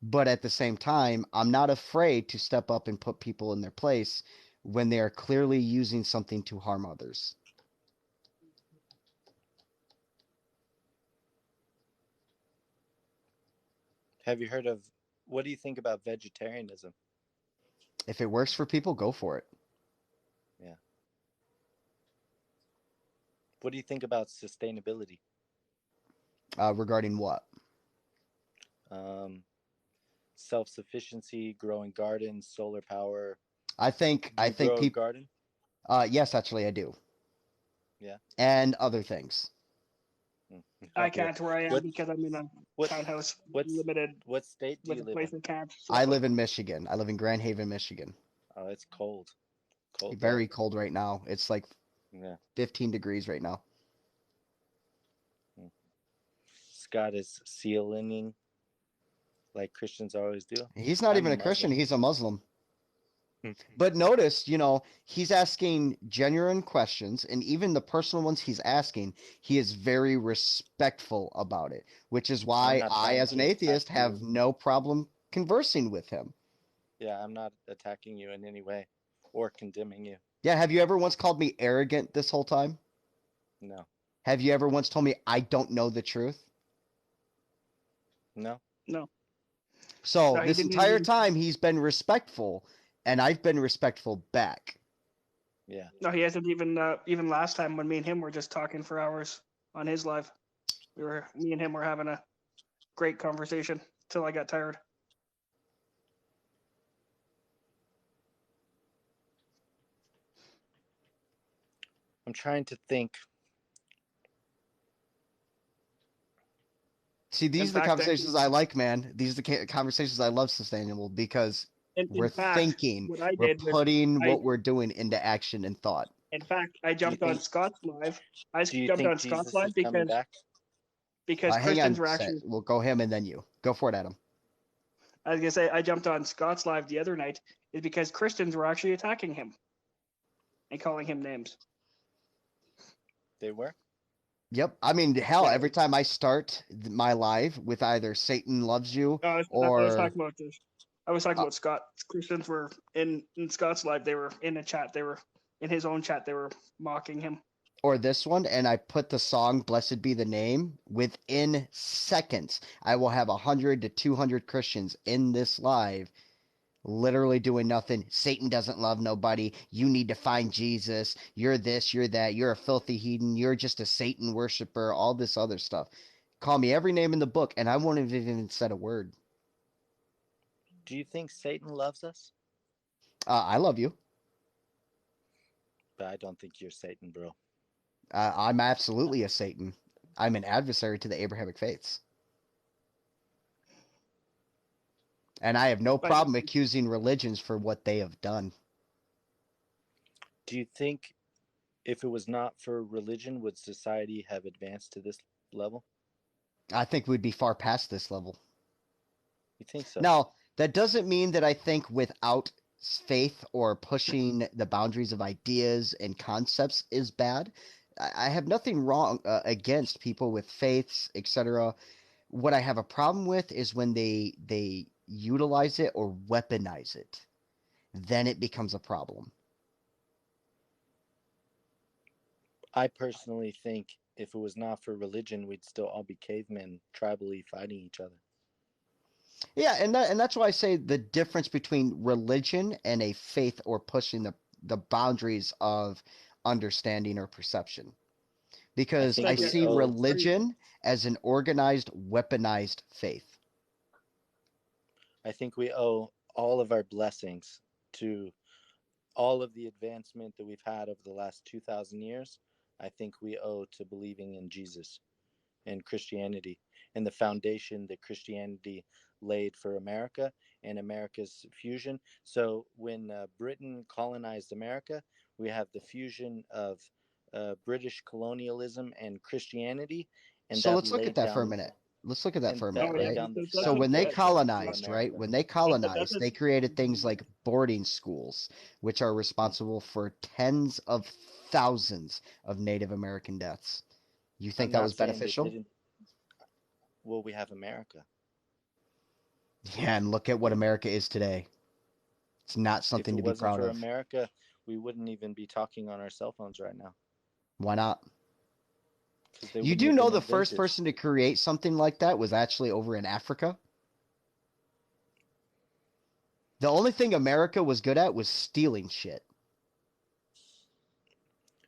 But at the same time, I'm not afraid to step up and put people in their place when they are clearly using something to harm others. Have you heard of, what do you think about vegetarianism? If it works for people, go for it. Yeah. What do you think about sustainability? Regarding what? Self-sufficiency, growing gardens, solar power. I think people. Garden? Yes, actually, I do. Yeah. And other things. I can't where I am because I'm in a townhouse. Limited. What state do you live in? Can't, so. I live in Michigan. I live in Grand Haven, Michigan. Oh, it's cold. Very cold right now. It's like 15 degrees right now. Scott is sealing like Christians always do. He's not even a Christian. He's a Muslim. But notice, he's asking genuine questions, and even the personal ones he's asking, he is very respectful about it, which is why I, as an atheist, have no problem conversing with him. Yeah, I'm not attacking you in any way or condemning you. Yeah, have you ever once called me arrogant this whole time? No. Have you ever once told me I don't know the truth? No. So this entire time he's been respectful, and I've been respectful back. Yeah. No, he hasn't even last time when me and him were just talking for hours on his live. Me and him were having a great conversation till I got tired. I'm trying to think. See, these are the conversations I like, man. These are the conversations I love, Sustainable, because we're thinking, we're putting what we're doing into action and thought. In fact, I jumped on Scott's live. I jumped on Scott's live because Christians were actually. We'll go him and then you. Go for it, Adam. I was gonna say I jumped on Scott's live the other night is because Christians were actually attacking him and calling him names. They were? Yep. I mean, hell, every time I start my live with either Satan loves you or... I was talking about this. I was talking about Scott. Christians were in Scott's live. They were in a chat. They were in his own chat. They were mocking him. Or this one, and I put the song "Blessed Be the Name." Within seconds, I will have 100 to 200 Christians in this live, literally doing nothing. Satan doesn't love nobody. You need to find Jesus. You're this. You're that. You're a filthy heathen. You're just a Satan worshiper. All this other stuff. Call me every name in the book, and I won't have even said a word. Do you think Satan loves us? I love you. But I don't think you're Satan, bro. I'm absolutely a Satan. I'm an adversary to the Abrahamic faiths. And I have no problem accusing religions for what they have done. Do you think if it was not for religion, would society have advanced to this level? I think we'd be far past this level. You think so? Now, that doesn't mean that I think without faith or pushing the boundaries of ideas and concepts is bad. I have nothing wrong against people with faiths, etc. What I have a problem with is when they utilize it or weaponize it. Then it becomes a problem. I personally think if it was not for religion, we'd still all be cavemen, tribally fighting each other. Yeah, and that's why I say the difference between religion and a faith or pushing the boundaries of understanding or perception. Because I see religion as an organized, weaponized faith. I think we owe all of our blessings to all of the advancement that we've had over the last 2,000 years. I think we owe to believing in Jesus and Christianity and the foundation that Christianity laid for America and America's fusion. So when Britain colonized America, we have the fusion of British colonialism and Christianity. And so let's look at that for a minute. Let's look at that for a minute, right? So when they colonized, right? When they colonized, they created things like boarding schools, which are responsible for tens of thousands of Native American deaths. You think that was beneficial? Well, we have America. Yeah, and look at what America is today. It's not something to be proud of. If it wasn't for America, we wouldn't even be talking on our cell phones right now. Why not? You do know the first person to create something like that was actually over in Africa? The only thing America was good at was stealing shit.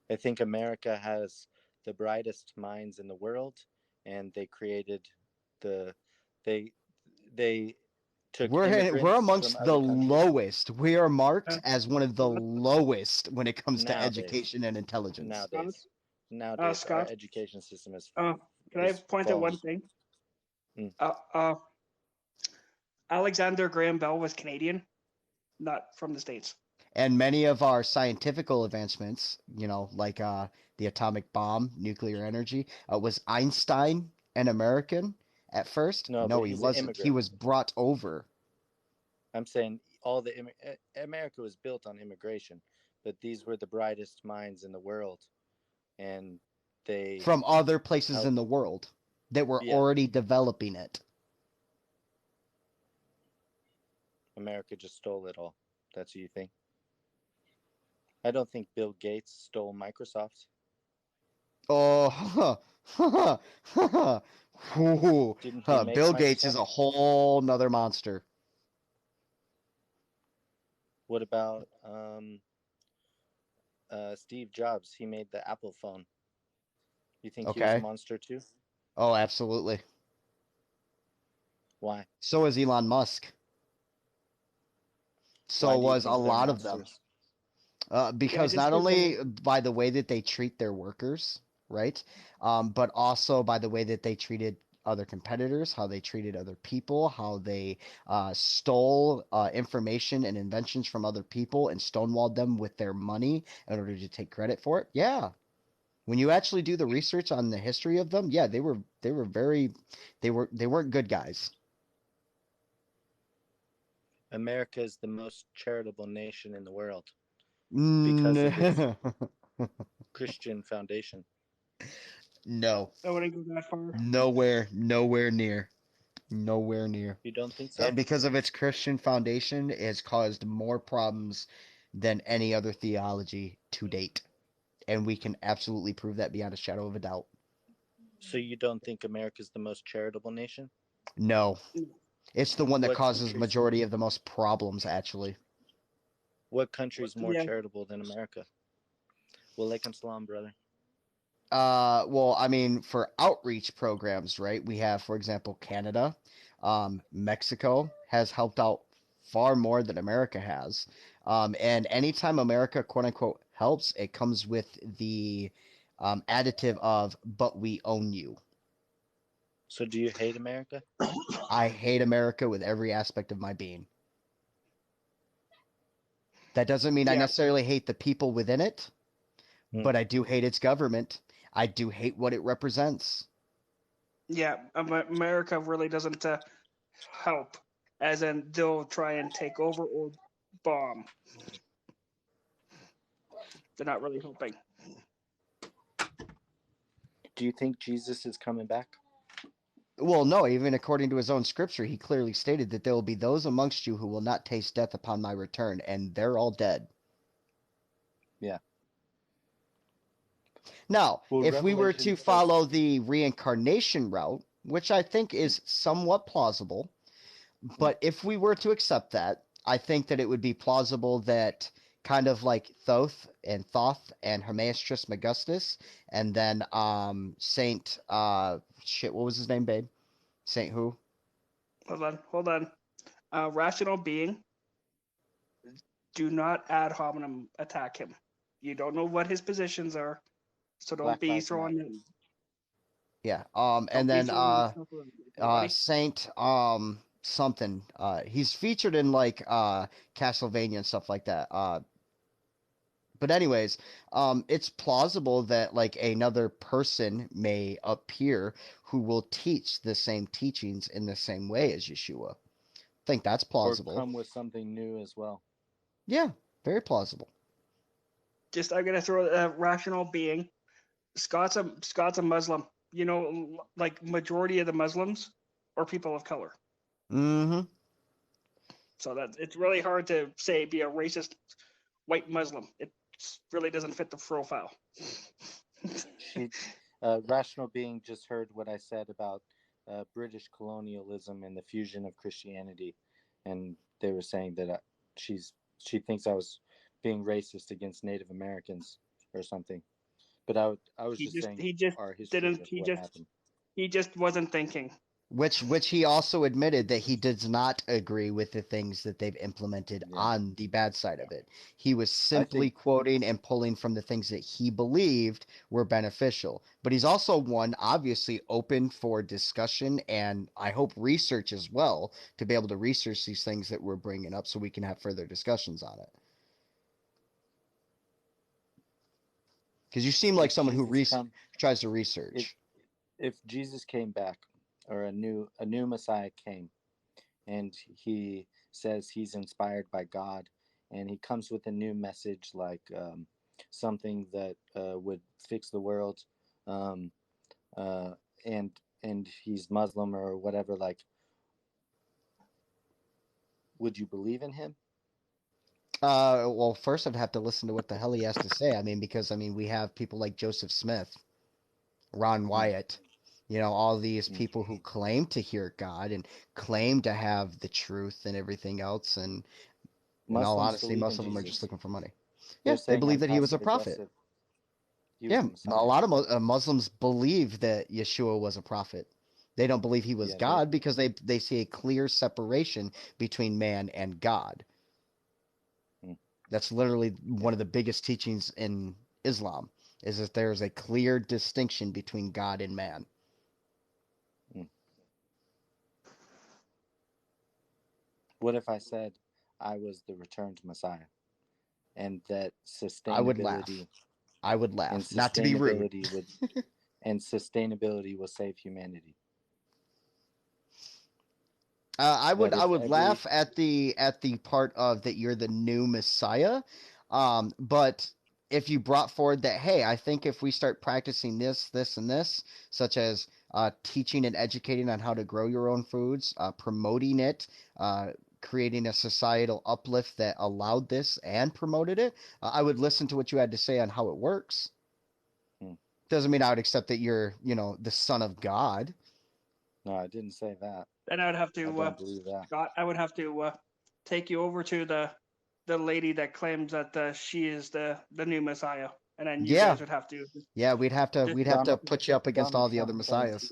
I think America has the brightest minds in the world, and they created they took we're amongst the lowest. We are marked as one of the lowest when it comes to education and intelligence. Nowadays, Scott, our education system is. Can I point out one thing? Alexander Graham Bell was Canadian, not from the States. And many of our scientific advancements, like the atomic bomb, nuclear energy, was Einstein an American at first? No, he wasn't. He was brought over. I'm saying America was built on immigration, but these were the brightest minds in the world. And they from other places in the world that were already developing it. America just stole it all. That's what you think? I don't think Bill Gates stole Microsoft. Oh, Bill Gates is a whole nother monster. What about Steve Jobs? He made the Apple phone. You think he was a monster too? Oh, absolutely. Why? So is Elon Musk. So was a lot of them. Because not only by the way that they treat their workers, right? But also by the way that they treated other competitors, how they treated other people, how they stole information and inventions from other people and stonewalled them with their money in order to take credit for it. Yeah. When you actually do the research on the history of them, yeah, they weren't good guys. America is the most charitable nation in the world because of its Christian foundation. No. I wouldn't go that far. Nowhere near. Nowhere near. You don't think so? And because of its Christian foundation, it has caused more problems than any other theology to date. And we can absolutely prove that beyond a shadow of a doubt. So you don't think America's the most charitable nation? No. It's the one that What causes countries- majority of the most problems, actually. What country is more charitable than America? Walaikum salam, brother. Well, I mean, for outreach programs, right? We have, for example, Canada. Mexico has helped out far more than America has. And anytime America, quote unquote, helps, it comes with the additive of, but we own you. So do you hate America? I hate America with every aspect of my being. That doesn't mean I necessarily hate the people within it, but I do hate its government. I do hate what it represents. Yeah, America really doesn't help, as in they'll try and take over or bomb. They're not really helping. Do you think Jesus is coming back? Well, no, even according to his own scripture, he clearly stated that there will be those amongst you who will not taste death upon my return, and they're all dead. Yeah. Now, Well, if we were Revelation to says- follow the reincarnation route, which I think is somewhat plausible, but if we were to accept that, I think that it would be plausible that kind of like Thoth and Thoth and Hermaeus Trismegistus, and then Saint what was his name, babe? Saint who? Hold on. Rational being. Do not ad hominem attack him. You don't know what his positions are, so don't Black be Lives throwing Matter. them. Yeah. And then Saint something. He's featured in like Castlevania and stuff like that. But anyways, it's plausible that like another person may appear who will teach the same teachings in the same way as Yeshua. I think that's plausible. Or come with something new as well. Yeah, very plausible. Just I'm gonna throw a rational being. Scott's a Muslim. You know, like majority of the Muslims are people of color. Mm-hmm. So that it's really hard to say be a racist white Muslim. It really doesn't fit the profile. Rational being just heard what I said about British colonialism and the fusion of Christianity, and they were saying that she thinks I was being racist against Native Americans or something. But I was just saying our history of what happened. He just wasn't thinking. Which he also admitted that he does not agree with the things that they've implemented on the bad side of it. He was simply quoting and pulling from the things that he believed were beneficial. But he's also one obviously open for discussion and I hope research as well to be able to research these things that we're bringing up so we can have further discussions on it. Because you seem like someone who tries to research. If Jesus came back, or a new Messiah came, and he says he's inspired by God, and he comes with a new message like something that would fix the world, and he's Muslim or whatever, like, would you believe in him? Well, first I'd have to listen to what the hell he has to say. I mean, because we have people like Joseph Smith, Ron Wyatt, all these people who claim to hear God and claim to have the truth and everything else. And in all honesty, most of them are just looking for money. Yeah, they believe that he was a prophet. Yeah, a lot of Muslims believe that Yeshua was a prophet. They don't believe he was God because they see a clear separation between man and God. That's literally one of the biggest teachings in Islam, is that there is a clear distinction between God and man. What if I said I was the returned Messiah, and that sustainability? I would laugh. Not to be rude. And sustainability will save humanity. I would laugh at the part of that you're the new Messiah, but if you brought forward that, hey, I think if we start practicing this, this, and this, such as teaching and educating on how to grow your own foods, promoting it, creating a societal uplift that allowed this and promoted it, I would listen to what you had to say on how it works. Doesn't mean I would accept that you're, the son of God. No, I didn't say that. Then I would have to. I don't believe that. Scott, I would have to take you over to the lady that claims that she is the new Messiah, and then you guys would have to. Yeah, we'd have to put you up against all the other messiahs.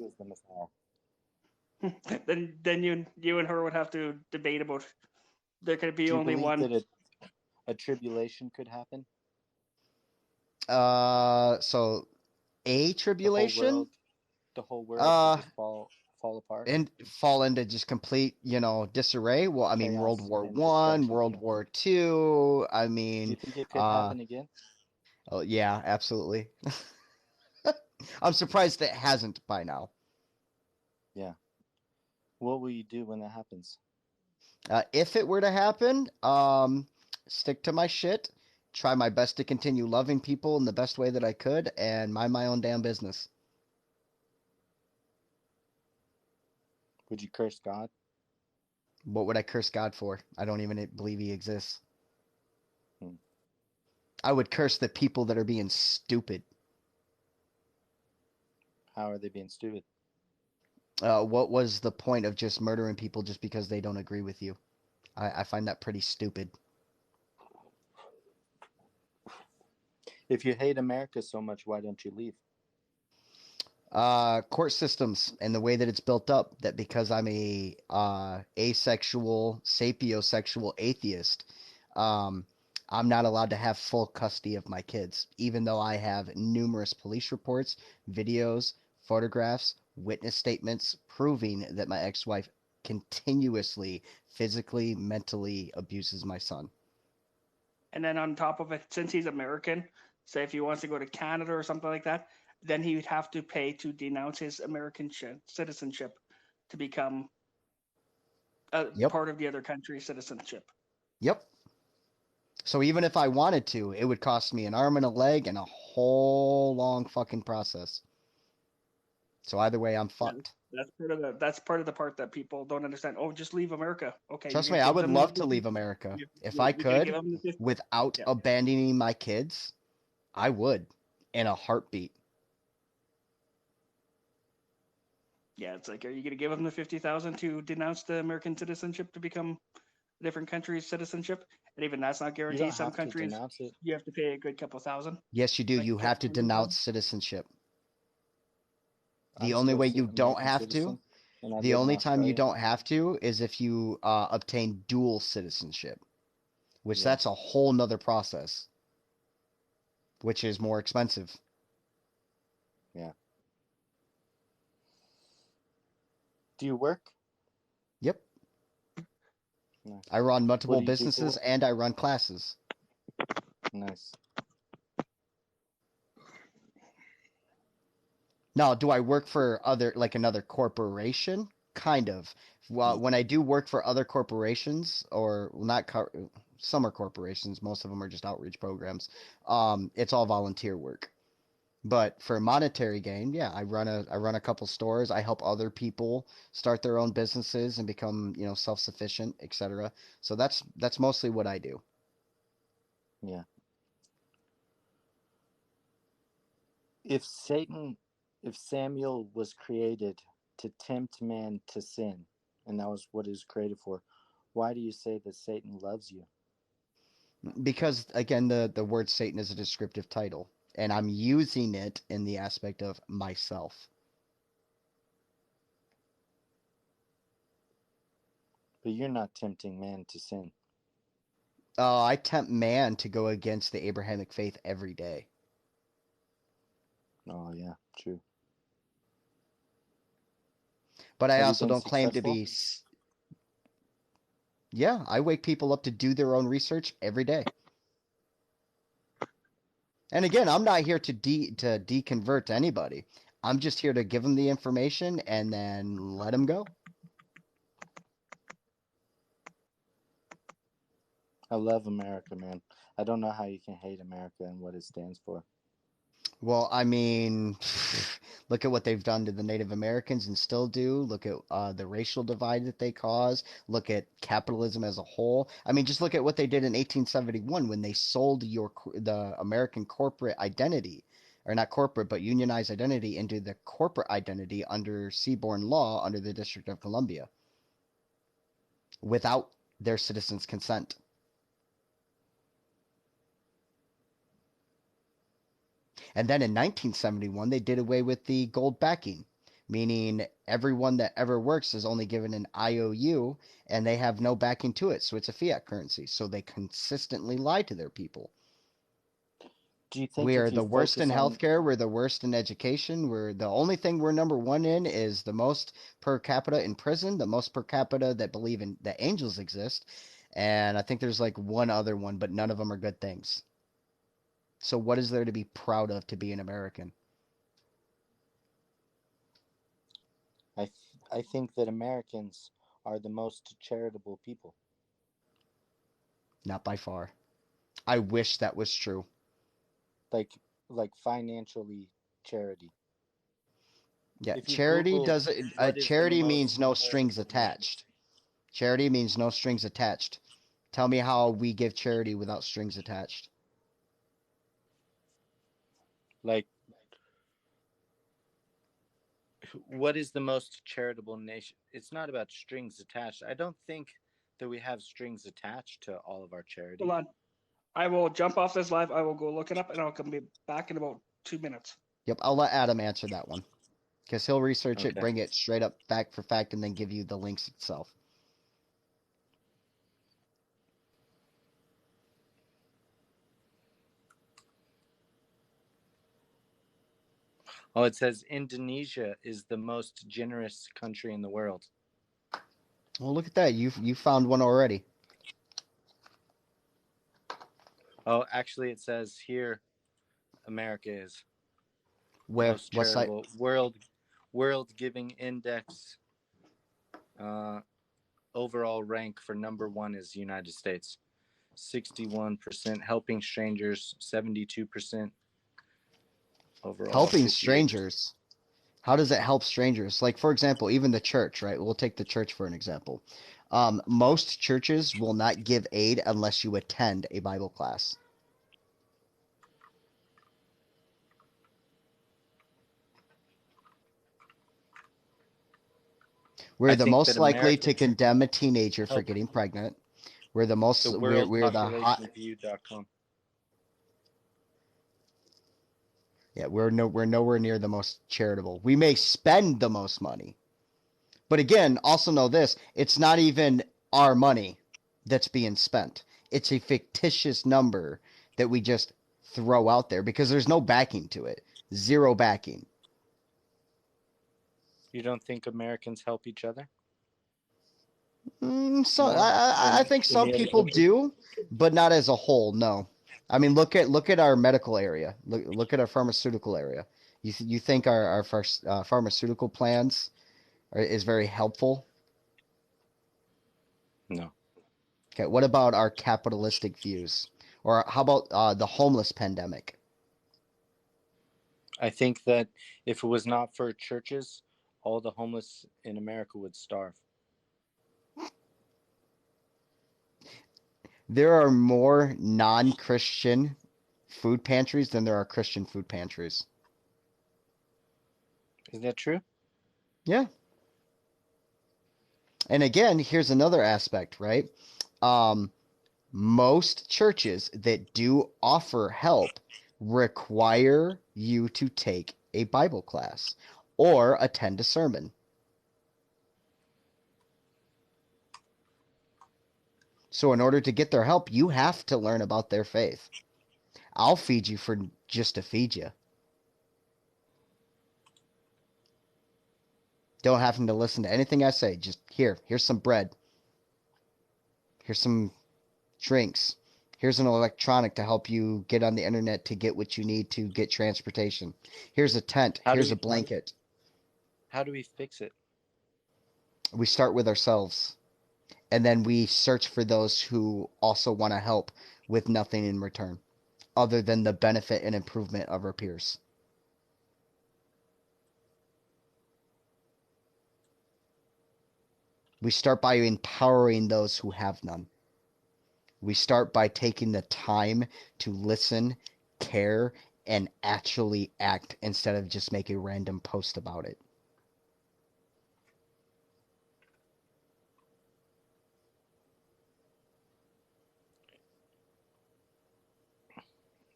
Then you and her would have to debate about. There could be only one. That a tribulation could happen. So a tribulation. The whole world just fall apart and fall into just complete, disarray. Well, I mean, World War I, World War II. I mean, do you think it could happen again? Oh yeah, absolutely. I'm surprised it hasn't by now. Yeah. What will you do when that happens? If it were to happen, stick to my shit, try my best to continue loving people in the best way that I could, and mind my own damn business. Would you curse God? What would I curse God for? I don't even believe he exists. I would curse the people that are being stupid. How are they being stupid? What was the point of just murdering people just because they don't agree with you? I find that pretty stupid. If you hate America so much, why don't you leave? Court systems and the way that it's built up, that because I'm a asexual, sapiosexual atheist, I'm not allowed to have full custody of my kids, even though I have numerous police reports, videos, photographs, witness statements proving that my ex-wife continuously, physically, mentally abuses my son. And then on top of it, since he's American, say if he wants to go to Canada or something like that, then he would have to pay to denounce his American citizenship to become part of the other country's citizenship. Yep. So even if I wanted to, it would cost me an arm and a leg and a whole long fucking process. So either way, I'm fucked. That's part of the part that people don't understand. Oh, just leave America. Okay. Trust me, I would love to leave America. If I could, without abandoning my kids, I would, in a heartbeat. Yeah, it's like, are you going to give them the $50,000 to denounce the American citizenship to become a different country's citizenship? And even that's not guaranteed. Some countries, you have to pay a good couple thousand. Yes, you do. You have to denounce citizenship. The only way you don't have to, the only time you don't have to is if you obtain dual citizenship, which that's a whole nother process, which is more expensive. Yeah. Do you work? Yep. Nice. I run multiple businesses and I run classes. Nice. Now, do I work for another corporation? Kind of. Well, when I do work for other corporations, or some are corporations, most of them are just outreach programs. It's all volunteer work. But for monetary gain, yeah, I run a couple stores. I help other people start their own businesses and become, self-sufficient, etc. So that's mostly what I do. Yeah. If Samuel was created to tempt man to sin, and that was what he was created for, why do you say that Satan loves you? Because, again, the word Satan is a descriptive title, and I'm using it in the aspect of myself. But you're not tempting man to sin. I tempt man to go against the Abrahamic faith every day. Oh, yeah, true. But I also don't claim to be... Yeah, I wake people up to do their own research every day. And again, I'm not here to deconvert anybody. I'm just here to give them the information and then let them go. I love America, man. I don't know how you can hate America and what it stands for. Well, I mean, look at what they've done to the Native Americans and still do. Look at the racial divide that they cause. Look at capitalism as a whole. I mean, just look at what they did in 1871 when they sold the American corporate identity, or not corporate, but unionized identity into the corporate identity under seaborne law under the District of Columbia without their citizens' consent. And then in 1971, they did away with the gold backing, meaning everyone that ever works is only given an IOU and they have no backing to it. So it's a fiat currency. So they consistently lie to their people. Do you think We are if you the worst in focus on healthcare. We're the worst in education. We're the only thing we're number one in is the most per capita in prison, the most per capita that believe in that angels exist. And I think there's like one other one, but none of them are good things. So what is there to be proud of to be an American? I think that Americans are the most charitable people. Not by far. I wish that was true. Like financially charity. Yeah, If you charity Google doesn't. what is the Charity means most no strings charitable nation, attached. Charity means no strings attached. Tell me how we give charity without strings attached. like what is the most charitable nation? It's not about strings attached. I don't think that we have strings attached to all of our charity. Hold on. I will jump off this live. I will go look it up, and I'll come back in about 2 minutes. Yep, I'll let Adam answer that one because he'll research it, Okay. bring it straight up fact for fact, and then give you the links itself. Oh, it says Indonesia is the most generous country in the world. Well, look at that. You found one already. Oh, actually, it says here, America is Where? most What site? charitable. World Giving Index. Overall rank for number one is United States. 61% helping strangers. 72% overall. Helping 58%. strangers. How does it help strangers? Like, for example, even the church, right? We'll take the church for an example. Most churches will not give aid unless you attend a Bible class. We're the most likely to condemn a teenager for getting pregnant. We're the most. We're the hot. View.com. Yeah, we're nowhere near the most charitable. We may spend the most money, but again, also know this: it's not even our money that's being spent. It's a fictitious number that we just throw out there because there's no backing to it. Zero backing. You don't think Americans help each other? I think some people do, but not as a whole. No, I mean look at our medical area. Look at our pharmaceutical area. You think our pharmaceutical plans is very helpful? No. Okay, what about our capitalistic views? Or how about the homeless pandemic? I think that if it was not for churches, all the homeless in America would starve. There are more non-Christian food pantries than there are Christian food pantries. Is that true? Yeah. And again, here's another aspect, right? Most churches that do offer help require you to take a Bible class or attend a sermon. So in order to get their help, you have to learn about their faith. I'll feed you for just to feed you. Don't have to listen to anything I say. Just here's some bread. Here's some drinks. Here's an electronic to help you get on the internet to get what you need to get transportation. Here's a tent. Here's a blanket. How do we fix it? We start with ourselves. and then we search for those who also want to help with nothing in return other than the benefit and improvement of our peers. We start by empowering those who have none. We start by taking the time to listen, care, and actually act instead of just make a random post about it.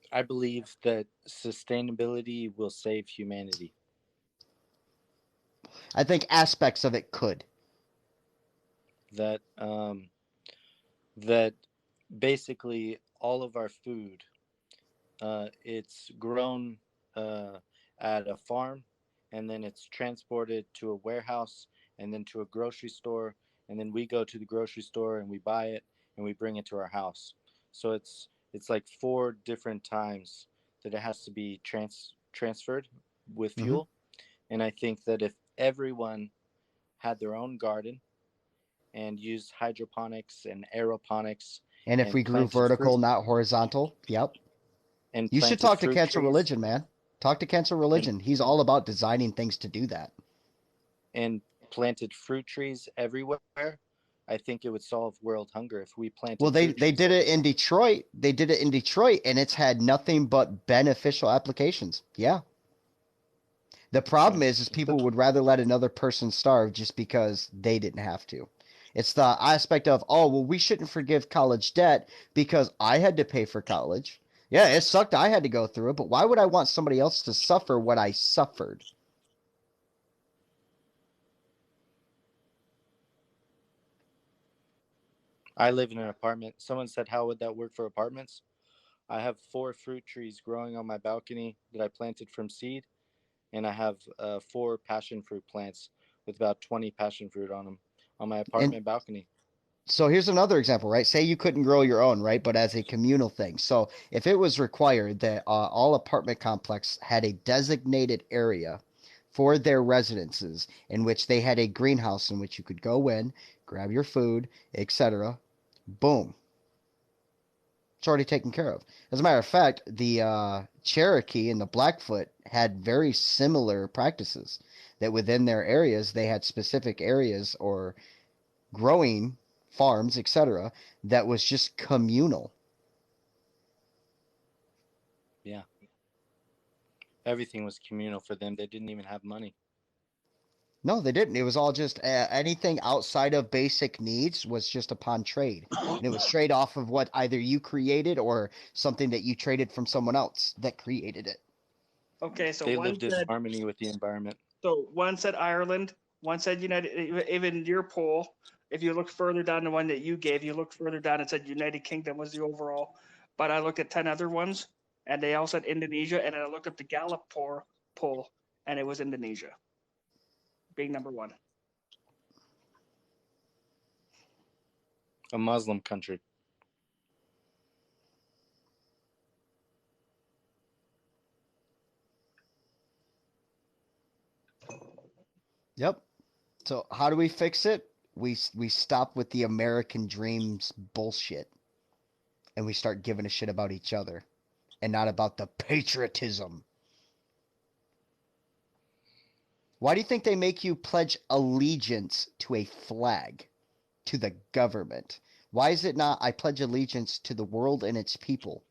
I believe that sustainability will save humanity. I think aspects of it could. That that basically all of our food, it's grown at a farm, and then it's transported to a warehouse, and then to a grocery store, and then we go to the grocery store and we buy it and we bring it to our house. So it's like 4 different times that it has to be transferred with fuel. Mm-hmm. And I think that if everyone had their own garden and used hydroponics and aeroponics, and if we grew vertical, fruit, not horizontal, yep. And you should talk to Cancer Religion, man. Talk to Cancer Religion. He's all about designing things to do that. And planted fruit trees everywhere. I think it would solve world hunger if we planted. Well, they did it in Detroit. They did it in Detroit, and it's had nothing but beneficial applications. Yeah. The problem is people would rather let another person starve just because they didn't have to. It's the aspect of, oh, well, we shouldn't forgive college debt because I had to pay for college. Yeah, it sucked. I had to go through it, but why would I want somebody else to suffer what I suffered? I live in an apartment. Someone said, how would that work for apartments? I have 4 fruit trees growing on my balcony that I planted from seed, and I have 4 passion fruit plants with about 20 passion fruit on them on my apartment balcony. So here's another example, right? Say you couldn't grow your own, right? But as a communal thing. So if it was required that all apartment complex had a designated area for their residences in which they had a greenhouse in which you could go in, grab your food, etc. Boom. It's already taken care of. As a matter of fact, the Cherokee and the Blackfoot had very similar practices, that within their areas they had specific areas or growing farms, etc., that was just communal. Yeah. Everything was communal for them. They didn't even have money. No, they didn't. It was all just anything outside of basic needs was just upon trade. And it was trade off of what either you created or something that you traded from someone else that created it. Okay, so they lived in harmony with the environment. So one said Ireland, one said United. Even your poll, if you look further down, the one that you gave, you looked further down and said United Kingdom was the overall. But I looked at 10 other ones, and they all said Indonesia. And then I looked up the Gallup poll, and it was Indonesia being number 1. A Muslim country. Yep. So how do we fix it? We stop with the American dreams bullshit, and we start giving a shit about each other and not about the patriotism. Why do you think they make you pledge allegiance to a flag, to the government? Why is it not, I pledge allegiance to the world and its people?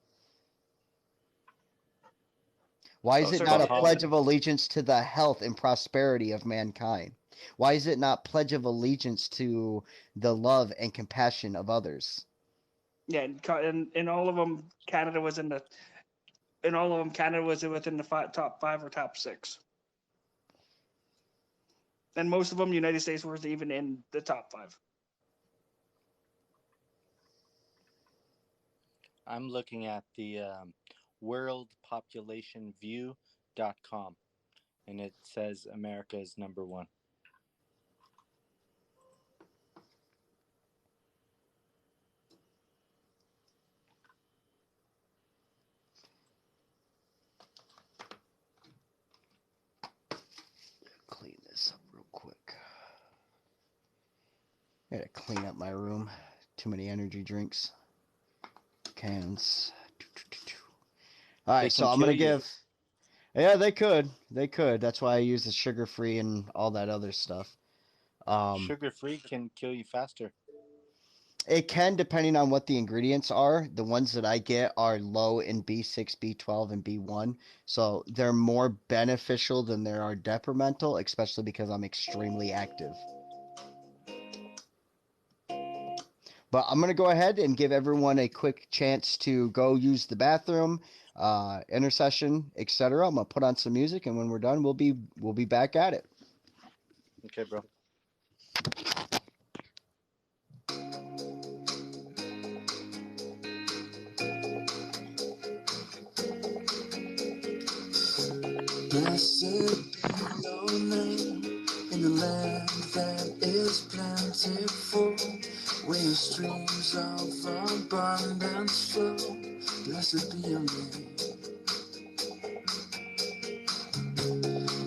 Why is it not a pledge of allegiance to the health and prosperity of mankind? Why is it not pledge of allegiance to the love and compassion of others? Yeah, and in all of them, Canada was in the. In all of them, Canada was within the top 5 or top 6. And most of them, United States was even in the top 5. I'm looking at the worldpopulationview.com, and it says America is number 1. Clean this up real quick. gotta clean up my room. Too many energy drinks. Cans. All right, so I'm gonna give. Yeah, they could. They could. That's why I use the sugar-free and all that other stuff. Sugar-free can kill you faster. It can, depending on what the ingredients are. The ones that I get are low in B6, B12, and B1. So they're more beneficial than they are detrimental, especially because I'm extremely active. But I'm going to go ahead and give everyone a quick chance to go use the bathroom, intercession, etc. I'm going to put on some music, and when we're done, we'll be back at it. Okay, bro. Blessed be your name in the land that is plentiful, where your streams of abundance flow. Blessed be your name.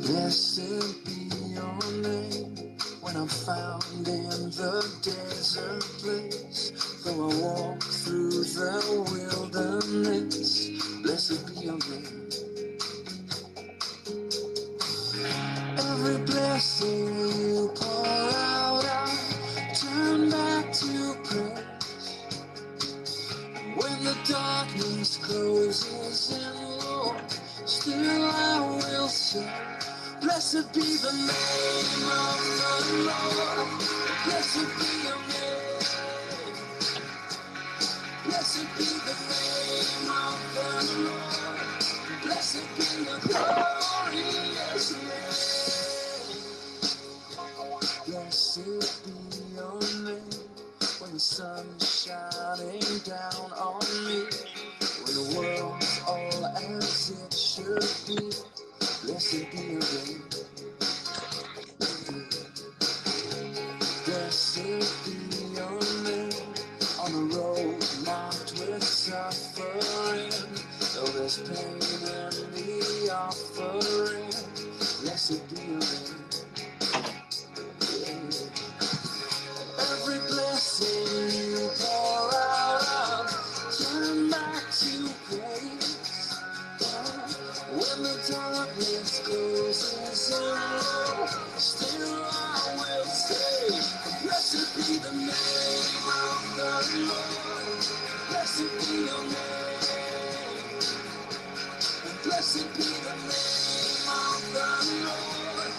Blessed be your name when I'm found in the desert place. Though I walk through the wilderness, blessed be your name. Every blessing you pour out, I turn back to praise. When the darkness closes in, Lord, still I will say, blessed be the name of the Lord. Blessed be your name. Blessed be the name of the Lord. Blessed be the glorious name. Blessed be your name when the sun's shining down on me, when the world's all as it should be. Blessed be your name. Blessed be your name on a road marked with suffering. Though there's pain in the offering, blessed be your name. Every blessing you pour out, I'll turn back to praise. When the darkness closes in, still I will say, blessed be the name of the Lord. Blessed be your name. Blessed be the name of the Lord.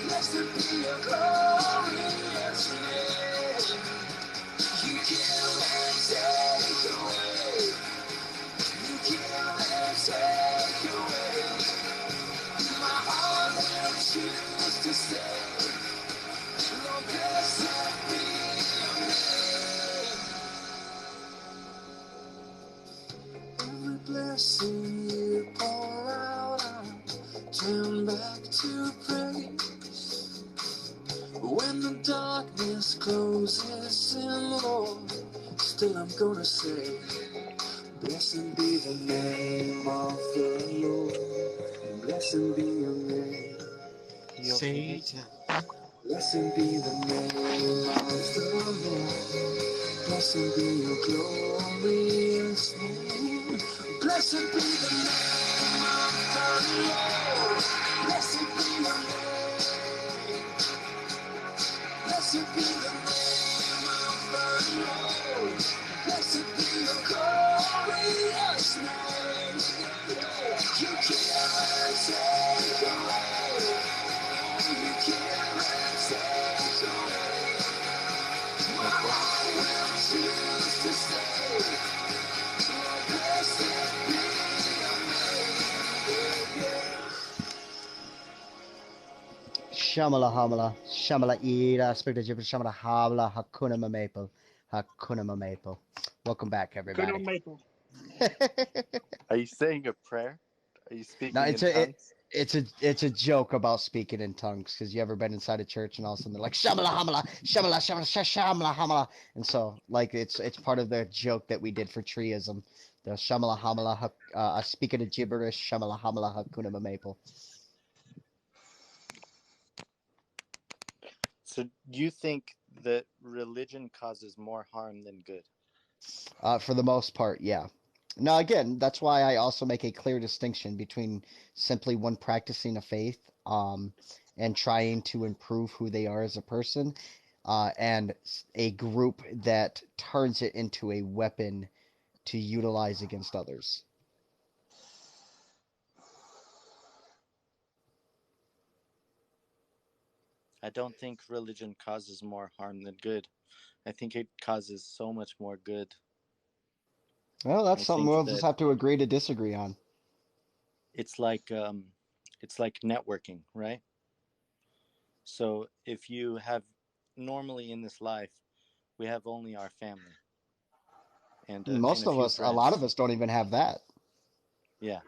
Blessed be your glorious name. You kill and take away. You kill and take away. My heart will choose to stay. Lord, blessed be your name. Every blessing you pour out, I'll turn back to praise. When the darkness closes in, Lord, still I'm gonna say, blessed be the name of the Lord. Blessed be your name. Satan. Blessed be the name of the Lord. Blessed be your glorious name. Blessed be the name of the Lord. Blessed be your name. Blessed be the name of the Lord. Blessed be your glorious name. You can't take away. You can't take away. My heart will choose to stay. Blessed be your name. Shamala hamala, shamala ira, spirit of Jupiter, shamala habla, hakuna maple, hakuna maple. Welcome back, Good everybody. old maple. Are you saying a prayer? Are you speaking No, in tongues? it's a joke about speaking in tongues, because you ever been inside a church and all of a sudden they're like shamala hamala, shamala shamala shamala hamala, and so like it's part of the joke that we did for treeism. The shamala hamala, speaking of gibberish, shamala hamala hakuna maple. So you think that religion causes more harm than good. For the most part, yeah. Now, again, that's why I also make a clear distinction between simply one practicing a faith and trying to improve who they are as a person, and a group that turns it into a weapon to utilize against others. I don't think religion causes more harm than good. I think it causes so much more good. Well, that's something we'll just have to agree to disagree on. It's like networking, right? So if you have normally in this life, we have only our family. And most of us, friends. A lot of us don't even have that. Yeah.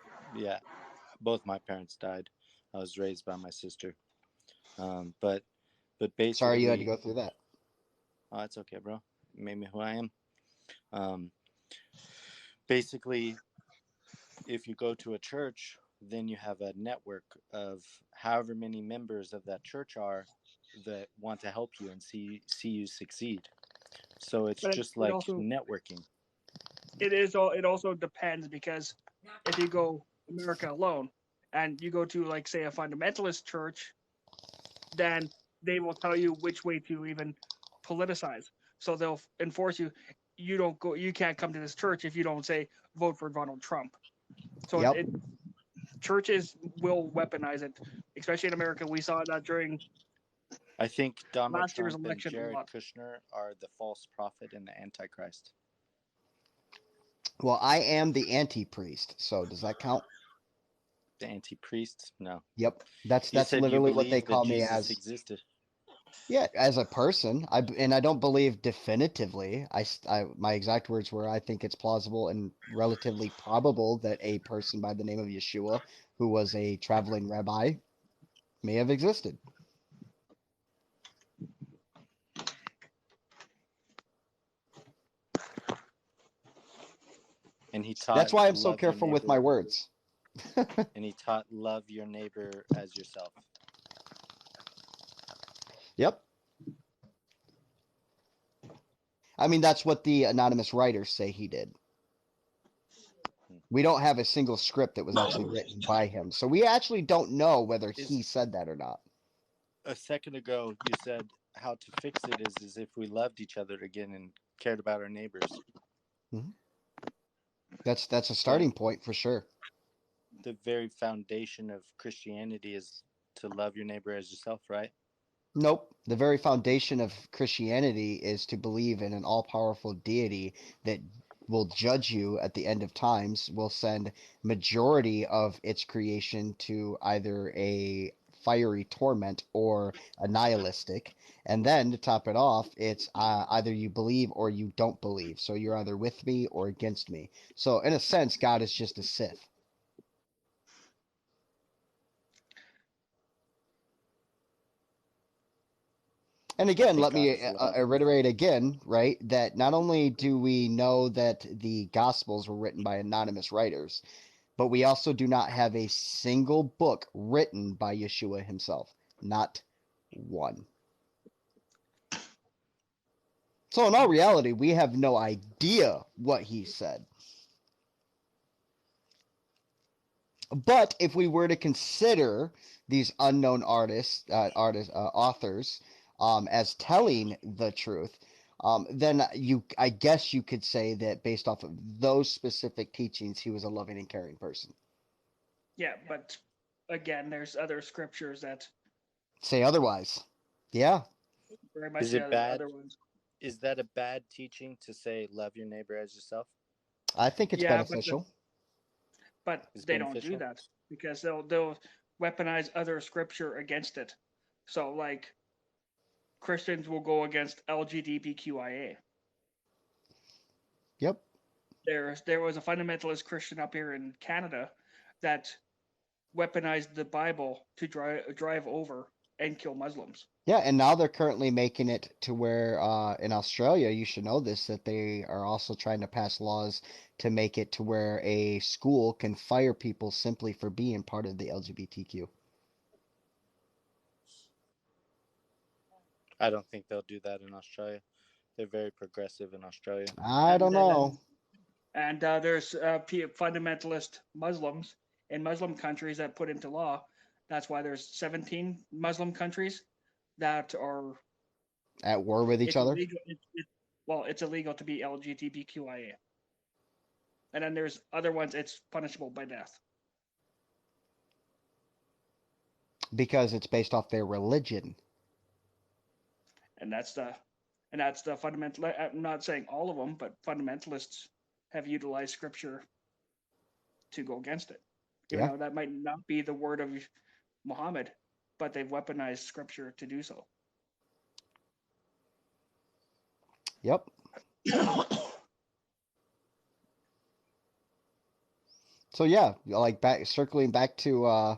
Both my parents died. I was raised by my sister. But basically, sorry you had to go through that. Oh, it's okay, bro. It made me who I am. Basically, if you go to a church, then you have a network of however many members of that church are that want to help you and see you succeed. So it's just like networking. It also depends, because if you go America alone and you go to, like, say, a fundamentalist church, then they will tell you which way to even politicize. So they'll enforce you. You can't come to this church if you don't say vote for Donald Trump. So churches will weaponize it, especially in America. We saw that during I think Donald last year's Trump election. and Jared Kushner are the false prophet and the Antichrist. Well, I am the anti-priest, so does that count? The anti-priest? No. Yep, that's literally what they call me as. Existed. Yeah, as a person, I don't believe definitively. My exact words were, I think it's plausible and relatively probable that a person by the name of Yeshua, who was a traveling rabbi, may have existed. And he taught. That's why I'm so careful with my words. And he taught, love your neighbor as yourself. Yep. I mean, that's what the anonymous writers say he did. We don't have a single script that was actually written by him. So we actually don't know whether he said that or not. A second ago, you said how to fix it is if we loved each other again and cared about our neighbors. Mm-hmm. That's a starting point for sure. The very foundation of Christianity is to love your neighbor as yourself, right? Nope. The very foundation of Christianity is to believe in an all-powerful deity that will judge you at the end of times, will send majority of its creation to either a fiery torment or a nihilistic. And then to top it off, it's either you believe or you don't believe. So you're either with me or against me. So in a sense, God is just a Sith. And again, let me reiterate again, right, that not only do we know that the Gospels were written by anonymous writers, but we also do not have a single book written by Yeshua himself. Not one. So in all reality, we have no idea what he said. But if we were to consider these unknown authors, as telling the truth, then I guess you could say that based off of those specific teachings, he was a loving and caring person. Yeah, but again, there's other scriptures that say otherwise. Yeah. Very much. Is it bad? Is that a bad teaching to say love your neighbor as yourself? I think it's beneficial. But they don't do that because they'll weaponize other scripture against it. So, like, Christians will go against LGBTQIA. Yep. There was a fundamentalist Christian up here in Canada that weaponized the Bible to drive over and kill Muslims. Yeah, and now they're currently making it to where in Australia, you should know this, that they are also trying to pass laws to make it to where a school can fire people simply for being part of the LGBTQ. I don't think they'll do that in Australia. They're very progressive in Australia. I don't know. And there's fundamentalist Muslims in Muslim countries that put into law. That's why there's 17 Muslim countries that are At war with each it's other? illegal. It's illegal to be LGBTQIA. And then there's other ones it's punishable by death. Because it's based off their religion. And that's the fundamental. I'm not saying all of them, but fundamentalists have utilized scripture to go against it. Even though that might not be the word of Muhammad, but they've weaponized scripture to do so. Yep. So yeah, like circling back to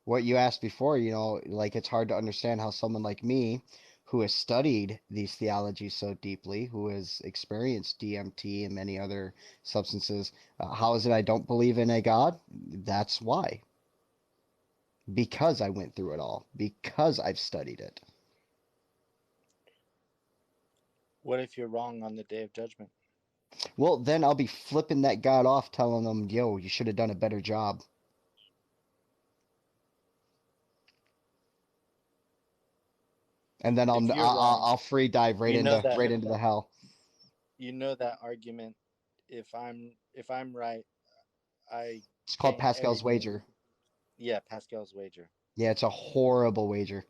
what you asked before, like it's hard to understand how someone like me, who has studied these theologies so deeply, who has experienced DMT and many other substances, how is it I don't believe in a God? That's why. Because I went through it all. Because I've studied it. What if you're wrong on the day of judgment? Well, then I'll be flipping that God off, telling them, yo, you should have done a better job. And then I'll free dive right into the hell. You know that argument. If I'm right, it's called Pascal's wager. Yeah, Pascal's wager. Yeah, it's a horrible wager.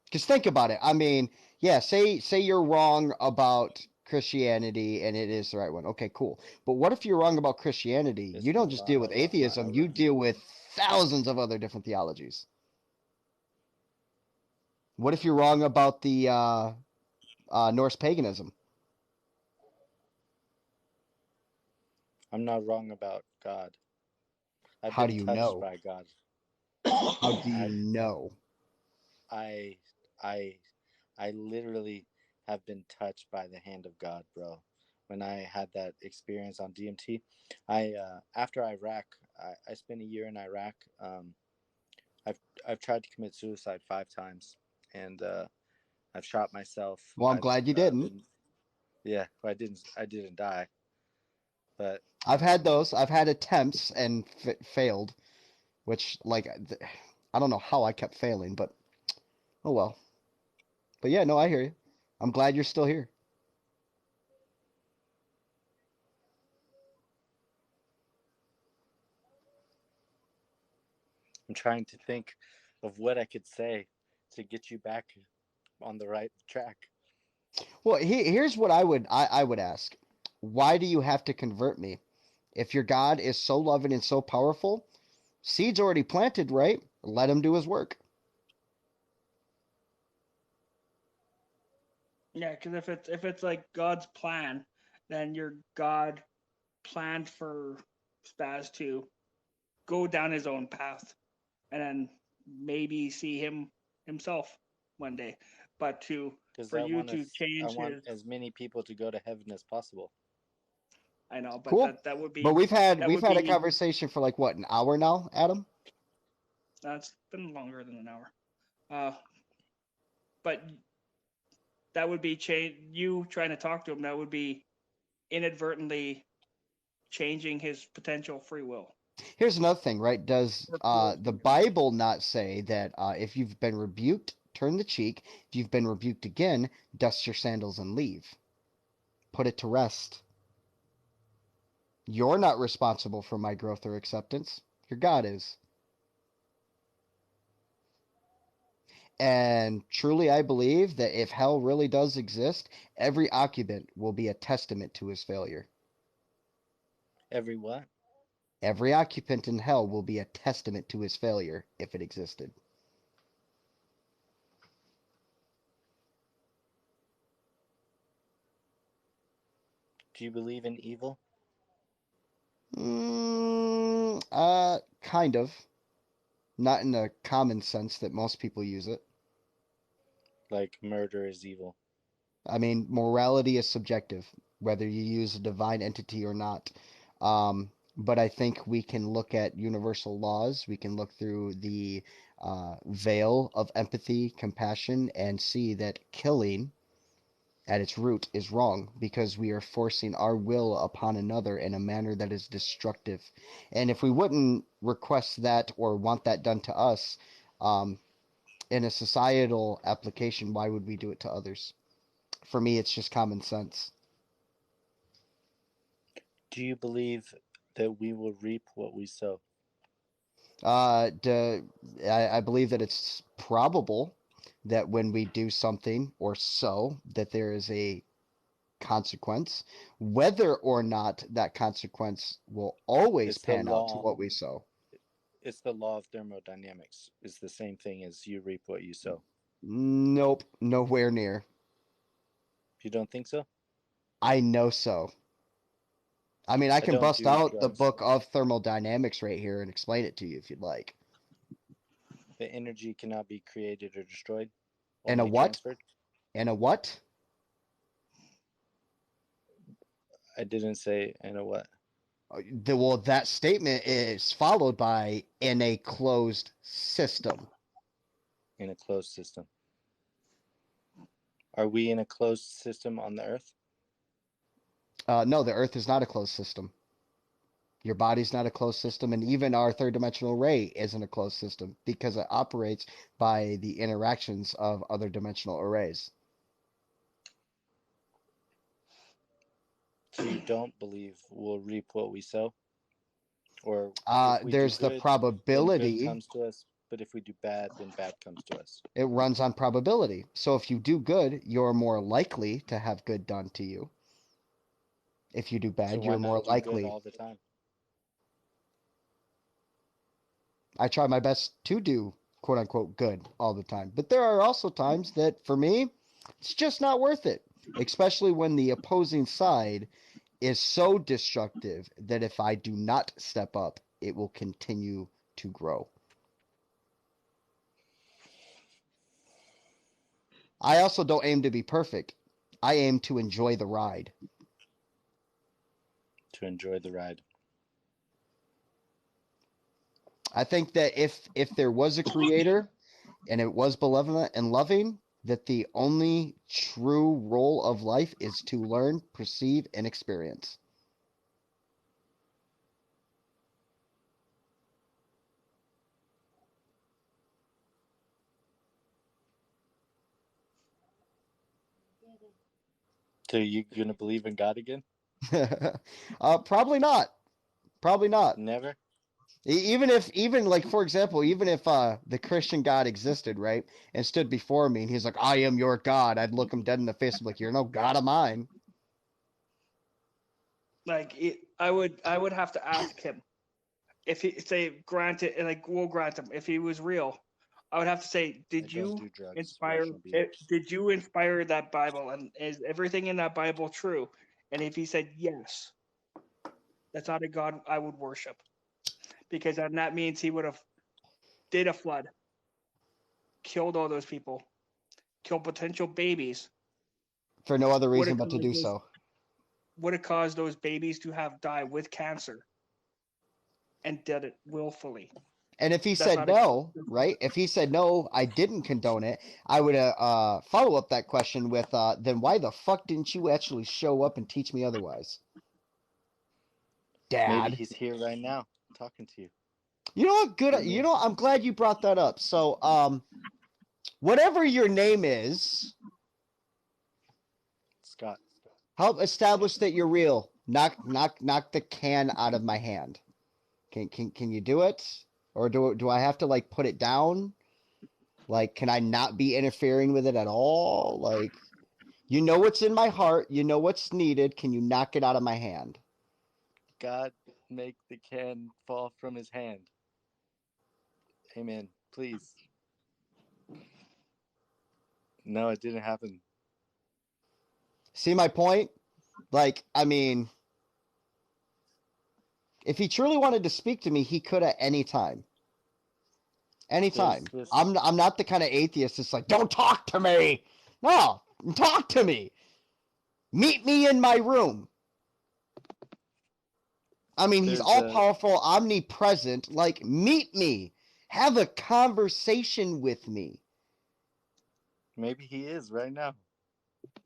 Because think about it. I mean, yeah, say you're wrong about Christianity and it is the right one. Okay, cool. But what if you're wrong about Christianity? You don't just deal with atheism, you deal with thousands of other different theologies. What if you're wrong about the Norse paganism? I'm not wrong about God. How do you know? By God. How do you know? I literally have been touched by the hand of God, bro. When I had that experience on DMT, after Iraq, I spent a year in Iraq. I've tried to commit suicide 5 times, and I've shot myself. Well, I'm glad you didn't. I didn't die. But I've had those. I've had attempts and failed, which like I don't know how I kept failing, but oh well. But yeah, no, I hear you. I'm glad you're still here. I'm trying to think of what I could say to get you back on the right track. Well, here's what I would ask. Why do you have to convert me? If your God is so loving and so powerful, seed's already planted, right? Let him do his work. Yeah, because if it's like God's plan, then your God planned for Spaz to go down his own path, and then maybe see himself one day. But for you to change, I want as many people to go to heaven as possible. I know, but cool. that would be. But we've had a conversation for like what, an hour now, Adam? That's been longer than an hour. But that would be you trying to talk to him. That would be inadvertently changing his potential free will. Here's another thing, right? Does the Bible not say that if you've been rebuked, turn the cheek? If you've been rebuked again, dust your sandals and leave. Put it to rest. You're not responsible for my growth or acceptance. Your God is. And truly, I believe that if hell really does exist, every occupant will be a testament to his failure. Every what? Every occupant in hell will be a testament to his failure if it existed. Do you believe in evil? Kind of. Not in the common sense that most people use it. Like murder is evil. I mean, morality is subjective, whether you use a divine entity or not. But I think we can look at universal laws. We can look through the veil of empathy, compassion, and see that killing at its root is wrong because we are forcing our will upon another in a manner that is destructive. And if we wouldn't request that or want that done to us, in a societal application, why would we do it to others? For me, it's just common sense. Do you believe that we will reap what we sow? I believe that it's probable that when we do something or so, that there is a consequence. Whether or not that consequence will always pan out to what we sow. It's the law of thermodynamics. It's the same thing as you reap what you sow. Nope, nowhere near. You don't think so? I know so. I mean, I can bust out the book of thermodynamics right here and explain it to you if you'd like. The energy cannot be created or destroyed. And a what? Transferred. And a what? I didn't say and a what. Well, that statement is followed by in a closed system. In a closed system. Are we in a closed system on the earth? No, the earth is not a closed system. Your body's not a closed system, and even our third dimensional array isn't a closed system because it operates by the interactions of other dimensional arrays. So you don't believe we'll reap what we sow? Or there's the probability. Then good comes to us, but if we do bad, then bad comes to us. It runs on probability. So if you do good, you're more likely to have good done to you. If you do bad, you're more likely. Good all the time? I try my best to do quote unquote good all the time. But there are also times that for me, it's just not worth it, especially when the opposing side is so destructive that if I do not step up, it will continue to grow. I also don't aim to be perfect. I aim to enjoy the ride. To enjoy the ride. I think that if there was a creator and it was benevolent and loving, that the only true role of life is to learn, perceive, and experience. So you gonna believe in God again? Probably not. Probably not. Never? Even like, for example, even if the Christian God existed, right, and stood before me and he's like, I am your God, I'd look him dead in the face and be like, you're no God of mine. Like I would have to ask him if he say granted, like we'll grant him if he was real. I would have to say, did you inspire that Bible, and is everything in that Bible true? And if he said yes, that's not a God I would worship, because then that means he would have did a flood, killed all those people, killed potential babies for no other reason but to do so. Would have caused those babies to have died with cancer, and did it willfully. And if he said no, right? If he said no, I didn't condone it, I would follow up that question with, then why the fuck didn't you actually show up and teach me otherwise? Dad. Maybe he's here right now talking to you. You know what? Good. You know, I'm glad you brought that up. So, whatever your name is, Scott, help establish that you're real. Knock the can out of my hand. Can you do it? Or do I have to like put it down? Like, can I not be interfering with it at all? Like, you know what's in my heart. You know what's needed. Can you knock it out of my hand? God, make the can fall from his hand. Amen. Please. No, it didn't happen. See my point? Like, I mean, if he truly wanted to speak to me, he could at any time. Anytime. I'm not the kind of atheist that's like, don't talk to me. No, talk to me. Meet me in my room. I mean, he's all powerful, omnipresent. Like, meet me. Have a conversation with me. Maybe he is right now.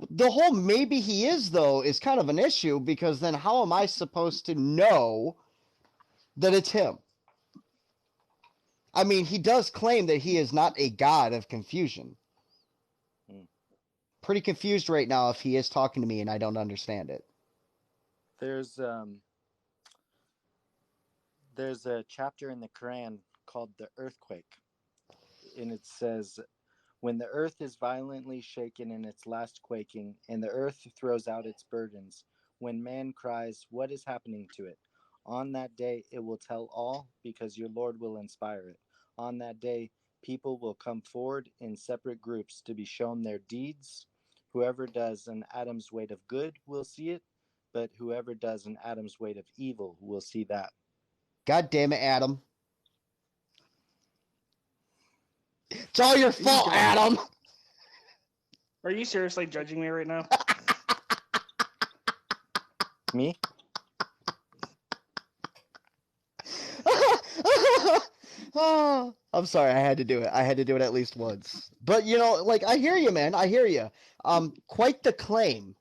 The whole maybe he is, though, is kind of an issue, because then how am I supposed to know that it's him? I mean, he does claim that he is not a god of confusion. Pretty confused right now if he is talking to me and I don't understand it. There's a chapter in the Quran called the earthquake, and it says, when the earth is violently shaken in its last quaking, and the earth throws out its burdens, when man cries, what is happening to it? On that day it will tell all, because your Lord will inspire it. On that day people will come forward in separate groups to be shown their deeds. Whoever does an atom's weight of good will see it, but whoever does an atom's weight of evil will see that. God damn it, Adam. It's all your fault, Adam! Are you seriously judging me right now? Me? Oh, I'm sorry, I had to do it. I had to do it at least once. But, you know, like, I hear you, man. I hear you. Quite the claim.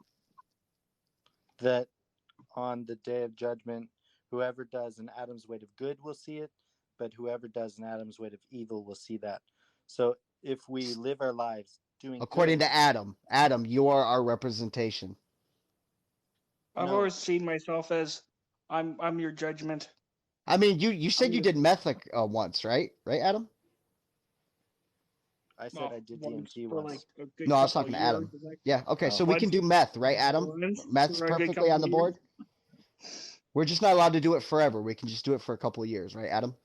That on the day of judgment, whoever does an atom's weight of good will see it, but whoever does an atom's weight of evil will see that. So if we live our lives doing According good, to Adam, you are our representation. I've always seen myself as I'm your judgment. I mean, you said you did meth once, right? Right, Adam? I said I did DMT for once. like a good No, I was couple talking to of years. Adam. Yeah, okay, so we Once- can do meth, right, Adam? once Meth's for a good perfectly couple on the of board. years. We're just not allowed to do it forever. We can just do it for a couple of years, right, Adam?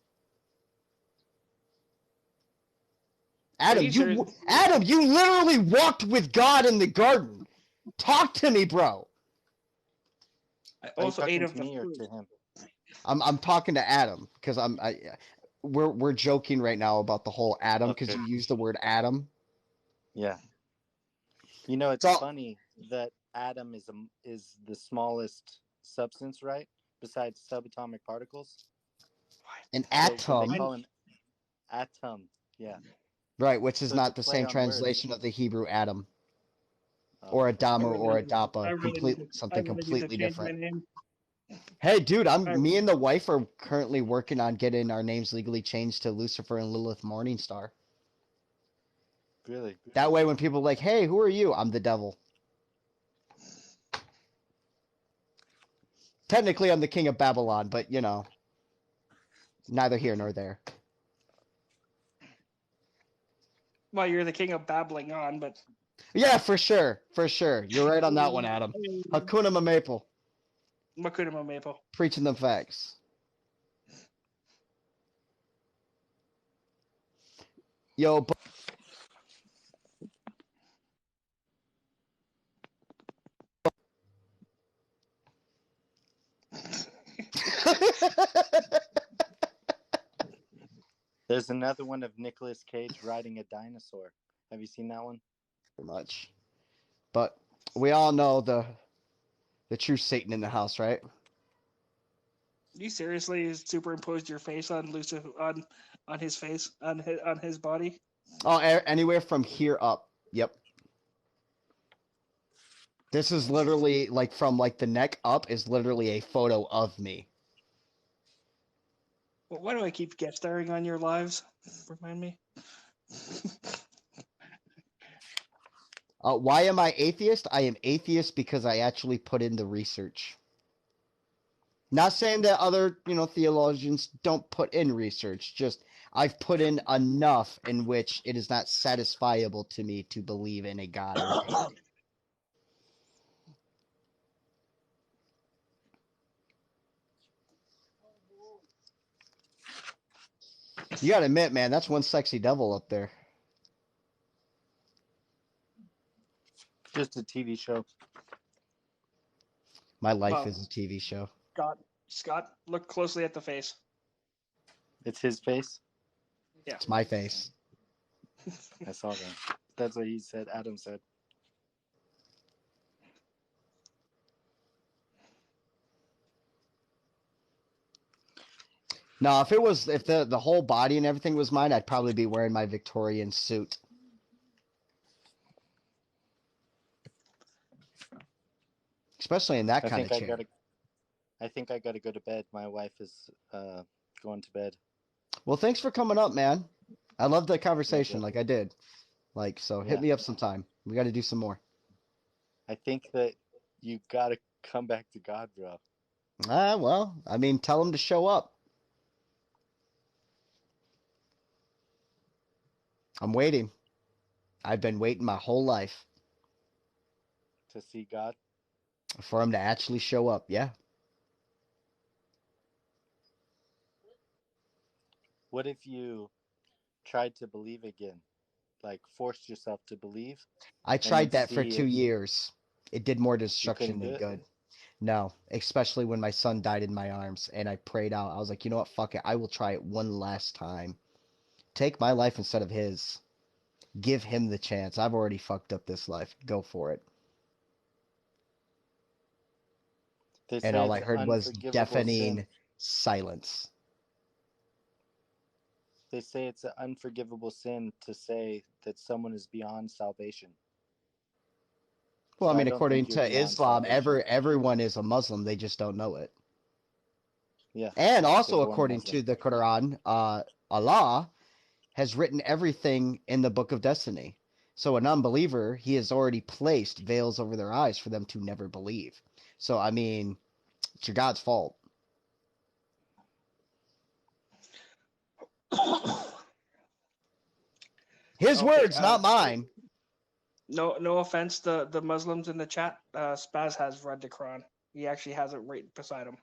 Adam, you literally walked with God in the garden. Talk to me, bro. I also ate of the me or fruit. to him? I'm talking to Adam because we're joking right now about the whole Adam because Okay. you used the word Adam. Yeah. You know, it's funny that atom is the smallest substance, right? Besides subatomic particles. An So atom. they call an atom. Yeah. Right, which is So not it's a the play same on translation words. of the Hebrew Adam. Or Adamu or Adapa. I Something really need to completely change my different. name. Hey, dude, me and the wife are currently working on getting our names legally changed to Lucifer and Lilith Morningstar. Really? That way when people are like, hey, who are you? I'm the devil. Technically, I'm the king of Babylon, but, you know, neither here nor there. Well, you're the king of babbling on, but Yeah, for sure. For sure. You're right on that one, Adam. Hakuna Maple. Makuna Maple. Preaching them facts. Yo, There's another one of Nicolas Cage riding a dinosaur. Have you seen that one? Pretty much. But we all know the true Satan in the house, right? You seriously superimposed your face on Lucifer on his face on his body? Oh, anywhere from here up. Yep. This is literally like from like the neck up is literally a photo of me. Well, why do I keep guest starring on your lives? Remind me. Why am I atheist? I am atheist because I actually put in the research. Not saying that other, theologians don't put in research, just I've put in enough in which it is not satisfiable to me to believe in a God or a deity. You gotta admit, man, that's one sexy devil up there. Just a TV show. My life is a TV show. Scott, look closely at the face. It's his face? Yeah. It's my face. I saw that. That's what he said. Adam said. No, if the whole body and everything was mine, I'd probably be wearing my Victorian suit. Especially in that kind of chair. I think I gotta go to bed. My wife is going to bed. Well, thanks for coming up, man. I love the conversation, like I did. Hit me up sometime. We got to do some more. I think that you gotta come back to God, bro. Well, I mean, tell him to show up. I'm waiting. I've been waiting my whole life. To see God? For him to actually show up, yeah. What if you tried to believe again? Like, forced yourself to believe? I tried that for 2 years. It did more destruction than good. No, especially when my son died in my arms, and I prayed out. I was like, you know what? Fuck it. I will try it one last time. Take my life instead of his. Give him the chance. I've already fucked up this life. Go for it. And all I heard was deafening silence. They say it's an unforgivable sin to say that someone is beyond salvation. Well, I mean, according to Islam, everyone is a Muslim. They just don't know it. Yeah. And also, according to the Quran, Allah has written everything in the Book of Destiny. So an unbeliever, he has already placed veils over their eyes for them to never believe. So, I mean, it's your God's fault. His words, not mine. No offense, the Muslims in the chat. Spaz has read the Quran. He actually has it right beside him.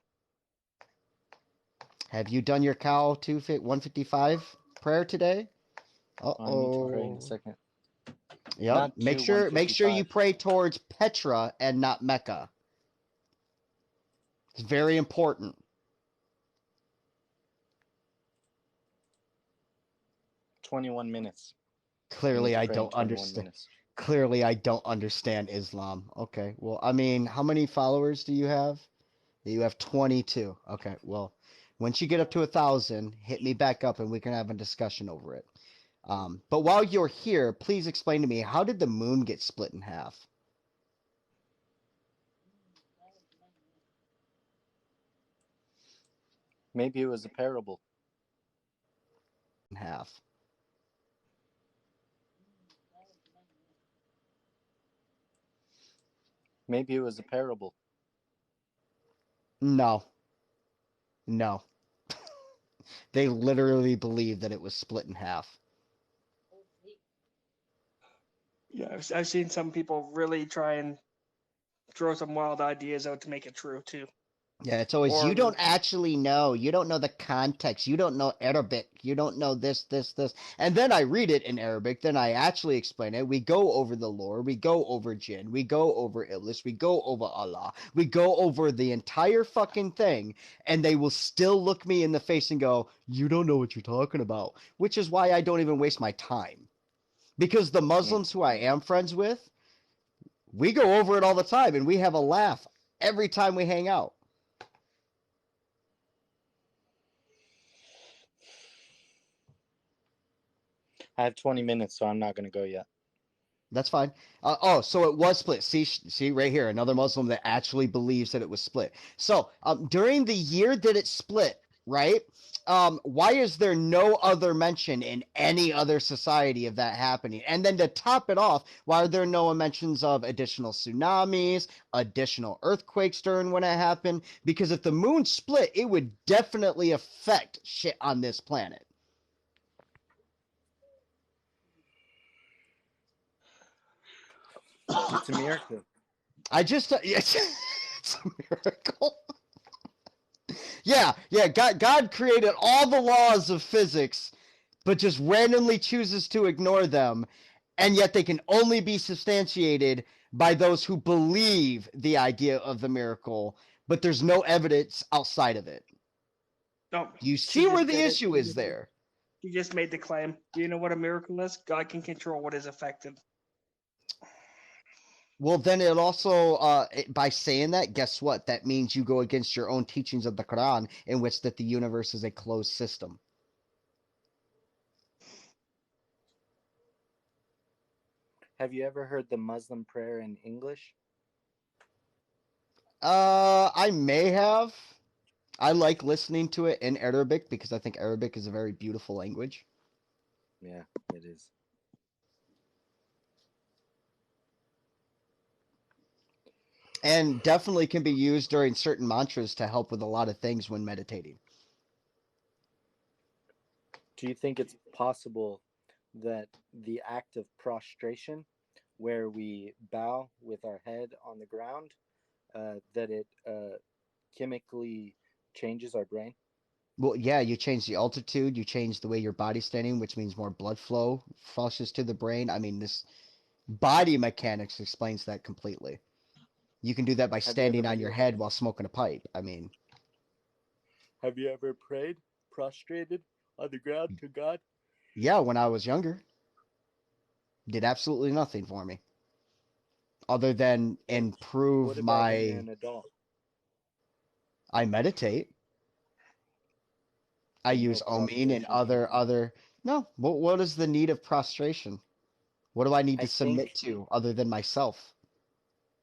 Have you done your cow 155 prayer today? I need to pray in a second. Yep. Make sure you pray towards Petra and not Mecca. It's very important. "21 minutes. Clearly, I don't understand. Clearly, I don't understand Islam. Okay. Well, I mean, how many followers do you have? You have 22. Okay. Well, once you get up to 1,000, hit me back up and we can have a discussion over it. But while you're here, please explain to me, how did the moon get split in half? Maybe it was a parable. In half. Maybe it was a parable. No. No. They literally believe that it was split in half. Yeah, I've seen some people really try and throw some wild ideas out to make it true, too. Yeah, it's always, you don't actually know. You don't know the context. You don't know Arabic. You don't know this. And then I read it in Arabic. Then I actually explain it. We go over the lore. We go over Jinn. We go over Iblis. We go over Allah. We go over the entire fucking thing. And they will still look me in the face and go, you don't know what you're talking about. Which is why I don't even waste my time. Because the Muslims who I am friends with, we go over it all the time. And we have a laugh every time we hang out. I have 20 minutes, so I'm not going to go yet. That's fine. So it was split. See right here, another Muslim that actually believes that it was split. So during the year that it split, right? Why is there no other mention in any other society of that happening? And then to top it off, why are there no mentions of additional tsunamis, additional earthquakes during when it happened? Because if the moon split, it would definitely affect shit on this planet. It's a miracle. It's a miracle. Yeah. God created all the laws of physics, but just randomly chooses to ignore them, and yet they can only be substantiated by those who believe the idea of the miracle, but there's no evidence outside of it. No, you see where the issue is there. You just made the claim. Do you know what a miracle is? God can control what is affected. Well, then it also, by saying that, guess what? That means you go against your own teachings of the Quran, in which that the universe is a closed system. Have you ever heard the Muslim prayer in English? I may have. I like listening to it in Arabic because I think Arabic is a very beautiful language. Yeah, it is. And definitely can be used during certain mantras to help with a lot of things when meditating. Do you think it's possible that the act of prostration, where we bow with our head on the ground, that it chemically changes our brain? Well, yeah, you change the altitude, you change the way your body's standing, which means more blood flow flushes to the brain. I mean, this body mechanics explains that completely. You can do that by Have you standing ever on your head while smoking a pipe. I mean, have you ever prayed prostrated on the ground to God? yeah, when I was younger, did absolutely nothing for me other than What improve about when you're my. an adult? I meditate. I So no use Omeen and prostration? other. No, what is the need of prostration? What do I need I to submit think to other than myself?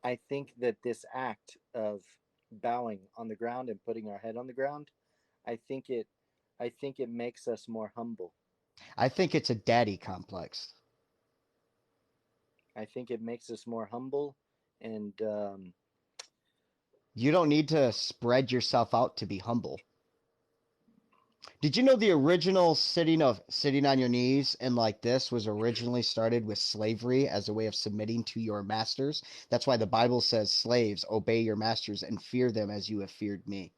I think that this act of bowing on the ground and putting our head on the ground, I think it I think it makes us more humble. I think it's a daddy complex. I think it makes us more humble, and You don't need to spread yourself out to be humble. Did you know the original sitting on your knees and like this was originally started with slavery as a way of submitting to your masters? That's why the Bible says, "Slaves, obey your masters and fear them as you have feared me."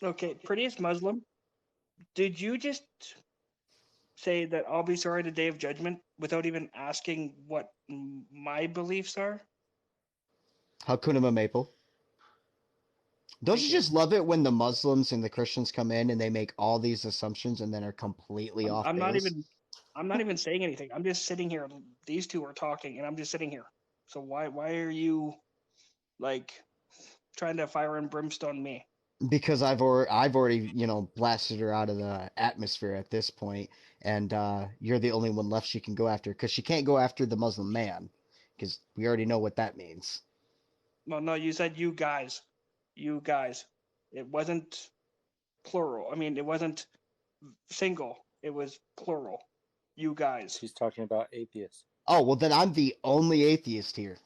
Okay, prettiest Muslim. Did you just say that I'll be sorry the day of judgment without even asking what my beliefs are? Hakuna Maple. Don't Thank you you. just love it when the Muslims and the Christians come in and they make all these assumptions and then are completely I'm, off I'm not base? even I'm not even saying anything. I'm just sitting here. These two are talking, and I'm just sitting here. So why are you like trying to fire and brimstone me? Because I've already blasted her out of the atmosphere at this point, and you're the only one left she can go after because she can't go after the Muslim man because we already know what that means. Well, no, you said you guys. You guys. It wasn't plural. I mean, it wasn't single. It was plural. You guys. she's talking about atheists. Oh well, then I'm the only atheist here.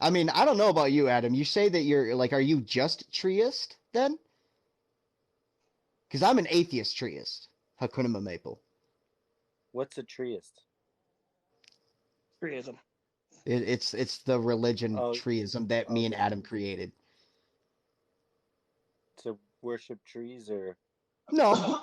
I mean, I don't know about you, Adam. You say that you're like, are you just treeist then? Because I'm an atheist treeist. Hakuna Maple. What's a treeist? Treeism. It's the religion Oh, treeism that me and okay. Adam created. To worship trees, or No,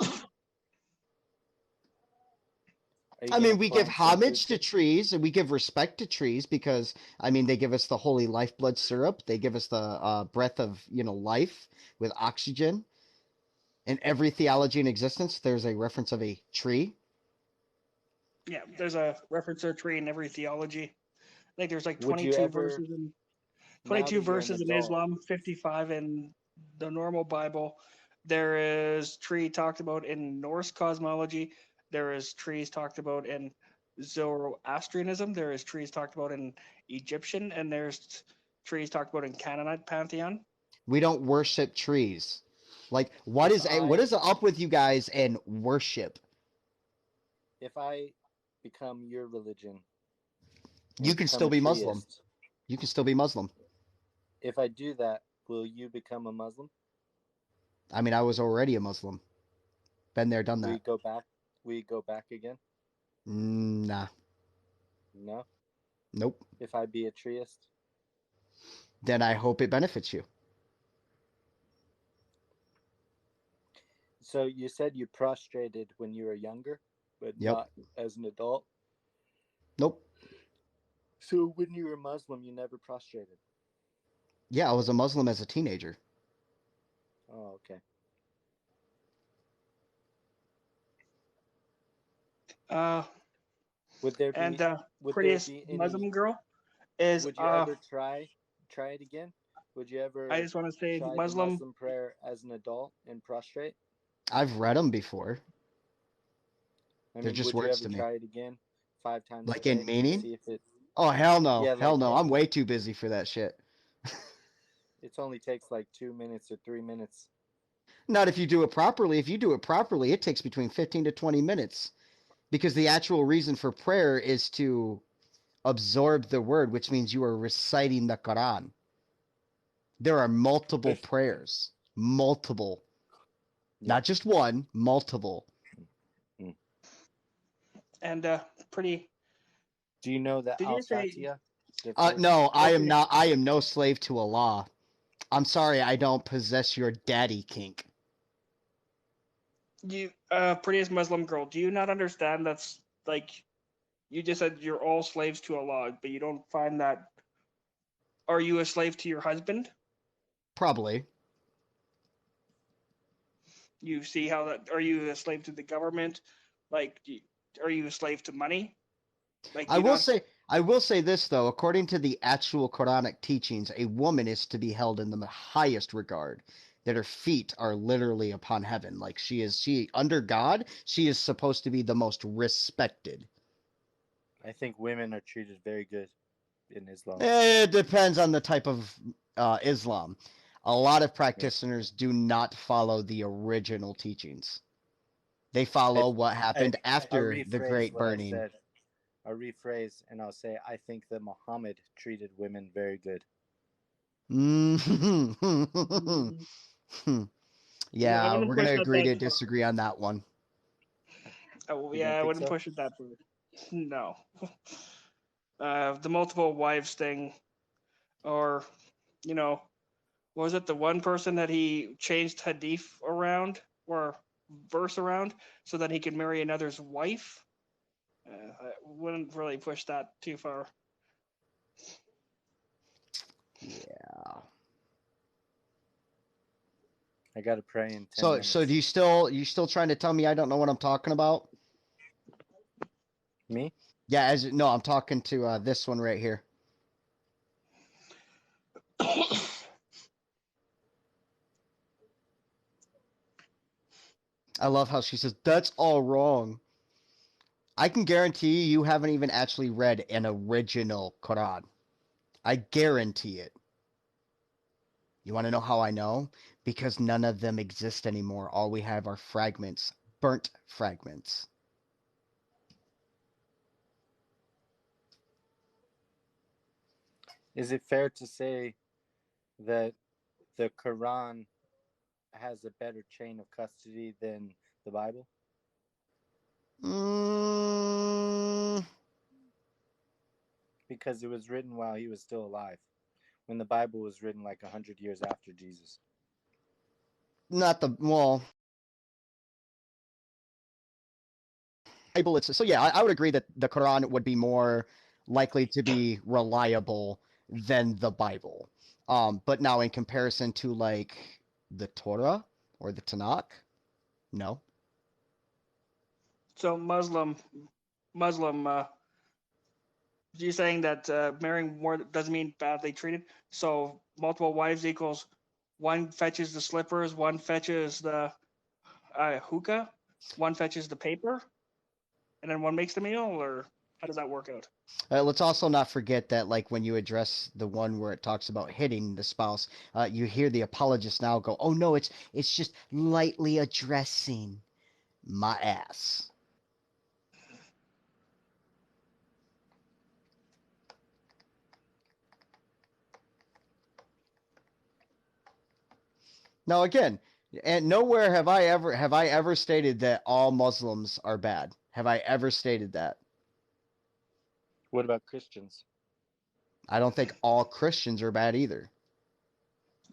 are you I gonna mean, we give plant some fruit homage to trees? trees and we give respect to trees because, I mean, they give us the holy lifeblood syrup. They give us the breath of, life with oxygen. In every theology in existence, there's a reference of a tree. Yeah, there's a reference to a tree in every theology. Like there's like Would you 22 ever, verses in now 22 that you're an verses in adult, Islam, 55 in the normal Bible. There is tree talked about in Norse cosmology. There is trees talked about in Zoroastrianism. There is trees talked about in Egyptian, and there's trees talked about in Canaanite pantheon. We don't worship trees. Like, what if is up with you guys and worship? I become your religion You and can become still a be Muslim. treeist, You can still be Muslim. if I do that, will you become a Muslim? I mean, I was already a Muslim. Been there, done Will you that. go back? Will you go back again? Nah. No. Nope. If I be a treeist? Then I hope it benefits you. So you said you prostrated when you were younger, but Yep. not as an adult. Nope. So when you were Muslim, you never prostrated. Yeah, I was a Muslim as a teenager. Oh, okay. Would there be And would there prettiest be Muslim any? girl is Would you ever try it again? Would you I ever just want to say try the Muslim. Muslim prayer as an adult and prostrate? I've read them before. I They're mean, just would you words ever to me. try it again 5 times a Like in day to meaning? see if it? Oh, hell no. Yeah, Hell like no. I'm way too busy for that shit. it only takes like 2 minutes or 3 minutes. Not if you do it properly. If you do it properly, it takes between 15 to 20 minutes. Because the actual reason for prayer is to absorb the word, which means you are reciting the Quran. There are multiple prayers. Multiple. Yeah. Not just one, multiple. And pretty. Do you know that Did you say? Al-Fatiha? No, I am Okay. not. I am no slave to Allah. I'm sorry, I don't possess your daddy kink. You prettiest Muslim girl. Do you not understand that's like you just said you're all slaves to Allah, but you don't find that. Are you a slave to your husband? Probably. You see how that? Are you a slave to the government? Like, are you a slave to money? Like, I will say this though, according to the actual Quranic teachings, a woman is to be held in the highest regard. That her feet are literally upon heaven. Like she under God, she is supposed to be the most respected. I think women are treated very good in Islam. It depends on the type of Islam. A lot of practitioners do not follow the original teachings. They follow what happened after the Great Burning. I'll rephrase and I'll say I think that Muhammad treated women very good. Yeah, we're going to agree to disagree on that one. Oh, yeah, I wouldn't push it that far. No. The multiple wives thing, or, what was it, the one person that he changed hadith around, or verse around, so that he could marry another's wife? I wouldn't really push that too far. Yeah. I got to pray in 10 minutes. So do you still trying to tell me I don't know what I'm talking about? Me? Yeah, no, I'm talking to this one right here. I love how she says, that's all wrong. I can guarantee you haven't even actually read an original Quran. I guarantee it. You want to know how I know? Because none of them exist anymore. All we have are fragments, burnt fragments. Is it fair to say that the Quran has a better chain of custody than the Bible? Because it was written while he was still alive, when the Bible was written like 100 years after Jesus. Bible. So yeah, I would agree that the Quran would be more likely to be reliable than the Bible. But now in comparison to like the Torah or the Tanakh, no. So Muslim, you saying that marrying more doesn't mean badly treated? So multiple wives equals one fetches the slippers, one fetches the hookah, one fetches the paper, and then one makes the meal, or how does that work out? Let's also not forget that, like, when you address the one where it talks about hitting the spouse, you hear the apologists now go, "Oh no, it's just lightly addressing my ass." Now again, and nowhere have I ever stated that all Muslims are bad. Have I ever stated that? What about Christians? I don't think all Christians are bad either.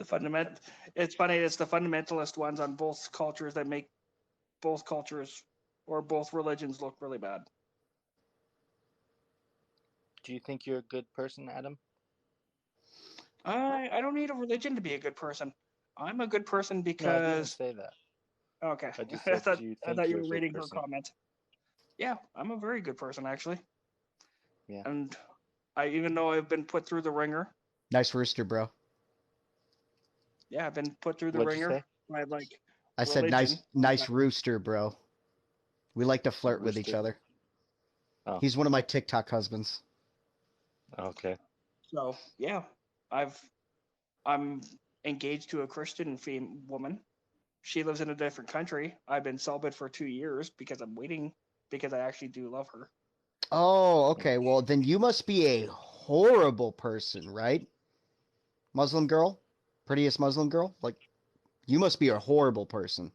It's funny. It's the fundamentalist ones on both cultures that make both cultures or both religions look really bad. Do you think you're a good person, Adam? I don't need a religion to be a good person. I'm a good person because. No, I didn't say that. Okay. I just said, do you think I thought you you're were a good reading her person? comment. Yeah, I'm a very good person, actually. Yeah. And even though I've been put through the ringer. Nice rooster, bro. Yeah, I've been put through the What'd you ringer say? by I said religion. nice rooster, bro. We like to flirt with each Rooster. other. Oh. He's one of my TikTok husbands. Okay. So yeah, I'm engaged to a Christian woman. She lives in a different country. I've been celibate for 2 years because I'm waiting because I actually do love her. Oh, okay. Well, then you must be a horrible person, right? Muslim girl? Prettiest Muslim girl? Like, you must be a horrible person.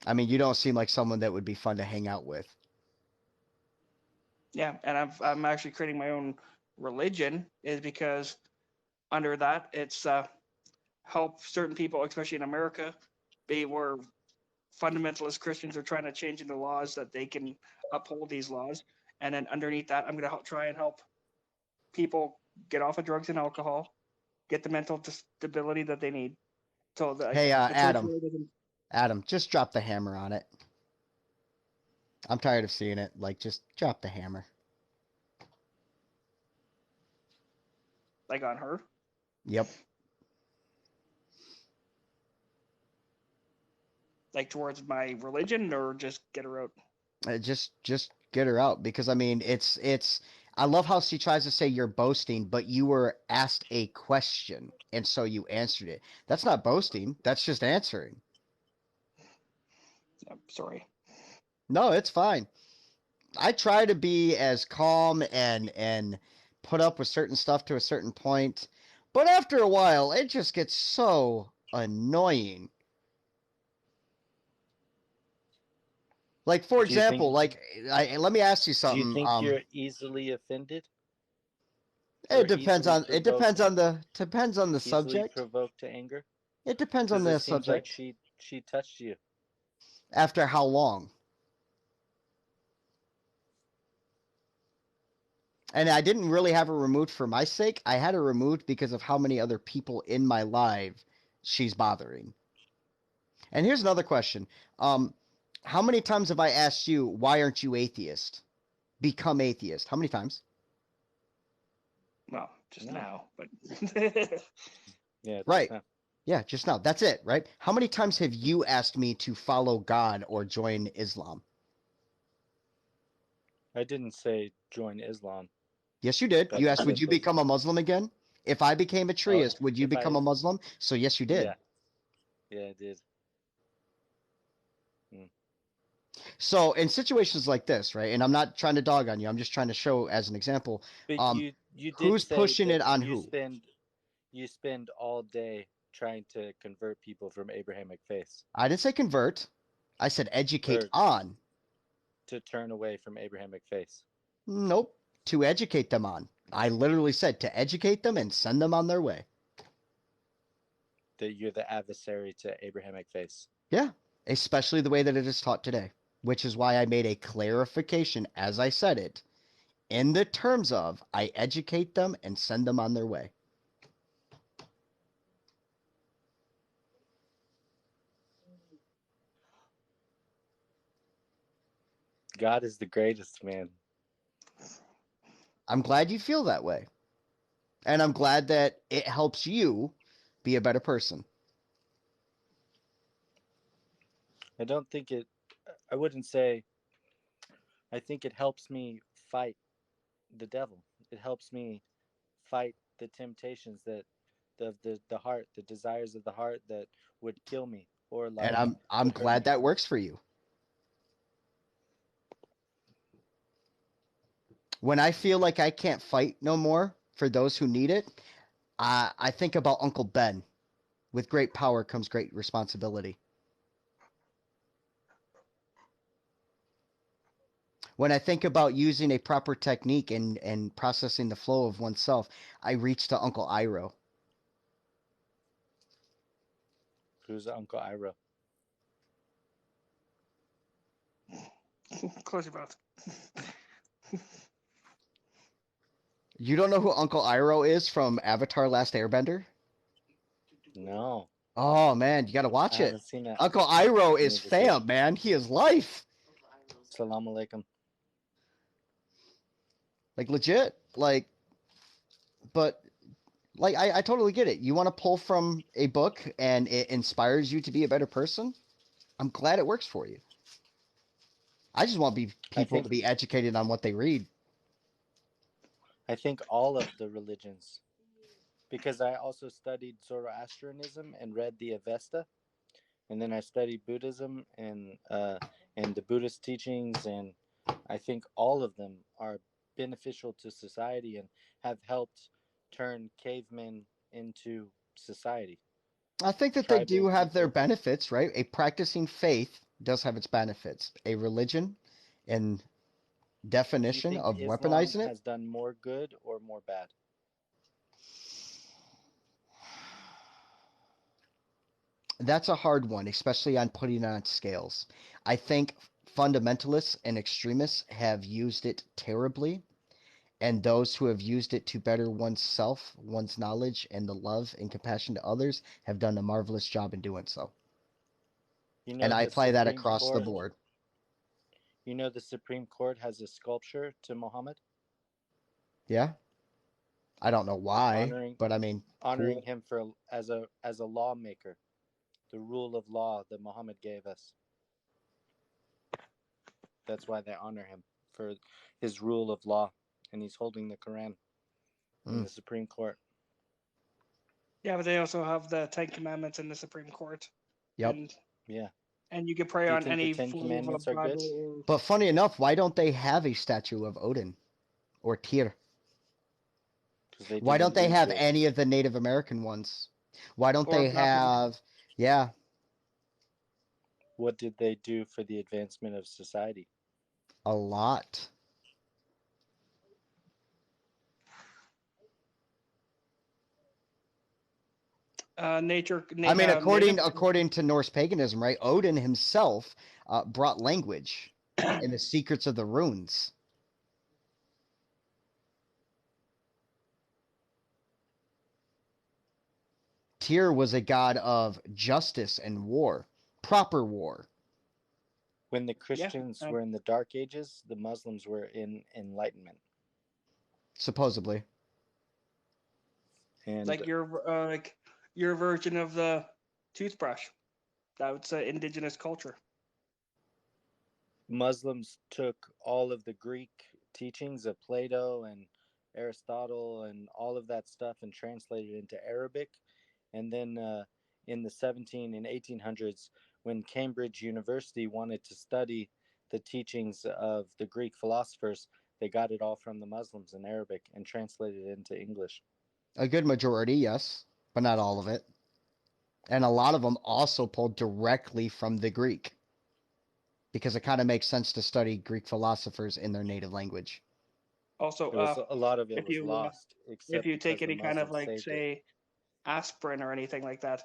I mean, you don't seem like someone that would be fun to hang out with. Yeah, and I'm actually creating my own religion is because under that it's help certain people, especially in America, be where fundamentalist Christians are trying to change into laws that they can uphold these laws, and then underneath that, I'm going to try and help people get off of drugs and alcohol, get the mental stability that they need. So Hey, the church Adam. really doesn't. Adam, just drop the hammer on it. I'm tired of seeing it. Like, just drop the hammer. Like on her? Yep. Like towards my religion, or just get her out? Just get her out, because I mean, it's I love how she tries to say you're boasting, but you were asked a question and so you answered it. That's not boasting, that's just answering. I'm sorry. No, it's fine. I try to be as calm and put up with certain stuff to a certain point, but after a while it just gets so annoying. Like, for example, like, let me ask you Do you something. think you're easily offended? It depends on the Easily subject. provoked to anger? It depends on the It seems like subject. she touched you. After how long? And I didn't really have her removed for my sake. I had her removed because of how many other people in my life she's bothering. And here's another question. How many times have I asked you, why aren't you atheist? Become atheist. How many times? Well, just now, but Yeah, right. Just now. Yeah, just now. That's it, right? How many times have you asked me to follow God or join Islam? I didn't say join Islam. Yes, you did. That's You asked, would you become a Muslim again? If I became a treeist, would you become a Muslim? So yes, you did. Yeah, I did. So in situations like this, right, and I'm not trying to dog on you, I'm just trying to show as an example. But you did who's say pushing it on you who? You spend all day trying to convert people from Abrahamic faith. I didn't say convert. I said educate on. To turn away from Abrahamic faith. Nope. To educate them on. I literally said to educate them and send them on their way. That you're the adversary to Abrahamic faith. Yeah, especially the way that it is taught today, which is why I made a clarification as I said it, in the terms of I educate them and send them on their way. God is the greatest, man. I'm glad you feel that way. And I'm glad that it helps you be a better person. I don't think it, I wouldn't say, I think it helps me fight the devil. It helps me fight the temptations that the heart, the desires of the heart that would kill me or like. And I'm glad that works for you. When I feel like I can't fight no more for those who need it, I think about Uncle Ben. With great power comes great responsibility. When I think about using a proper technique and processing the flow of oneself, I reach to Uncle Iroh. Who's Uncle Iroh? Close your mouth. You don't know who Uncle Iroh is from Avatar Last Airbender? No. Oh man, you gotta watch I it. haven't seen it. Uncle Iroh I is need to see it. fam, man. He is life. Salam alaikum. Like legit. Like, but like I totally get it. You want to pull from a book and it inspires you to be a better person. I'm glad it works for you. I just want people to be educated on what they read. I think all of the religions, because I also studied Zoroastrianism and read the Avesta, and then I studied Buddhism and the Buddhist teachings, and I think all of them are beneficial to society and have helped turn cavemen into society. I think that they do have their benefits, right? A practicing faith does have its benefits. A religion and definition of Islam weaponizing it has done more good or more bad? That's a hard one, especially on putting it on scales. I think fundamentalists and extremists have used it terribly, and those who have used it to better oneself, one's knowledge, and the love and compassion to others have done a marvelous job in doing so. And I apply that across the board. You know, the Supreme Court has a sculpture to Muhammad? Yeah. I don't know why, but I mean, honoring him for as a lawmaker, the rule of law that Muhammad gave us. That's why they honor him for his rule of law, and he's holding the Quran in the Supreme Court. Yeah, but they also have the Ten Commandments in the Supreme Court. Yep. And you can pray on any Ten Commandments are good? But funny enough, why don't they have a statue of Odin or Tyr? Why don't they have any of the Native American ones? Why don't they have... Yeah. What did they do for the advancement of society? A lot. Nature. I mean, according to Norse paganism, right? Odin himself brought language and the secrets of the runes. Tyr was a god of justice and war, proper war. When the Christians were in the Dark Ages, the Muslims were in Enlightenment. Supposedly. And like your version of the toothbrush. That's indigenous culture. Muslims took all of the Greek teachings of Plato and Aristotle and all of that stuff and translated it into Arabic. And then in the 17 and 1800s, when Cambridge University wanted to study the teachings of the Greek philosophers, they got it all from the Muslims in Arabic and translated it into English. A good majority, yes, but not all of it. And a lot of them also pulled directly from the Greek, because it kind of makes sense to study Greek philosophers in their native language. Also, a lot of it was lost. If you take any kind of say aspirin or anything like that,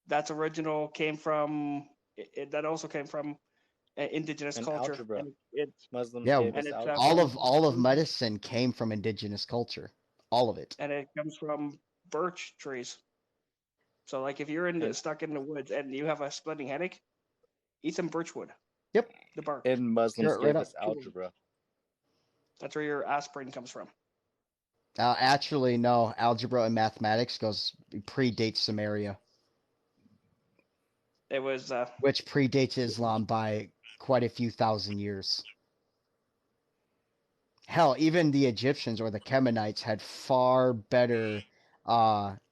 that's original came from that also came from indigenous culture. Algebra. Muslims gave us algebra. All of medicine came from indigenous culture. All of it. And it comes from birch trees. So like if you're stuck in the woods and you have a splitting headache, eat some birch wood. Yep. The bark. And Muslims gave us algebra. That's where your aspirin comes from. Actually, no. Algebra and mathematics predates Sumeria. It was which predates Islam by quite a few thousand years. Hell, even the Egyptians or the Kemenites had far better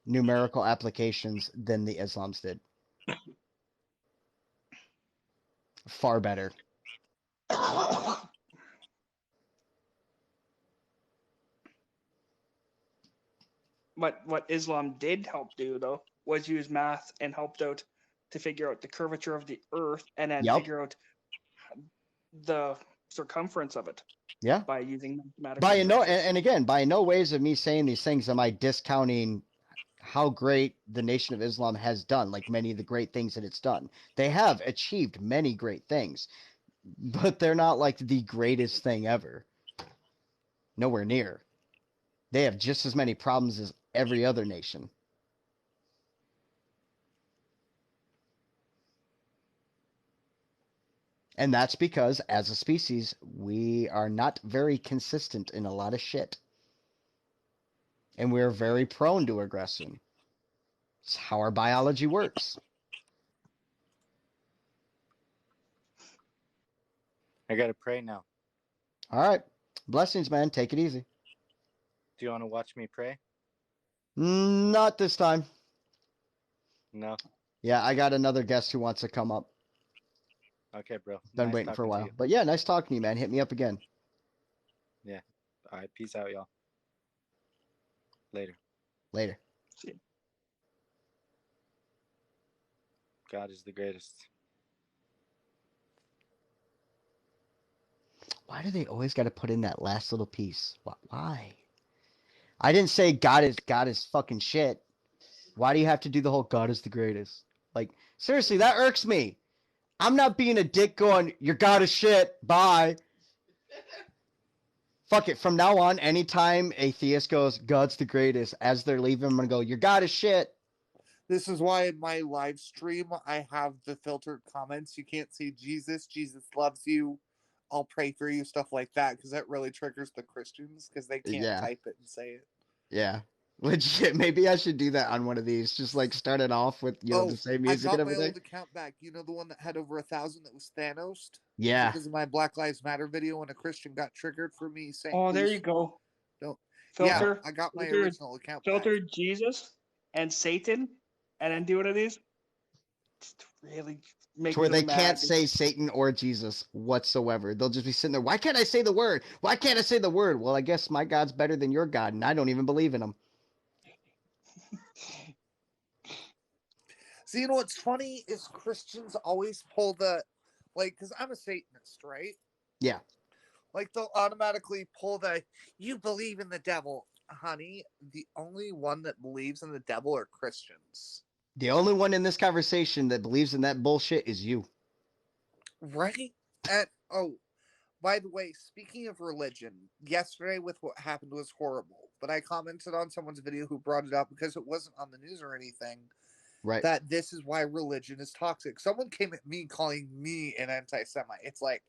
numerical applications than the Islams did. Far better. What Islam did help do, though, was use math and helped out to figure out the curvature of the earth and then figure out the circumference of it. Yeah. By using mathematical. And again, by no ways of me saying these things am I discounting how great the Nation of Islam has done, like many of the great things that it's done. They have achieved many great things, but they're not like the greatest thing ever. Nowhere near. They have just as many problems as every other nation. And that's because, as a species, we are not very consistent in a lot of shit. And we're very prone to aggression. It's how our biology works. I gotta pray now. All right. Blessings, man. Take it easy. Do you want to watch me pray? Not this time. No. Yeah, I got another guest who wants to come up. Okay, bro. Been Nice waiting for a talking to while. you. But yeah, nice talking to you, man. Hit me up again. Yeah. All right. Peace out, y'all. Later. Later. God is the greatest. Why do they always got to put in that last little piece? Why? I didn't say God is fucking shit. Why do you have to do the whole God is the greatest? Like, seriously, that irks me. I'm not being a dick going, your God is shit, bye. Fuck it. From now on, anytime a theist goes, God's the greatest, as they're leaving, I'm going to go, your God is shit. This is why in my live stream, I have the filtered comments. You can't say Jesus loves you, I'll pray for you, stuff like that, because that really triggers the Christians, because they can't type it and say it. Yeah. Legit. Maybe I should do that on one of these. Just like start it off with, the same music and everything. I got my old account back. You know the one that had over 1,000 that was Thanos? Yeah. Because of my Black Lives Matter video when a Christian got triggered for me saying, oh, there you go. Don't. Filter. Yeah, I got my filter, original account filter back. Jesus and Satan, and then do one of these. Just really make To where they them can't mad. say Satan or Jesus whatsoever. They'll just be sitting there. Why can't I say the word? Why can't I say the word? Well, I guess my God's better than your God, and I don't even believe in him. See, you know what's funny is Christians always pull the, because I'm a Satanist, right? Yeah. Like, they'll automatically pull the, you believe in the devil. Honey, the only one that believes in the devil are Christians. The only one in this conversation that believes in that bullshit is you. Right? And, oh, by the way, speaking of religion, yesterday with what happened was horrible. But I commented on someone's video who brought it up because it wasn't on the news or anything. Right. That this is why religion is toxic. Someone came at me calling me an anti-Semite. It's like,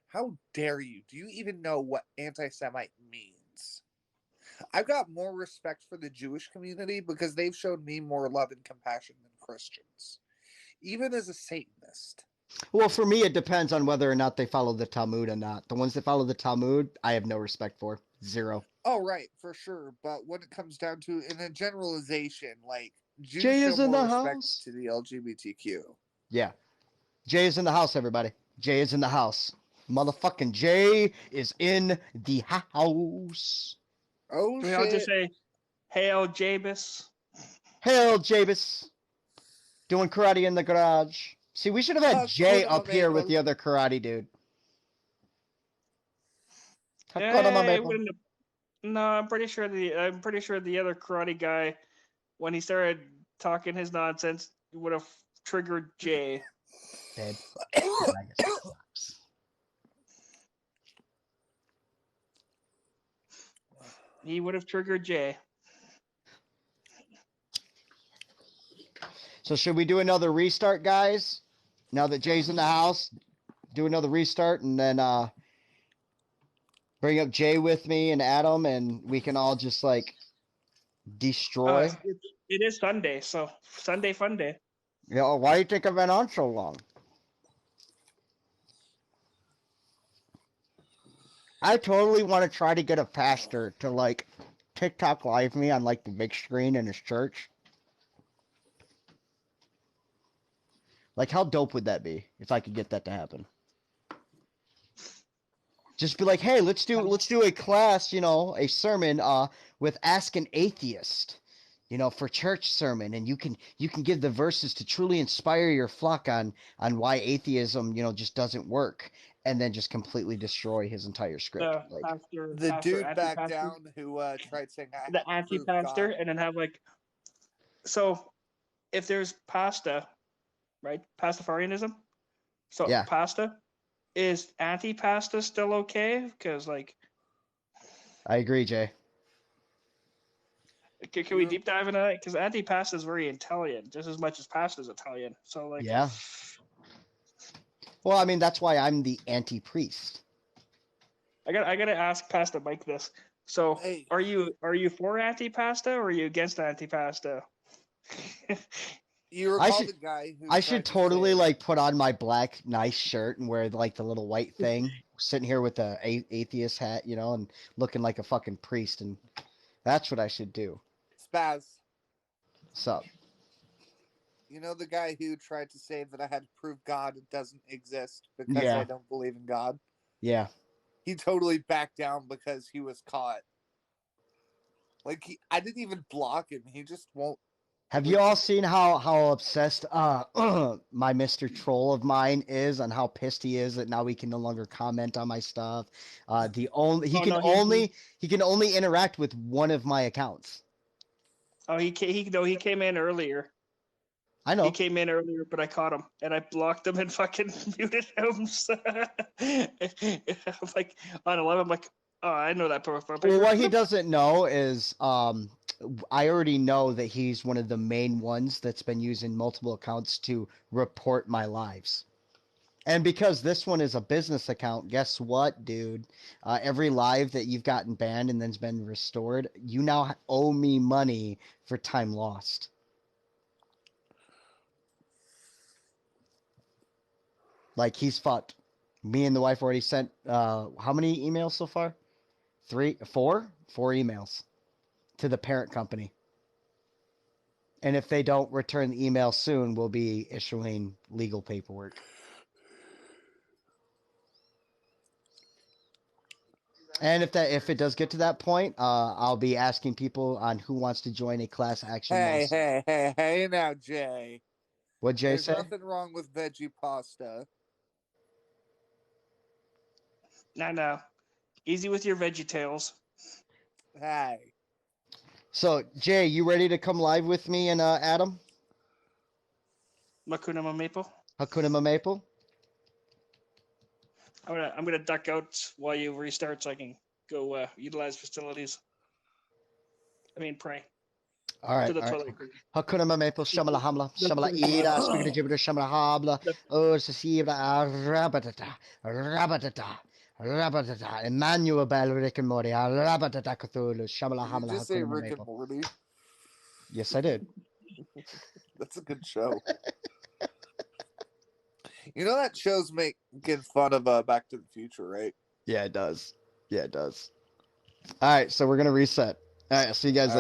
how dare you? Do you even know what anti-Semite means? I've got more respect for the Jewish community because they've shown me more love and compassion than Christians, even as a Satanist. Well, for me, it depends on whether or not they follow the Talmud or not. The ones that follow the Talmud, I have no respect for. Zero. Oh, right, for sure. But when it comes down to, in a generalization, like, Jews Jay show is in more the respect house. to the LGBTQ. Yeah. Jay is in the house, everybody. Jay is in the house. Motherfucking Jay is in the house. Oh, we shit. all just say, Hail Jabus. Hail Jabus. Doing karate in the garage. See, we should have had Jay up here with the other karate dude. Hey, no, I'm pretty sure the other karate guy, when he started talking his nonsense, would have triggered Jay. Dead. He would have triggered Jay. So should we do another restart, guys? Now that Jay's in the house, do another restart and then bring up Jay with me and Adam, and we can all just like destroy. It is Sunday, so Sunday fun day. Yeah, why do you think I've been on so long? I totally want to try to get a pastor to like TikTok live me on like the big screen in his church. Like, how dope would that be if I could get that to happen? Just be like, hey, let's do a class, a sermon with Ask an Atheist, for church sermon, and you can give the verses to truly inspire your flock on why atheism, just doesn't work, and then just completely destroy his entire script. The dude back down who tried saying the anti-pastor, and then have like, so if there's pasta, right? Pastafarianism. So yeah. Pasta. Is anti-pasta still okay? Because, like... I agree, Jay. Can we deep dive into that? Because anti-pasta is very Italian, just as much as pasta is Italian. So, like... Yeah. Well, I mean, that's why I'm the anti-priest. I gotta ask Pasta Mike this. So, Hey. are you for anti-pasta or are you against anti-pasta? You recall the guy who I should totally say, like put on my black nice shirt and wear like the little white thing, sitting here with the atheist hat, you know, and looking like a fucking priest, and that's what I should do. Spaz. Sup? You know the guy who tried to say that I had to prove God doesn't exist because I don't believe in God? Yeah. He totally backed down because he was caught. Like, I didn't even block him. He just won't. Have you all seen how obsessed my Mr. Troll of mine is, on how pissed he is that now he can no longer comment on my stuff? He can only interact with one of my accounts. Oh, he came in earlier. I know. He came in earlier, but I caught him and I blocked him and fucking muted him. I'm like on 11. I'm like, oh, I know that profile picture. Well, what he doesn't know is I already know that he's one of the main ones that's been using multiple accounts to report my lives. And because this one is a business account, guess what, dude? Every live that you've gotten banned and then's been restored, you now owe me money for time lost. Like, he's fucked. Me and the wife already sent, how many emails so far? 4 emails to the parent company. And if they don't return the email soon, we'll be issuing legal paperwork. And if it does get to that point, I'll be asking people on who wants to join a class action lawsuit. Hey now, Jay. What'd Jay say? There's nothing wrong with veggie pasta. No. Easy with your Veggie Tales. Hey. So, Jay, you ready to come live with me and Adam? Hakuna Maple. Hakuna Maple? I'm gonna duck out while you restart so I can go utilize facilities. I mean, pray. All right. To the toilet. Hakuna Maple, Shamala Hamla, Shamala Ida, speaking of Jupiter, Shamala Habla, Sasibra, Rabatata, Emmanuel Bell, Rick and Morty, Rabatata Cthulhu, Shamala Hamla, Did you just say Hakuna Rick and Maple. Morty? Yes, I did. That's a good show. You know that show's making fun of Back to the Future, right? Yeah, it does. All right, so we're going to reset. All right, I'll see you guys later.